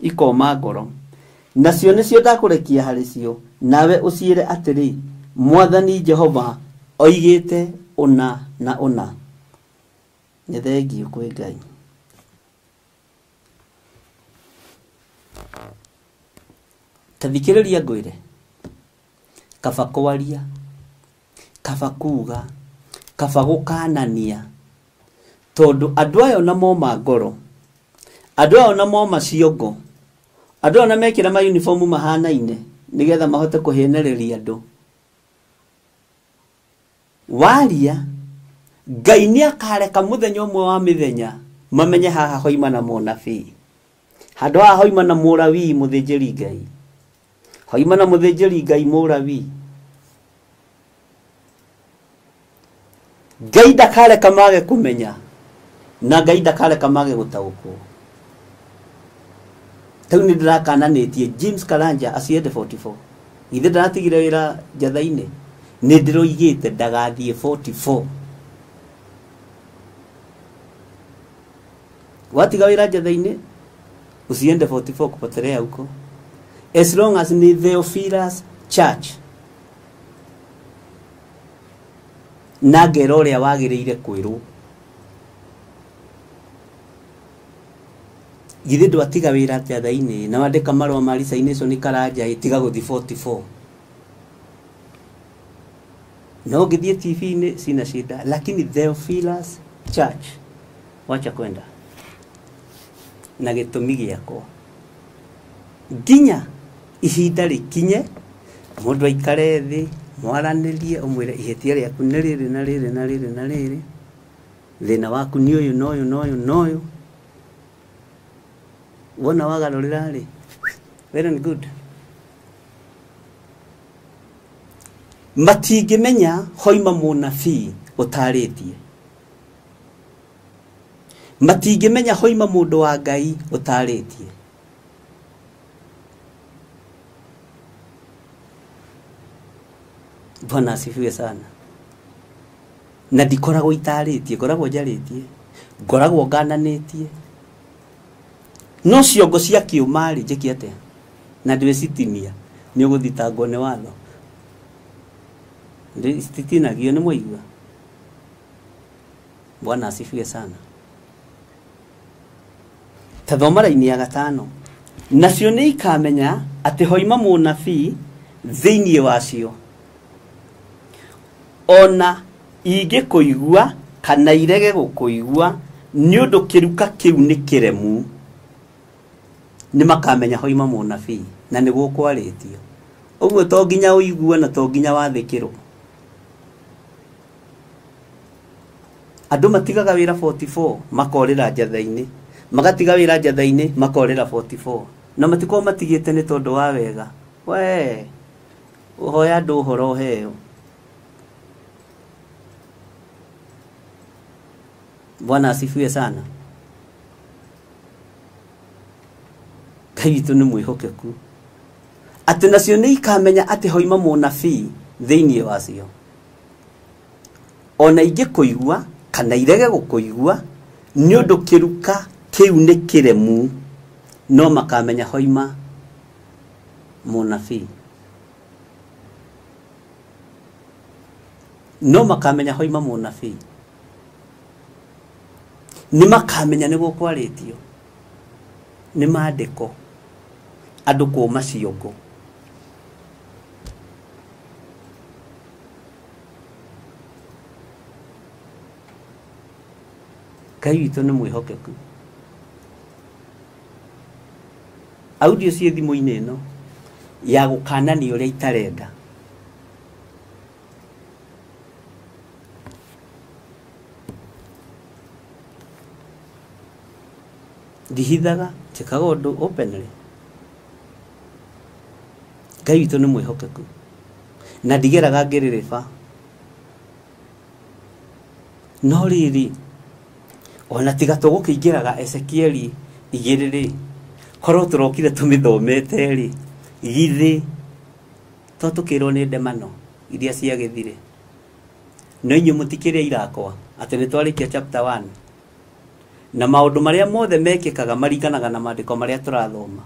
ikoma ngoro. Nacio nĩcio ndakũrekia harĩ cio, nawe ũciĩre atĩrĩ, Mwathani Jehova oigĩte ũna na ũna. Nĩ thengiũ kwĩ Ngai. Tathikĩrĩria ngwĩre, kaba kwaria, kaba kuga, kaba gũkanania, tondũ andũ aya na moma ngoro, andũ aya na moma ciongo, andũ aya na mekĩra ma uniform mahanaine nĩgetha mahote kũhenereria andũ. Waria, Ngai nĩ akareka mũthenya ũmwe wa mĩthenya mamenye haha hoima na mũnabii, handũ haha hoima na mũlawii mũthĩnjĩri Ngai, hoima na mũthĩnjĩri Ngai mũlawii. Ngai ndakareka mage kũmenya, na Ngai ndakareka mage gũtaũkwo. Tau nĩ ndĩrakananĩtie James Karanja aciende 44. Ithe ndaratigire wĩra njatha-inĩ, nĩ ndĩroigĩte ndagathiĩ 44. Watiga wĩra njatha-inĩ usiende 44 kupotelea huko, as long as ni Theophilus Church na ngero ũrĩa wagĩrĩire kwĩrwo. Githĩ ndwatiga wĩra njatha-inĩ na wandĩka marũa ma resignation nĩ Karanja ĩtiga gũthiĩ 44. No ngĩthiĩ TV-inĩ sina shida, lakini Theophilus Church wacha kwenda na gĩtũmi gĩakwa. Nginya ihinda rĩkinye mũndũ aikare thĩ mwaranĩrie ũmwĩre ihĩtia rĩaku nĩ rĩrĩ na rĩrĩ na rĩrĩ na rĩrĩ, thĩna waku nĩ ũyũ na ũyũ na ũyũ na ũyũ. Wona wagarũrĩra rĩ, very good. Matingĩmenya hoima mũnabii ũtarĩtie. Matingĩmenya hoima mũndũ wa Ngai ũtarĩtie. Bwana asifiwe sana. Na ndikoragwo itarĩtie, ngoragwo njarĩtie, ngoragwo ngananĩtie. No ciongo cia kĩũmarĩ njĩke atĩa? Na ndĩcitinia nĩ ũgũthitangwo nĩ watho. Ndĩcitinagio nĩ mũigua. Bwana asifiwe sana. Tathoma raini ya 5. Nacio nĩ ikamenya atĩ hoima mũnabii thĩinĩ wacio, ona ingĩkũigua kana irege gũkũigua nĩ ũndũ kĩruka kĩu nĩ kĩremu, nĩ makamenya hoima mũnabii na nĩ gũkwarĩtio. Ũguo to nginya ũigua na to nginya wathĩkĩrwo. Andũ matigaga wĩra 44 makorĩra njatha-inĩ, magatiga wĩra njatha-inĩ makorĩra 44, na matiko matigĩte nĩ tondũ wa wega. We ũhoya andũ ũhoro ũheo. Bwana asifiwe sana. Ngai witũ nĩ mwĩhokeku atĩ nacio nĩ ikamenya atĩ hoima mũnabii thĩinĩ wacio, ona ingĩkũigua kana irege gũkũigua nĩ ũndũ kĩruka kĩu nĩ kĩremu, no makamenya hoima mũnabii. No makamenya hoima mũnabii. Nĩ makamenya nĩ gũkwarĩtio. Nĩ maandĩko andũ kũma ciongo. Ngai witũ nĩ mwĩhokeku. Audio ciĩ thimũ-inĩ ĩno ya gũkanania ũrĩa itarenda. Ndihithaga, njĩkaga ũndũ openly. Ngai witũ nĩ mwĩhokeku na ndigeraga ngĩrĩrĩba. No rĩrĩ ona tiga tũgũkĩingĩraga Ezekieli 2 korwo tũrokire tũmĩthomete rĩ githĩ to tũkĩrwo nĩ ndemano iria ciagĩthire. No inyuĩ mũtikĩrĩa irakwa atĩ nĩ twarĩkia chapter 1 na maũndũ marĩa mothe mekĩkaga maringanaga na maandĩko marĩa tũrathoma.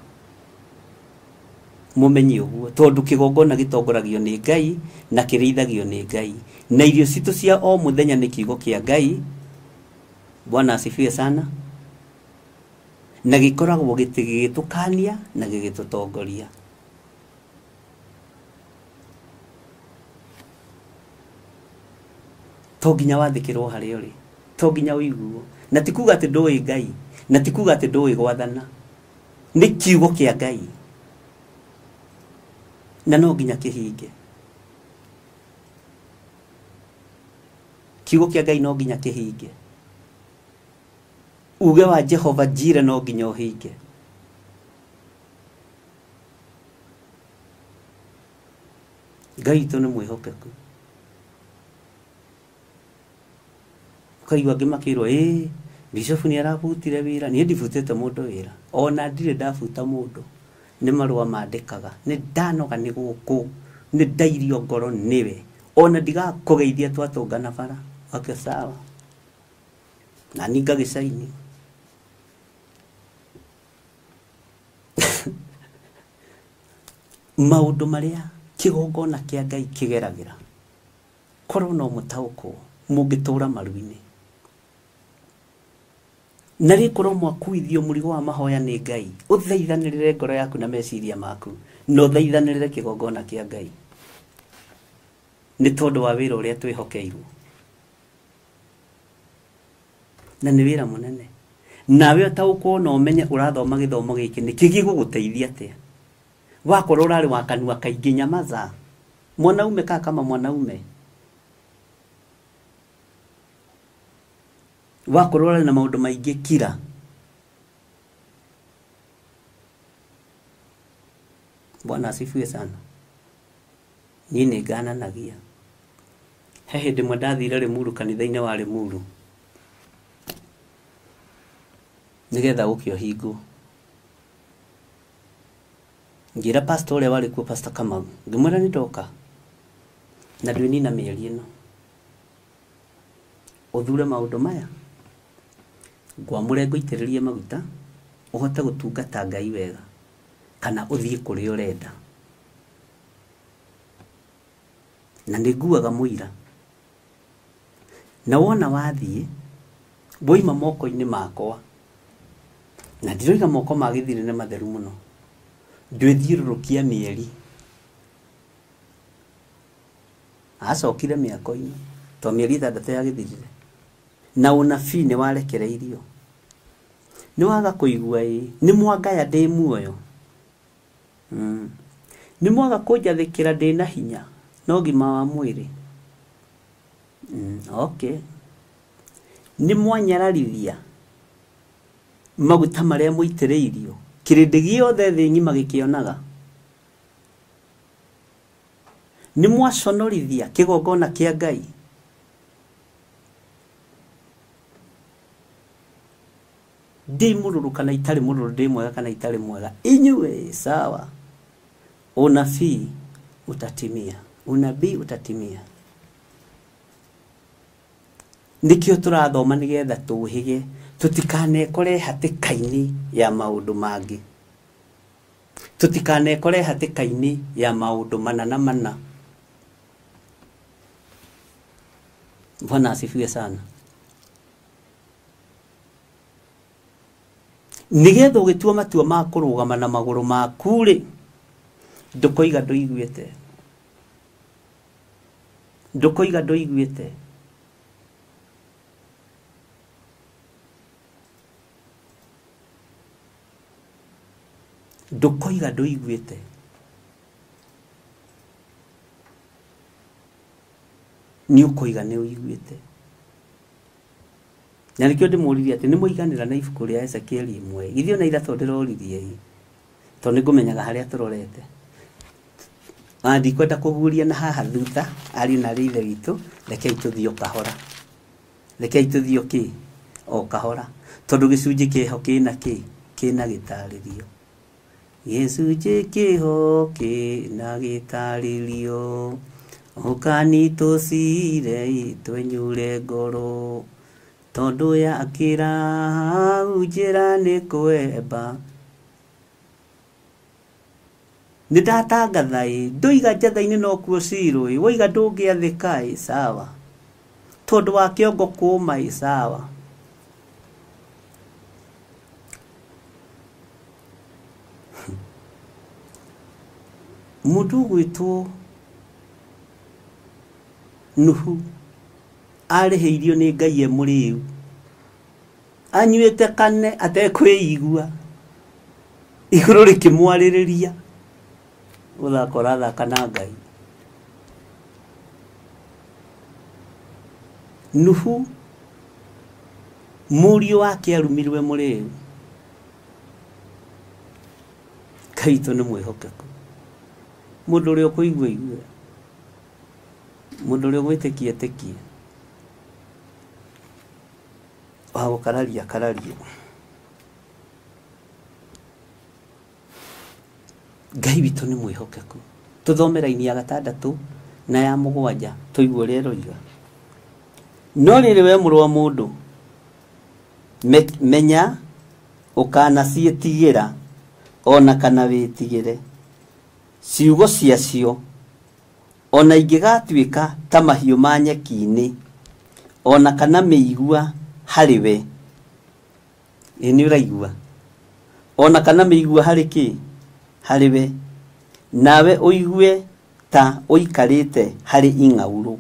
Mũmenye ũguo tondũ kĩgongona gĩtongoragio nĩ Ngai na kĩrĩithagio nĩ Ngai na irio citũ cia o mũthenya nĩ kiugo kĩa Ngai. Bwana asifiwe sana. Na gĩkoragwo gĩgĩtũkania na gĩgĩtũtongoria. To nginya wathĩkĩrwo harĩa ũrĩ, to nginya ũiguo, na ti kuuga atĩ ndũĩ Ngai, na ti kuuga atĩ ndũĩ gwathana. Nĩ kiugo kĩa Ngai na no nginya kĩhinge. Kiugo kĩa Ngai no nginya kĩhinge. Uge wa Jehova Jireh no nginya ũhinge. Ngai witũ nĩ mwĩhokeku. Ũkaigua ngĩmakĩrwo Bishop nĩ arabutire wĩra. Niĩ ndibutĩte mũndũ wĩra, ona ndirĩ ndabuta mũndũ, nĩ marũa mandĩkaga. Nĩ ndanoga nĩ gũkũ, nĩ ndairio ngoro nĩwe, ona ndigakũgeithia twatũngana bara. Okay, sawa. Na niĩ ngagĩcaini. Maũndũ marĩa kĩgongona kĩa Ngai kĩgeragĩra korwo no mũtaũkwo mũngĩtũũra maru-inĩ. Na rĩkorwo mwakuithio mũrigo wa mahoya nĩ Ngai, ũthaithanĩrĩre ngoro yaku na meciria maku na ũthaithanĩrĩre kĩgongona kĩa Ngai nĩ tondũ wa wĩra ũrĩa twĩhokeirwo. Na nĩ wĩra mũnene. Nawe ũtaũkwo na ũmenye ũrathoma gĩthomo gĩkĩ nĩ gĩgũgũteithia atĩa. Wakorwo ũrarĩ wa kanua kaingĩ nyamaza. Mwanaume kama mwanaume. Wakorwo ũrarĩ na maũndũ maingĩ kira. Bwana asifiwe sana. Niĩ nĩ ngananagia. He hĩndĩ ĩmwe ndathire Limuru, kanitha-inĩ wa Limuru, nĩgetha gũkĩohingwo. Ngĩra pastor ũrĩa warĩ kuo, Pastor Kamau, ngĩmwĩra nĩ ndoka na ndwĩnina mĩeri ĩno, ũthure maũndũ maya, ngwamũre ngũitĩrĩrie maguta ũhote gũtungata Ngai wega, kana ũthiĩ kũrĩa ũrenda. Na nĩnguaga mũira, na wona wathiĩ woima moko-inĩ makwa, na ndiroiga moko ma gĩthirĩ nĩ matheru mũno, ndwĩthiũrũrũkia mĩeri. Acokire mĩako-inĩ to mĩeri 6 yagĩthirire, na ũnabii nĩ warekereirio. Nĩ waga kũigua nĩ mwangaya ndĩ muoyo, nĩ mwaga kũnjathĩkĩra ndĩ na hinya no ũgima wa mwĩrĩ. Okay, nĩ mwanyararithia maguta marĩa mũitĩrĩirio, kĩrĩndĩ gĩothe thĩ ng'ima gĩkĩonaga. Nĩ mwaconorithia kĩgongona kĩa Ngai. Ndĩ mũrũrũ kana itarĩ mũrũrũ, ndĩ mwega kana itarĩ mwega, inyuĩ sawa. Unabii utatimia, unabii utatimia. Nikĩo tũrathoma nĩgetha tũhĩge tũtikanekore hatĩka-inĩ ya maũndũ mangĩ, tũtikanekore hatĩka-inĩ ya maũndũ mana. Bwana asifiwe sana. Nĩgetha ũgĩtua matua ma kũrũgama na magũrũ maku rĩ, ndũkoiga ndũiguĩte, ndũkoiga ndũiguĩte. Ndũkoiga ndũiguĩte. Nĩ ũkoiga nĩ ũiguĩte. Na nĩkĩo ndĩmũũririe atĩ nĩ mũiganĩra na ibuku rĩa Ezekieli 1. Githĩ ona ithatũ ndĩroririe tondũ nĩ ngũmenyaga harĩa tũrorete. ndikwenda kuguria na haha thutha ari na rithe witũ rekei tũthiĩ kahora rekei tũthiĩ o kahora tondũ gĩcunjĩ kĩho kĩna gĩtarĩrio gĩcunjĩ kĩho kĩna gĩtarĩrio ũkani tũcire twenyure ngoro tondũ yakĩra hau njĩra nĩ kwemba nĩndatangatha ndũiga njatha-inĩ no kuo cirũ waiga ndũngĩathĩka sawa tondũ wa kĩongo kũũma sawa mũndũ gwĩtwo Nuhu arĩhĩirio nĩ Ngai mũrĩu anyuĩte kane atekwĩigua igũrũ rĩkĩmwarĩrĩria ũthakora thaka na Ngai Nuhu mũriũ wake arumirwe mũrĩu kaitũ nĩ mwĩhokeku mũndũ ũrĩa ũkũigua igue mũndũ ũrĩa ũgwĩtĩkia etĩkie wa gũkararia kararie Ngai witũ nĩ mwĩhokeku tũthome raini ya 6 na ya 7 tũigue ũrĩa eroiga no rĩrĩ we mũrũ wa mũndũ menya ũkanaciĩtigĩra ona kana wĩtigĩre ciugo ciacio ona ingĩgatuĩka ta mahiũ ma nyeki-inĩ ona kana mĩigua harĩ we nĩ ũraigua ona kana mĩigua harĩ kĩ harĩ we nawe ũigue ta ũikarĩte harĩ ing'aurũ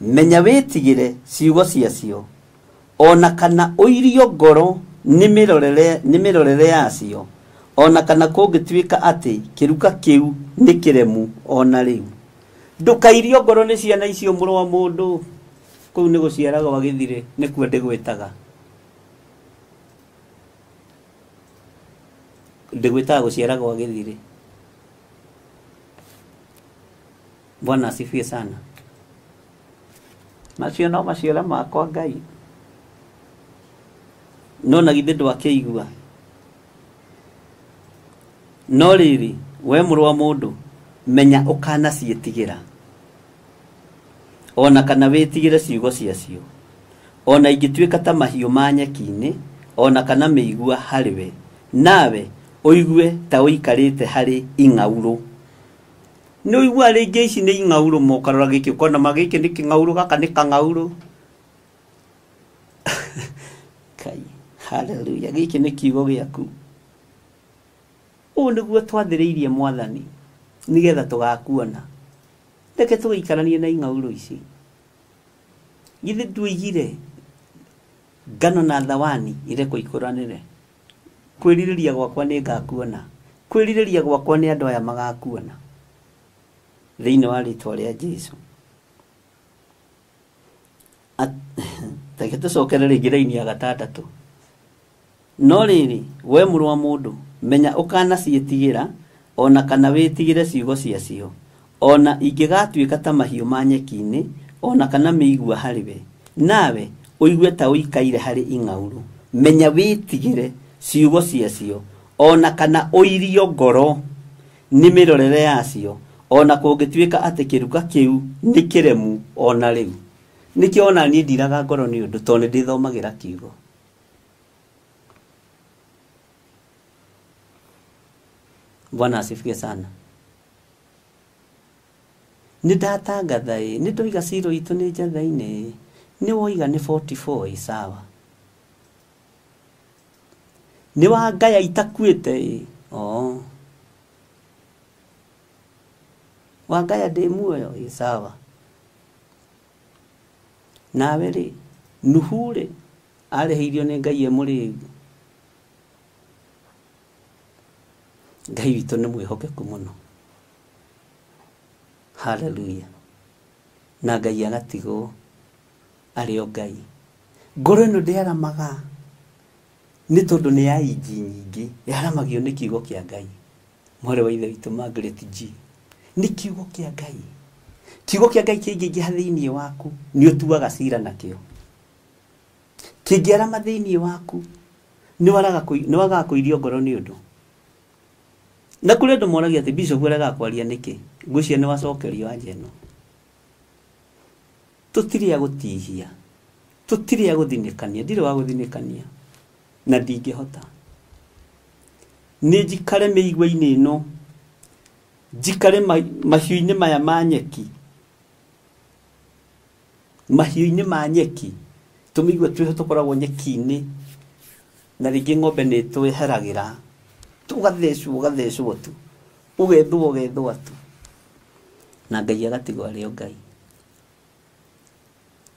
menya wĩtigĩre ciugo ciacio ona kana ũirio ngoro nĩ mĩrorere yacio ona kana kũngĩtuĩka atĩ kĩruka kĩu nĩ kĩremu ona rĩu ndũkairio ngoro nĩ ciana icio mũrũ wa mũndũ kũu nĩ gũciaragwo gĩthirĩ nĩkuo ndĩgwĩtaga gũciaragwo gĩthirĩ Bwana asifiwe sana macio no maciara makwa Ngai no na githĩ ndwakĩigua no rĩrĩ we mũrũ wa mũndũ menya ũkanaciĩtigĩra ona kana wĩtigĩre ciugo ciacio ona ingĩtuĩka ta mahiũ ma nyeki-inĩ ona kana mĩigua harĩ we nawe ũigue ta ũikarĩte harĩ ing'aurũ nĩ ũigua rĩngĩ ici nĩ ing'aurũ mokarora gĩkĩ ũkona magĩkĩ nĩ kĩng'aurũ gaka nĩ kang'aurũ Kai haleluya gĩkĩ nĩ kiugo gĩaku ũũ nĩguo twathĩrĩirie Mwathani nĩgetha tũgakuona reke tũgĩikaranie na ing'aurũ ici githĩ ndũigire ngano na thawani irekwo ikũranĩre kwĩrirĩria gwakwa nĩ ngakuona kwĩrirĩria gwakwa nĩ andũ aya magakuona thĩinĩ wa rĩtwa rĩa Jesũ reke tũcokere rĩngĩ raini ya 6 no rĩrĩ we mũrũ wa mũndũ menya ũkanaciĩtigĩra ona kana wĩtigĩre ciugo ciacio ona ingĩgatuĩka ta mahiũ ma nyeki-inĩ ona kana mĩigua harĩ we nawe ũigue ta ũikaire harĩ ing'aurũ menya wĩtigĩre ciugo ciacio ona kana ũirio ngoro nĩ mĩrorere yacio ona kũngĩtuĩka atĩ kĩruka kĩu nĩ kĩremu ona rĩu nĩkĩo ona niĩ ndiraga ngoro nĩ ũndũ tondũ nĩndĩthomagĩra kiugo Bwana asifiwe sana nĩndatangatha nĩndoiga ciro itũ nĩ njatha-inĩ nĩ woiga nĩ 44 sawa nĩ wa ngaya itakuĩte wa ngaya ndĩ muoyo sawa nawe rĩ Nuhu rĩ arĩhĩirio nĩ Ngai mũrĩu Ngai witũ nĩ mwĩhokeku mũno haleluya na Ngai agatigwo arĩ o Ngai ngoro ĩno ndĩaramaga nĩ tondũ nĩ ya inji nyingĩ yaramagio nĩ kiugo kĩa Ngai mwarĩ wa ithe witũ Margaret G nĩ kiugo kĩa Ngai. Kiugo kĩa Ngai kĩngĩingĩha thĩinĩ waku nĩ ũtuaga cira nakĩo. Kĩngĩarama thĩinĩ waku nĩ wagaga kũirio ngoro nĩ ũndũ. Na kũrĩ andũ moragia atĩ bishop araga kwaria nĩkĩ? Ngwĩciria nĩ wacokerio anja ĩno. Tũtirĩ a gũtihia, tũtirĩ a gũthinĩkania, ndirĩ wa gũthinĩkania na ndingĩhota. Nĩ njikare mĩigua-inĩ ĩno, njikare mahiũ-inĩ maya ma nyeki, mahiũ-inĩ ma nyeki, tũmĩigua twĩho tũkoragwo nyeki-inĩ, na rĩngĩ ng'ombe nĩ twĩheragĩra, ũgathecwo tu, ũgethwo tu, na Ngai agatigwo arĩ o Ngai.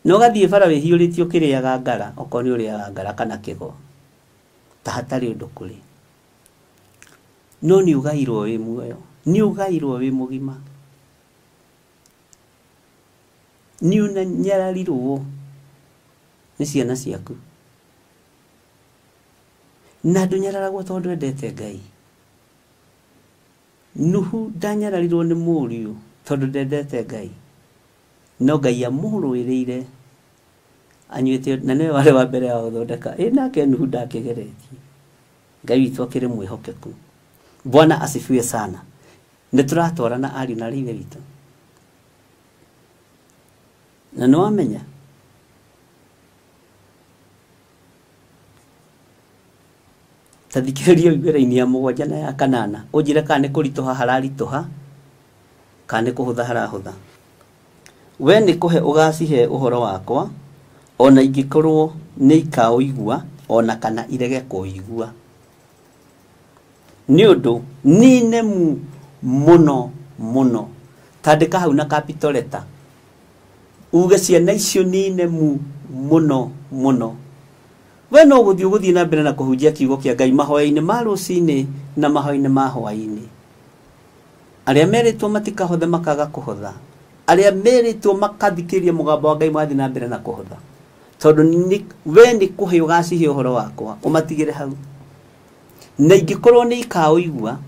Na ũgathiĩ bara wĩhiũrĩtie ũkĩrĩaga ngara, okorwo nĩ ũrĩaga ngara kana kĩgo, ta hatarĩ ũndũ kũrĩ. No nĩ ũgairwo wĩ muoyo, nĩ ũgairwo wĩ mũgima, nĩ ũnanyararirwo nĩ ciana ciaku. Na ndũnyararagwo tondũ endete Ngai. Nuhu ndanyararirwo nĩ mũriũ tondũ ndendete Ngai. No Ngai amũrũĩrĩire anyuĩte, na nĩwe warĩ wa mbere ya gũthondeka. Nake Nuhu ndakĩgeretie. Ngai witũ akĩrĩ mwĩhokeku. Bwana asifiwe sana. Nĩ tũratwarana ariũ na ithe witũ. Na nĩ wamenya tathikĩrĩria igwĩra-inĩ ya mũgwanja na ya kanana, ũnjĩre kana nĩ kũritũha hararitũha kana nĩ kũhũtha harahũtha. We nĩ kũhe ũgacihe ũhoro wakwa, ona ingĩkorwo nĩ ikaũigua ona kana irege kũigua. Nĩ ũndũ nĩ nemu mũno mũno. Tandĩka hau na capital letter, uge ciana icio nĩ nemu mũno mũno. We no gũthiĩ na mbere na kũhunjia kiugo kĩa Ngai mahoya-inĩ ma rũcinĩ na mahoya-inĩ ma hwaĩ-inĩ. Arĩa merĩtwo matikahothe makaga kũhotha, arĩa merĩtwo makathikĩrĩria mũgambo wa Ngai mathiĩ na mbere na kũhotha. Tondũ we nĩ kũhe ũgacihe ũhoro wakwa, ũmatigĩre hau. Na ingĩkorwo nĩ ikaũigua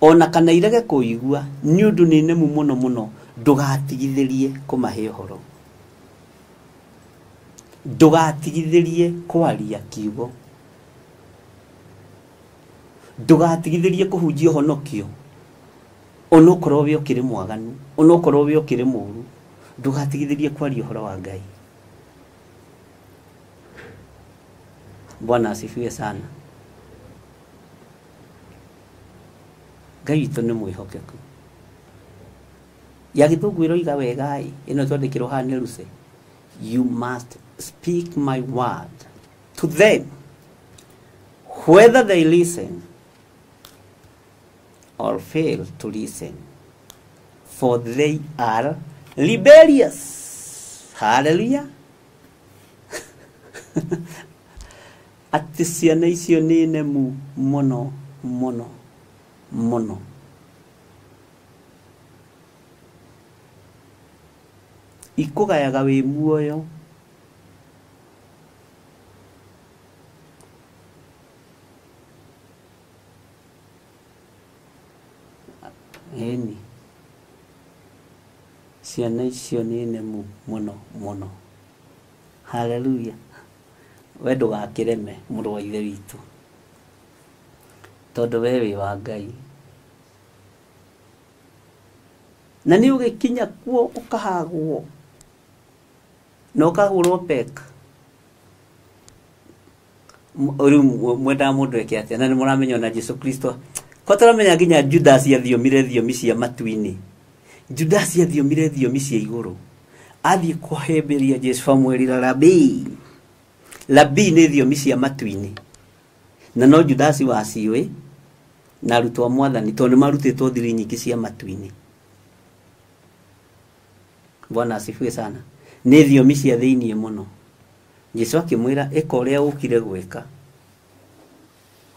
ona kana irege kũigua, nĩ ũndũ nĩ nemu mũno mũno, ndũgatigithĩrie kũmahe ũhoro, ndũgatigithĩrie kwaria kiugo, ndũgatigithĩrie kũhunjia ũhonokio. Ona ũkorwo we ũkĩrĩ mwaganu, ona ũkorwo we ũkĩrĩ mũũru, ndũgatigithĩrie kwaria ũhoro wa Ngai. Bwana asifiwe sana. Ngai witũ nĩ mwĩhokeku. Ya Gĩthũngũ ĩroiga wega ĩno twandĩkĩrwo haha nĩ Lucy. You must speak my word to them, whether they listen or fail to listen, for they are rebellious. Hallelujah. Atĩ ciana icio nĩ nemu mũno mũno mũno. Ikũgayaga wĩ muoyo, eni ciana icio nĩ nemu mũno mũno. Hallelujah. We ndũgakĩreme mũrũ wa ithe witũ, tondũ we wĩ wa Ngai. Na nĩ ũgĩkinya kuo ũkahagwo na ũkahũrwo peka, rĩu mwendaga mũndũ eke atĩa? Na nĩ mũramenya ona Jesu Kristo, ko tũramenya nginya Judas athiomire thiomi cia matu-inĩ. Judas athiomire thiomi cia igũrũ, athiĩ kũhĩmbĩria Jesu amwĩrĩra Rabii. Rabii nĩ thiomi cia matu-inĩ, na no Judas waciũĩ na arutwo a Mwathani, tondũ nĩ marutĩtwo thiri nyingĩ cia matu-inĩ. Bwana asifiwe sana. Nĩ thiomi cia thĩinĩ mũno. Jesu akĩmwĩra ĩka ũrĩa ũkire gwĩka,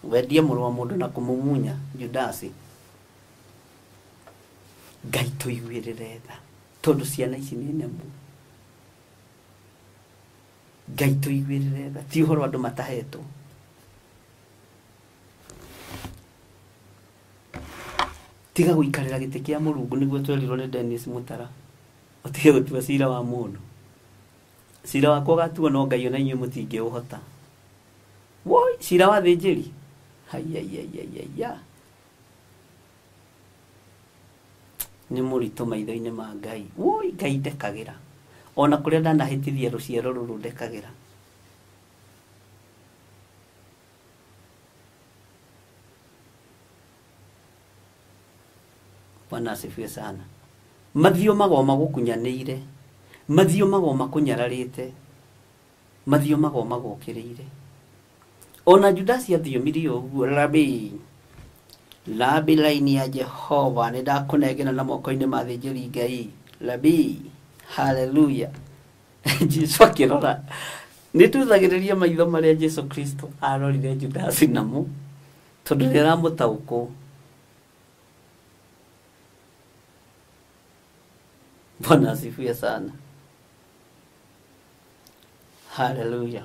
wendie mũrũ wa mũndũ na kũmũmunya Judas. Ngai tũiguĩrĩre tha, tondũ ciana ici nĩ nemu. Ngai tũiguĩrĩre tha, ti ũhoro andũ tiga guikarira gite kia Mulungu niguo twerirwo ni Dennis Mutara utige gutua cira wa mundu cira wakwa gatuo no Ngai ona inyuĩ mũtingĩ ũhota woi cira wa thĩnjĩri hayayayaya nĩ mũritũ maitho-inĩ ma Ngai woi Ngai ndekagĩra ona kũrĩa ndanahĩtithia rũciaro rũrũ ndekagĩra Bwana asifiwe sana mathio magoma gũkunyanĩire mathio magoma kũnyararĩte mathio magoma gũkĩrĩire ona Judasi athiomirio ũguo Labi laini ya Jehova nĩndakũnengera na moko-inĩ ma thĩnjĩri Ngai Labi haleluya Jesu akĩrora nĩtuthagĩrĩria maitho marĩa Jesu Kristo arorire Judasi namo tondũ nĩaramũtaũkwo Bwana asifiwe sana haleluya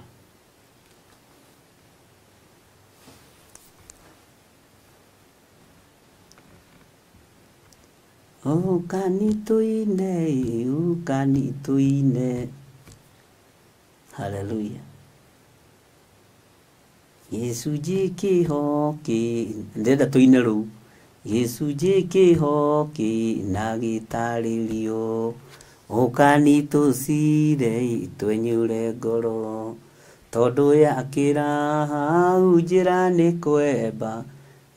ukanituine haleluya Yesu jĩkĩhoki ndenda tuine rũu Yesu jĩkĩhoki na gĩtarĩrio ũkanitũcire twenyũre ngoro tondũ yakĩra hau njĩra nĩ kwemba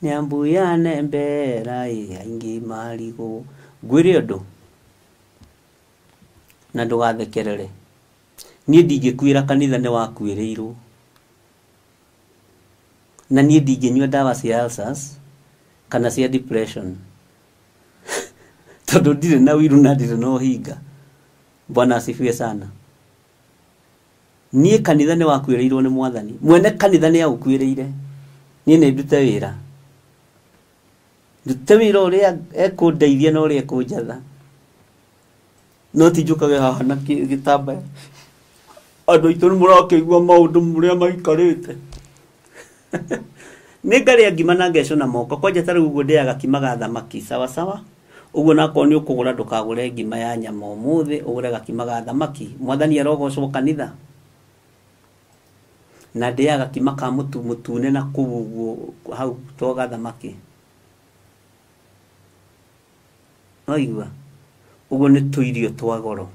nyambuya nembera aingĩ marigũ ngwĩre ũndũ na ndũgathekerere niĩ ndingĩkwĩra kanitha nĩ wakuĩrĩirwo na niĩ ndingĩnyua ndawa cia ulcers kana cia depression tondũ ndirĩ na wiru na ndirĩ na ũhinga Bwana asifiwe sana niĩ kanitha nĩ wakuĩrĩirwo nĩ Mwathani mwene kanitha nĩ agũkuĩrĩire niĩ nĩ ndute wĩra ũrĩa ekũndeithia na ũrĩa ekũnjatha no ti njũkage haha na gĩtambaya andũ aitũ nĩ mũrakĩigua maũndũ marĩa maikarĩte nĩ ngarĩa ngima na ngecona moko kwanja ta rĩu ũguo ndĩaga kima ga thamaki sawa sawa ũguo nakorwo nĩ ũkũgũra ndũkagũre ngima ya nyama ũmũthĩ ũgũre gakima ga thamaki Mwathani arogocwo kanitha na ndĩaga kima ka mũtu mũtune na kũu ũguo hau to ga thamaki noigua ũguo nĩ tũirio twa goro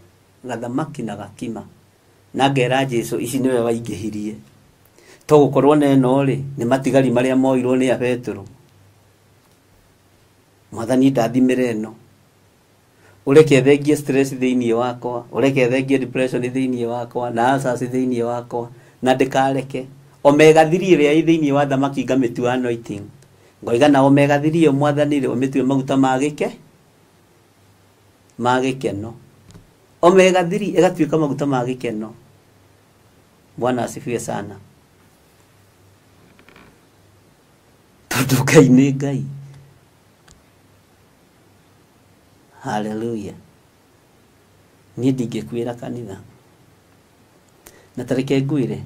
gathamaki na gakima na ngera Jesu ici nĩwe waingĩhirie to gũkorwo na ĩno rĩ nĩ matigari marĩa moirwo nĩ Petero Mwathani ndathimĩre ĩno ũreke thengie stress thĩinĩ wakwa ũreke thengie depression thĩinĩ wakwa na ulcers thĩinĩ wakwa na ndĩkareke omega 3 ĩrĩa ĩ thĩinĩ wa thamaki ngamĩtua anointing ngoiga na omega 3 Mwathani rĩ ũmĩtue maguta ma gĩkeno omega 3 ĩgatuĩka maguta ma gĩkeno Bwana asifiwe sana tondũ Ngai nĩ Ngai haleluya niĩ ndingĩkwĩra kanitha na tareke ngwĩre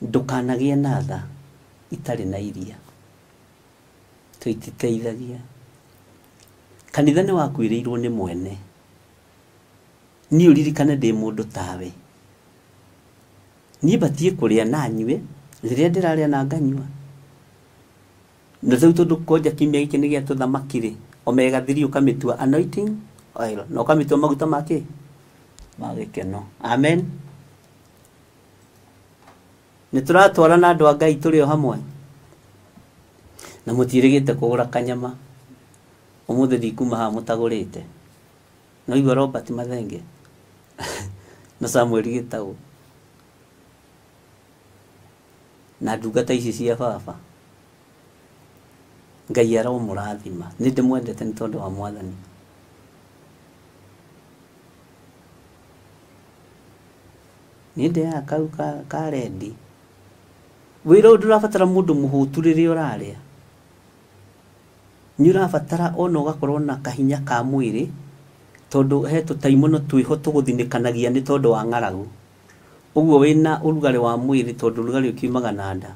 ndũkanagĩe na tha itarĩ na iria tũititeithagia kanitha nĩ wakuĩrĩirwo nĩ mwene niĩ ũririkane ndĩ mũndũ tawe niĩ batiĩ kũrĩa na nyue rĩrĩa ndĩrarĩa na nganyua na rĩu tondũ kwanja kimia gĩkĩ nĩ gĩa tũthamaki-rĩ omega 3 ũkamĩtua anointing oil na ũkamĩtua maguta make ma gĩkeno amen nĩ tũratwara na andũ a Ngai tũrĩ o hamwe na mũtiĩrĩgĩte kũgũra kanyama ũmũthĩ ndikuma haha mũtagũrĩte no igua Robert Mathenge na Samuel Gĩtaũ na ndungata ici cia baba Ngai aromũrathima nĩ ndĩmwendete nĩ tondũ wa Mwathani nĩ ndĩaga kau ka rendi wĩra ũyũ ndũrabatara mũndũ mũhũtu rĩrĩa ũrarĩa nĩ ũrabatara ona ũgakorwo na kahinya ka mwĩrĩ tondũ he tũtaimono twĩho tũgũthinĩkanagia nĩ tondũ wa ng'aragu ũguo wĩna ũrugarĩ wa mwĩrĩ tondũ ũrugarĩ ũkiumaga na nda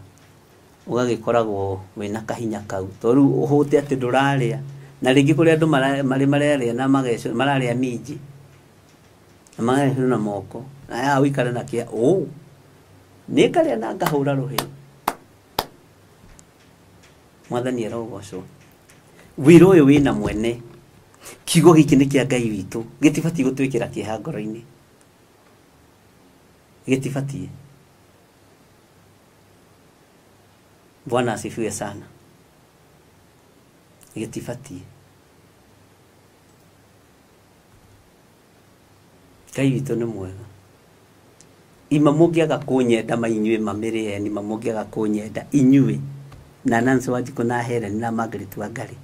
ugagikoragwo wina kahinya kau toru uhote ati nduraria na ringi kuri andu mararia na mageco mararia minji na mageco na moko na ya wikare na kia ni kare na ngahura ruhi mwathani arogocwo wiro uyu wina mwene kigo giki ni kia Ngai witu gitibati gutwikira kiha ngoro-ini gitibati. Bwana asifiwe sana. Gitibati. Ngai witu ni mwega. Ima mugiaga kunyenda mainywe mamire ni mamugiaga kunyenda inywe na Nancy Wanjiku na Helen na Margaret Wangari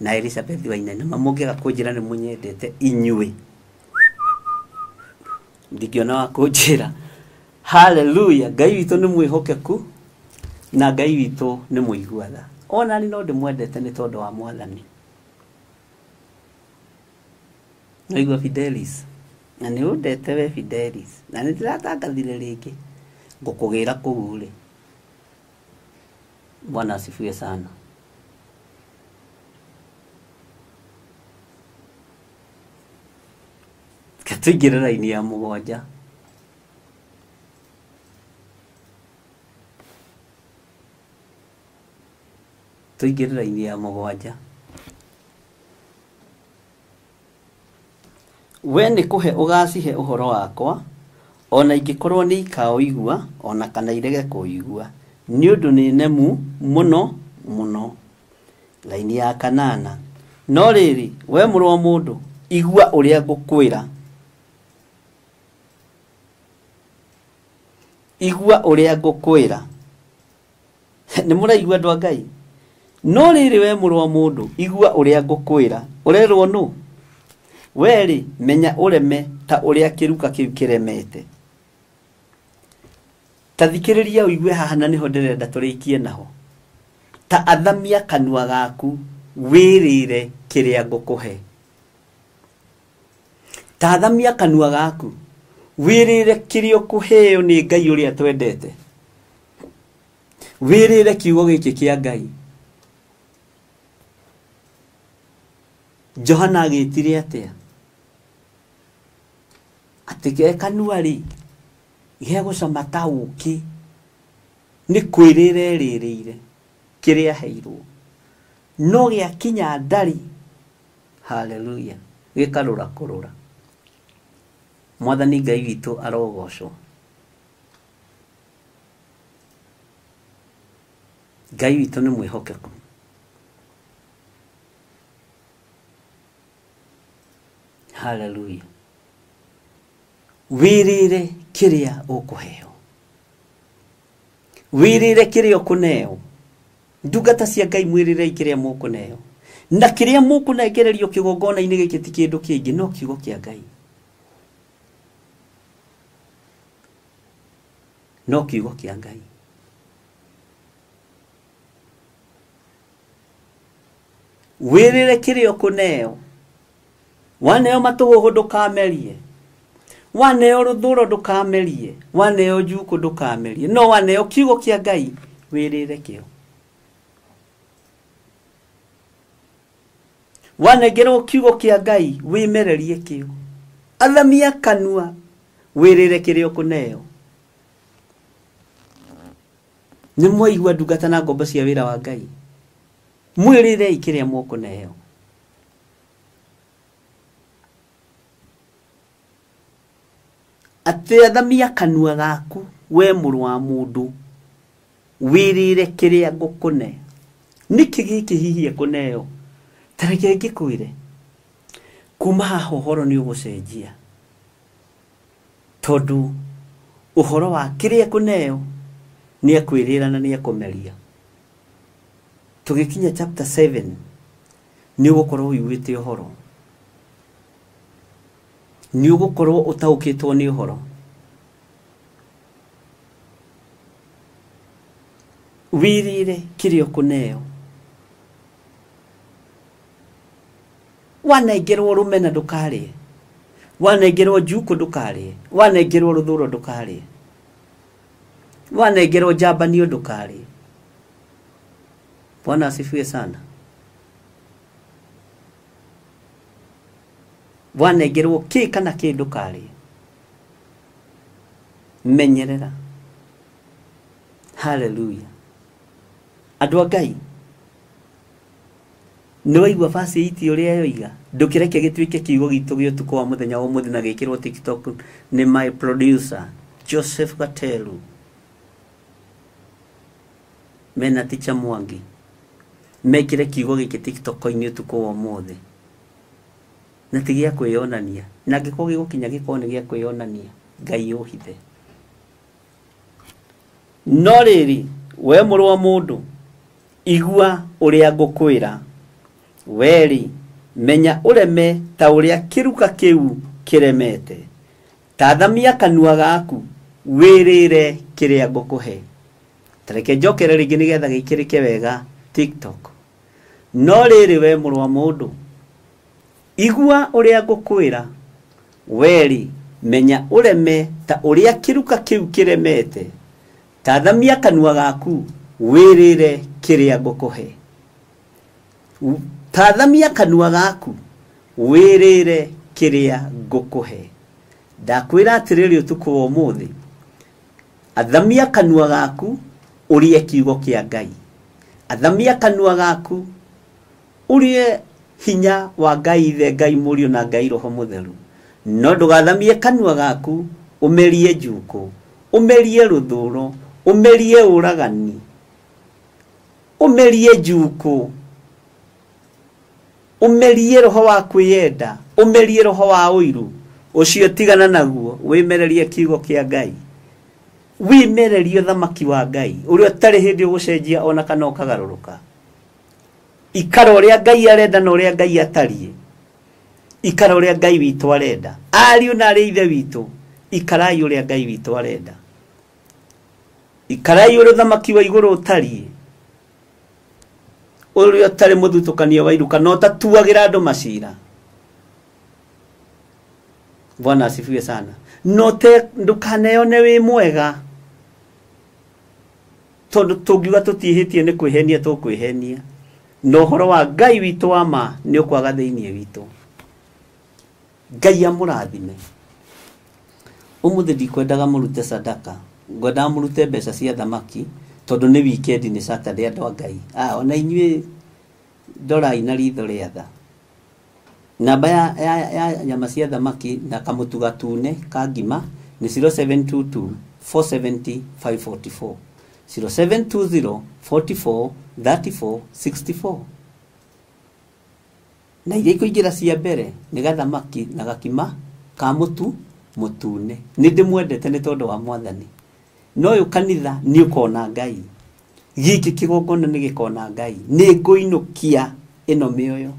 na Elizabeth Wainaina mamugiaga kunjira ni munyendete inywe ndikiona wa kunjira. Hallelujah. Ngai witu ni mwihokeku na Ngai witu ni muiguatha. Ona ni no ndimwendete ni tondu wa Mwathani. Naigua Fidelis na ni undete we Fidelis na ni ndiratangathire ringi ngukugira kuu ri. Bwana asifiwe sana. Katuigire raini ya mugwanja. Tuigire raini ya mugwanja. We ni kuhe ugacihe uhoro wakwa ona ingikorwo ni ikaoigua ona kana irege kuigua ni undu ni nemu muno muno. Laini ya kanana. No riri we muru wa mundu igua uria ngukwira. Igua uria ngukwira. Ni muraigua andu a Ngai. No riri we muru wa mundu igua uria ngukwira. Urerwo nu weri menya ureme ta uria kiruka kiu kiremete. Tathikiriria uigue haha na niho ndirenda turikie naho. Ta athamia kanua gaku wirire kiria ngukuhe. Ta athamia kanua gaku wirire kirio kuheo ni Ngai uria twendete. Wirire kiugo giki kia Ngai. Johana agitire atia atike kanua ri ge gucama ta uki ni kwirire ririre kiria heirwo no gia kinya ndari. Hallelujah. Gikarura kurura. Mwathani Ngai witu arogocwo. Ngai witu ni mwihokeku. Hallelujah. Wirire kiria ukuheo. Wirire kiria ukuneo. Ndungata cia Ngai mwirire kiria mukuneo. Na kiria mukunegererio kigongona-ini giki ti kindu kingi no kiugo kia Ngai. No kiugo kia Ngai. Wirire kiria ukuneo. Waneo matugo ndukamerie. Waneo ruthuro ndukamerie. Waneo juku ndukamerie. No waneo kiugo kia Ngai wirire kio. Wanegero kiugo kia Ngai wimererie kio. Athamia kanua wirire kirio kuneo. Ni mwaigua ndungata na ngombo cia wira wa Ngai. Mwirire ikiria mukuneo. Ate athamia kanua gaku we muru wa mundu wirire kiria ngukune. Niki giki hihi kuneo tareke ngikwire kuma haho horo ni ugucenjia tondu uhoro wa kiria kuneo ni akwirira na ni akumeria. Tugikinya chapter 7 ni ugukorwo uiguite uhoro. Ni ugukorwo utaukitwo ni uhoro. Wirire kirio kuneo. Wanengerwo rumena ndukarie. Wanengerwo juku ndukarie. Wanengerwo ruthuro ndukarie. Wanengerwo jambanio ndukarie. Bwana asifiwe sana. Bwana ngerwo ki kana kindu kari menyerera. Hallelujah. Andu a Ngai no waigua basi iti uria yoiga ndukireke gituike kiugo gitu gyo tuko wa muthenya wa muthi na gikirwo TikTok ni my producer Joseph Gatelu mena Ticha Mwangi mekire kiugo giki TikTok-ini tuko wa muthi na tigia kwiyonania na giko gigukinya gikone gia kwiyonania Ngai uhithe. No riri we muru wa mundu igua uria ngukwira weri menya ureme ta uria kiruka kiu kiremete tathamia kanua gaku wirire kiria ngukuhe. Tareke njokere ringi nigetha gikirike wega TikTok. No riri we muru wa mundu igua uria ngukwira weri menya ureme ta uria kiruka kiu kiremete tathamia kanua gaku wirire kiria ngukuhe. Tathamia kanua gaku wirire kiria ngukuhe. Ndakwira atiriri utuku wa umuthi athamia kanua gaku urie kiugo kia Ngai. Athamia kanua gaku urie hinya wa Ngai Ithe, Ngai Murio na Ngai Roho Mutheru. No ndugathamie kanua gaku umerie njuku, umerie ruthuro, umerie uragani, umerie njuku, umerie roho wa kwiyenda, umerie roho wa uiru. Ucio tigana naguo wimererie kiugo kia Ngai. Wimererie thamaki wa Ngai uria tari hindi ugucenjia ona kana ukagaruruka. Ikara uria Ngai arenda na uria Ngai atarie. Ikara uria Ngai witu arenda. Ariu na ari ithe witu ikarai uria Ngai witu arenda. Ikarai uria thamaki wa iguru utarie. Uria tari muthutukania wa iruka no tatuagira andu macira. Bwana asifiwe sana. Note ndukaneyone wi mwega. Tondu tungiuga tutihitie ni kwihenia tukwihenia. No horo wa Ngai witu wa ma ni ukwaga thiini witu. Ngai amurathime. Umuthi ndikwendaga murute sadaka. Ngwenda murute mbeca cia thamaki tondu ni weekend ni Saturday andu a Ngai. Ona inyue dora ina ritho ria tha. Namba ya nyama cia thamaki na kamutu gatune ka ngima ni 0722 470 544 0720 44 34 64. Na iria ikuingira cia mbere ni gathamaki na gakima ka mutu mutune. Ni ndimwendete ni tondu wa Mwathani. No yu kanitha ni ukona Ngai. Giki kigongona ni gikona Ngai. Ni nguinukia ino mioyo.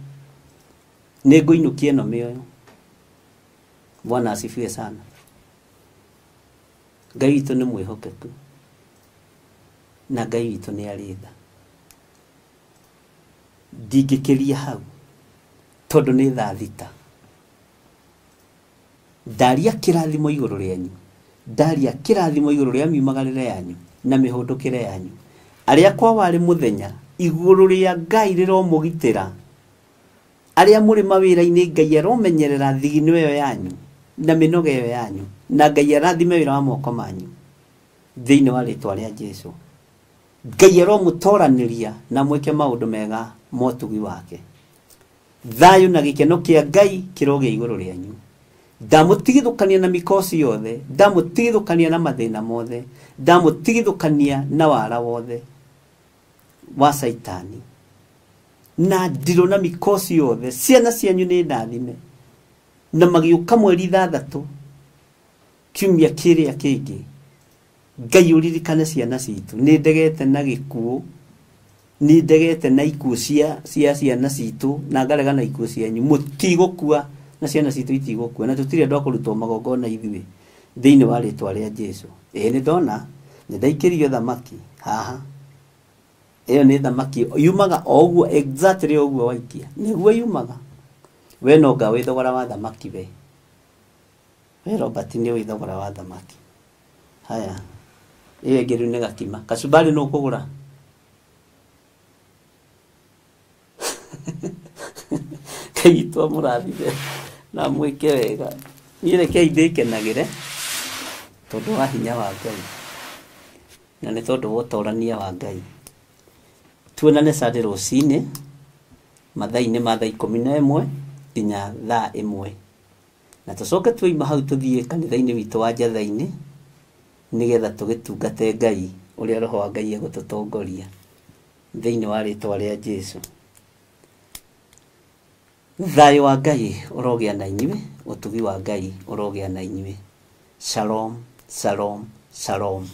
Nego inukie no mioyo. Bwana asifiwe sana. Ngai witu ni mwihokeku. Na Ngai witu ni aritha. Ndigikiria hau. Tondu ni thaa thita. Ndaria kirathimo iguru rianyu. Ndaria kirathimo iguru ria miumagarire yanyu na mihundukire yanyu. Aria kwa wari muthenya iguru ria Ngai riromugitira. Aria muri mawira-ini Ngai aromenyerera thigino iyo yanyu na minoge iyo yanyu na Ngai arathime wira wa moko manyu thiini wa ritwa ria Jesu. Ngai aromutoraniria na mweke maundu mega motugi wake. Thayu na gikeno kia Ngai kiroge iguru rianyu. Ndamutigithukania na mikosi yothe, ndamutigithukania na mathina mothe, ndamutigithukania na wara wothe wa Saitani. Na ndiro na mikosi yothe ciana cianyu ni ndathime na magiuka mweri 3 kiumia kiria kingi. Ngai uririkane ciana citu. Ni ndegete na gikuo, ni ndegete na ikuo cia ciana citu na ngarega na ikuo cianyu. Mutigukua na ciana citu itigukua na tutire ndo kurutwo magongona ithuĩ thiini wa ritwa ria Jesu. Ni ndona ni ndaikirio thamaki haha. Iyo ni thamaki yumaga oguo exactly oguo waikia. Niguo yumaga. We no nga withogora wa thamaki we. We Robert ni withogora wa thamaki. Haya. Iyo ngeru ni gakima. Kacubari no kugura. kaitwa murathime na mwike wega nire ke ndikenagire tondu wa hinya wa Ngai na ni tondu wa utorania wa Ngai tuonane sade rocine mathaa-inĩ ma thaa 11 nginya thaa 1 na tucoke twoima hau tuthie kanitha-inĩ witũ wa Njatha-inĩ nigetha tugitungate Ngai uria roho wa Ngai egututongoria thĩinĩ wa rĩtwa rĩa Jesũ. Thayũ wa Ngai ũrogĩa na inyuĩ, ũtugi wa Ngai ũrogĩa na inyuĩ. Shalom, shalom, shalom.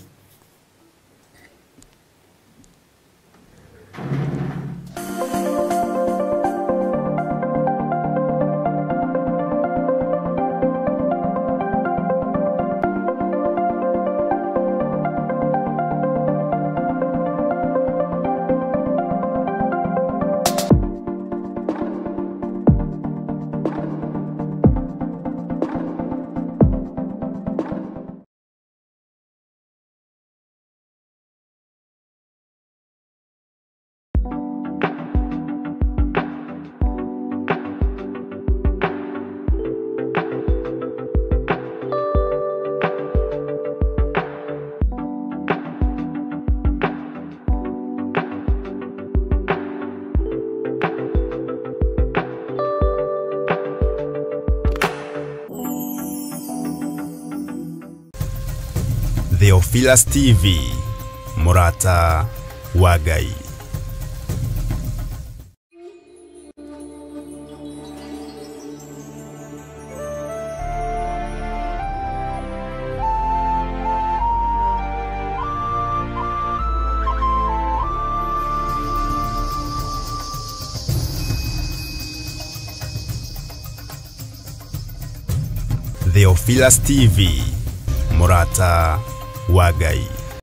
Theophilus TV, Murata wa Ngai. Theophilus TV, Murata wa Ngai.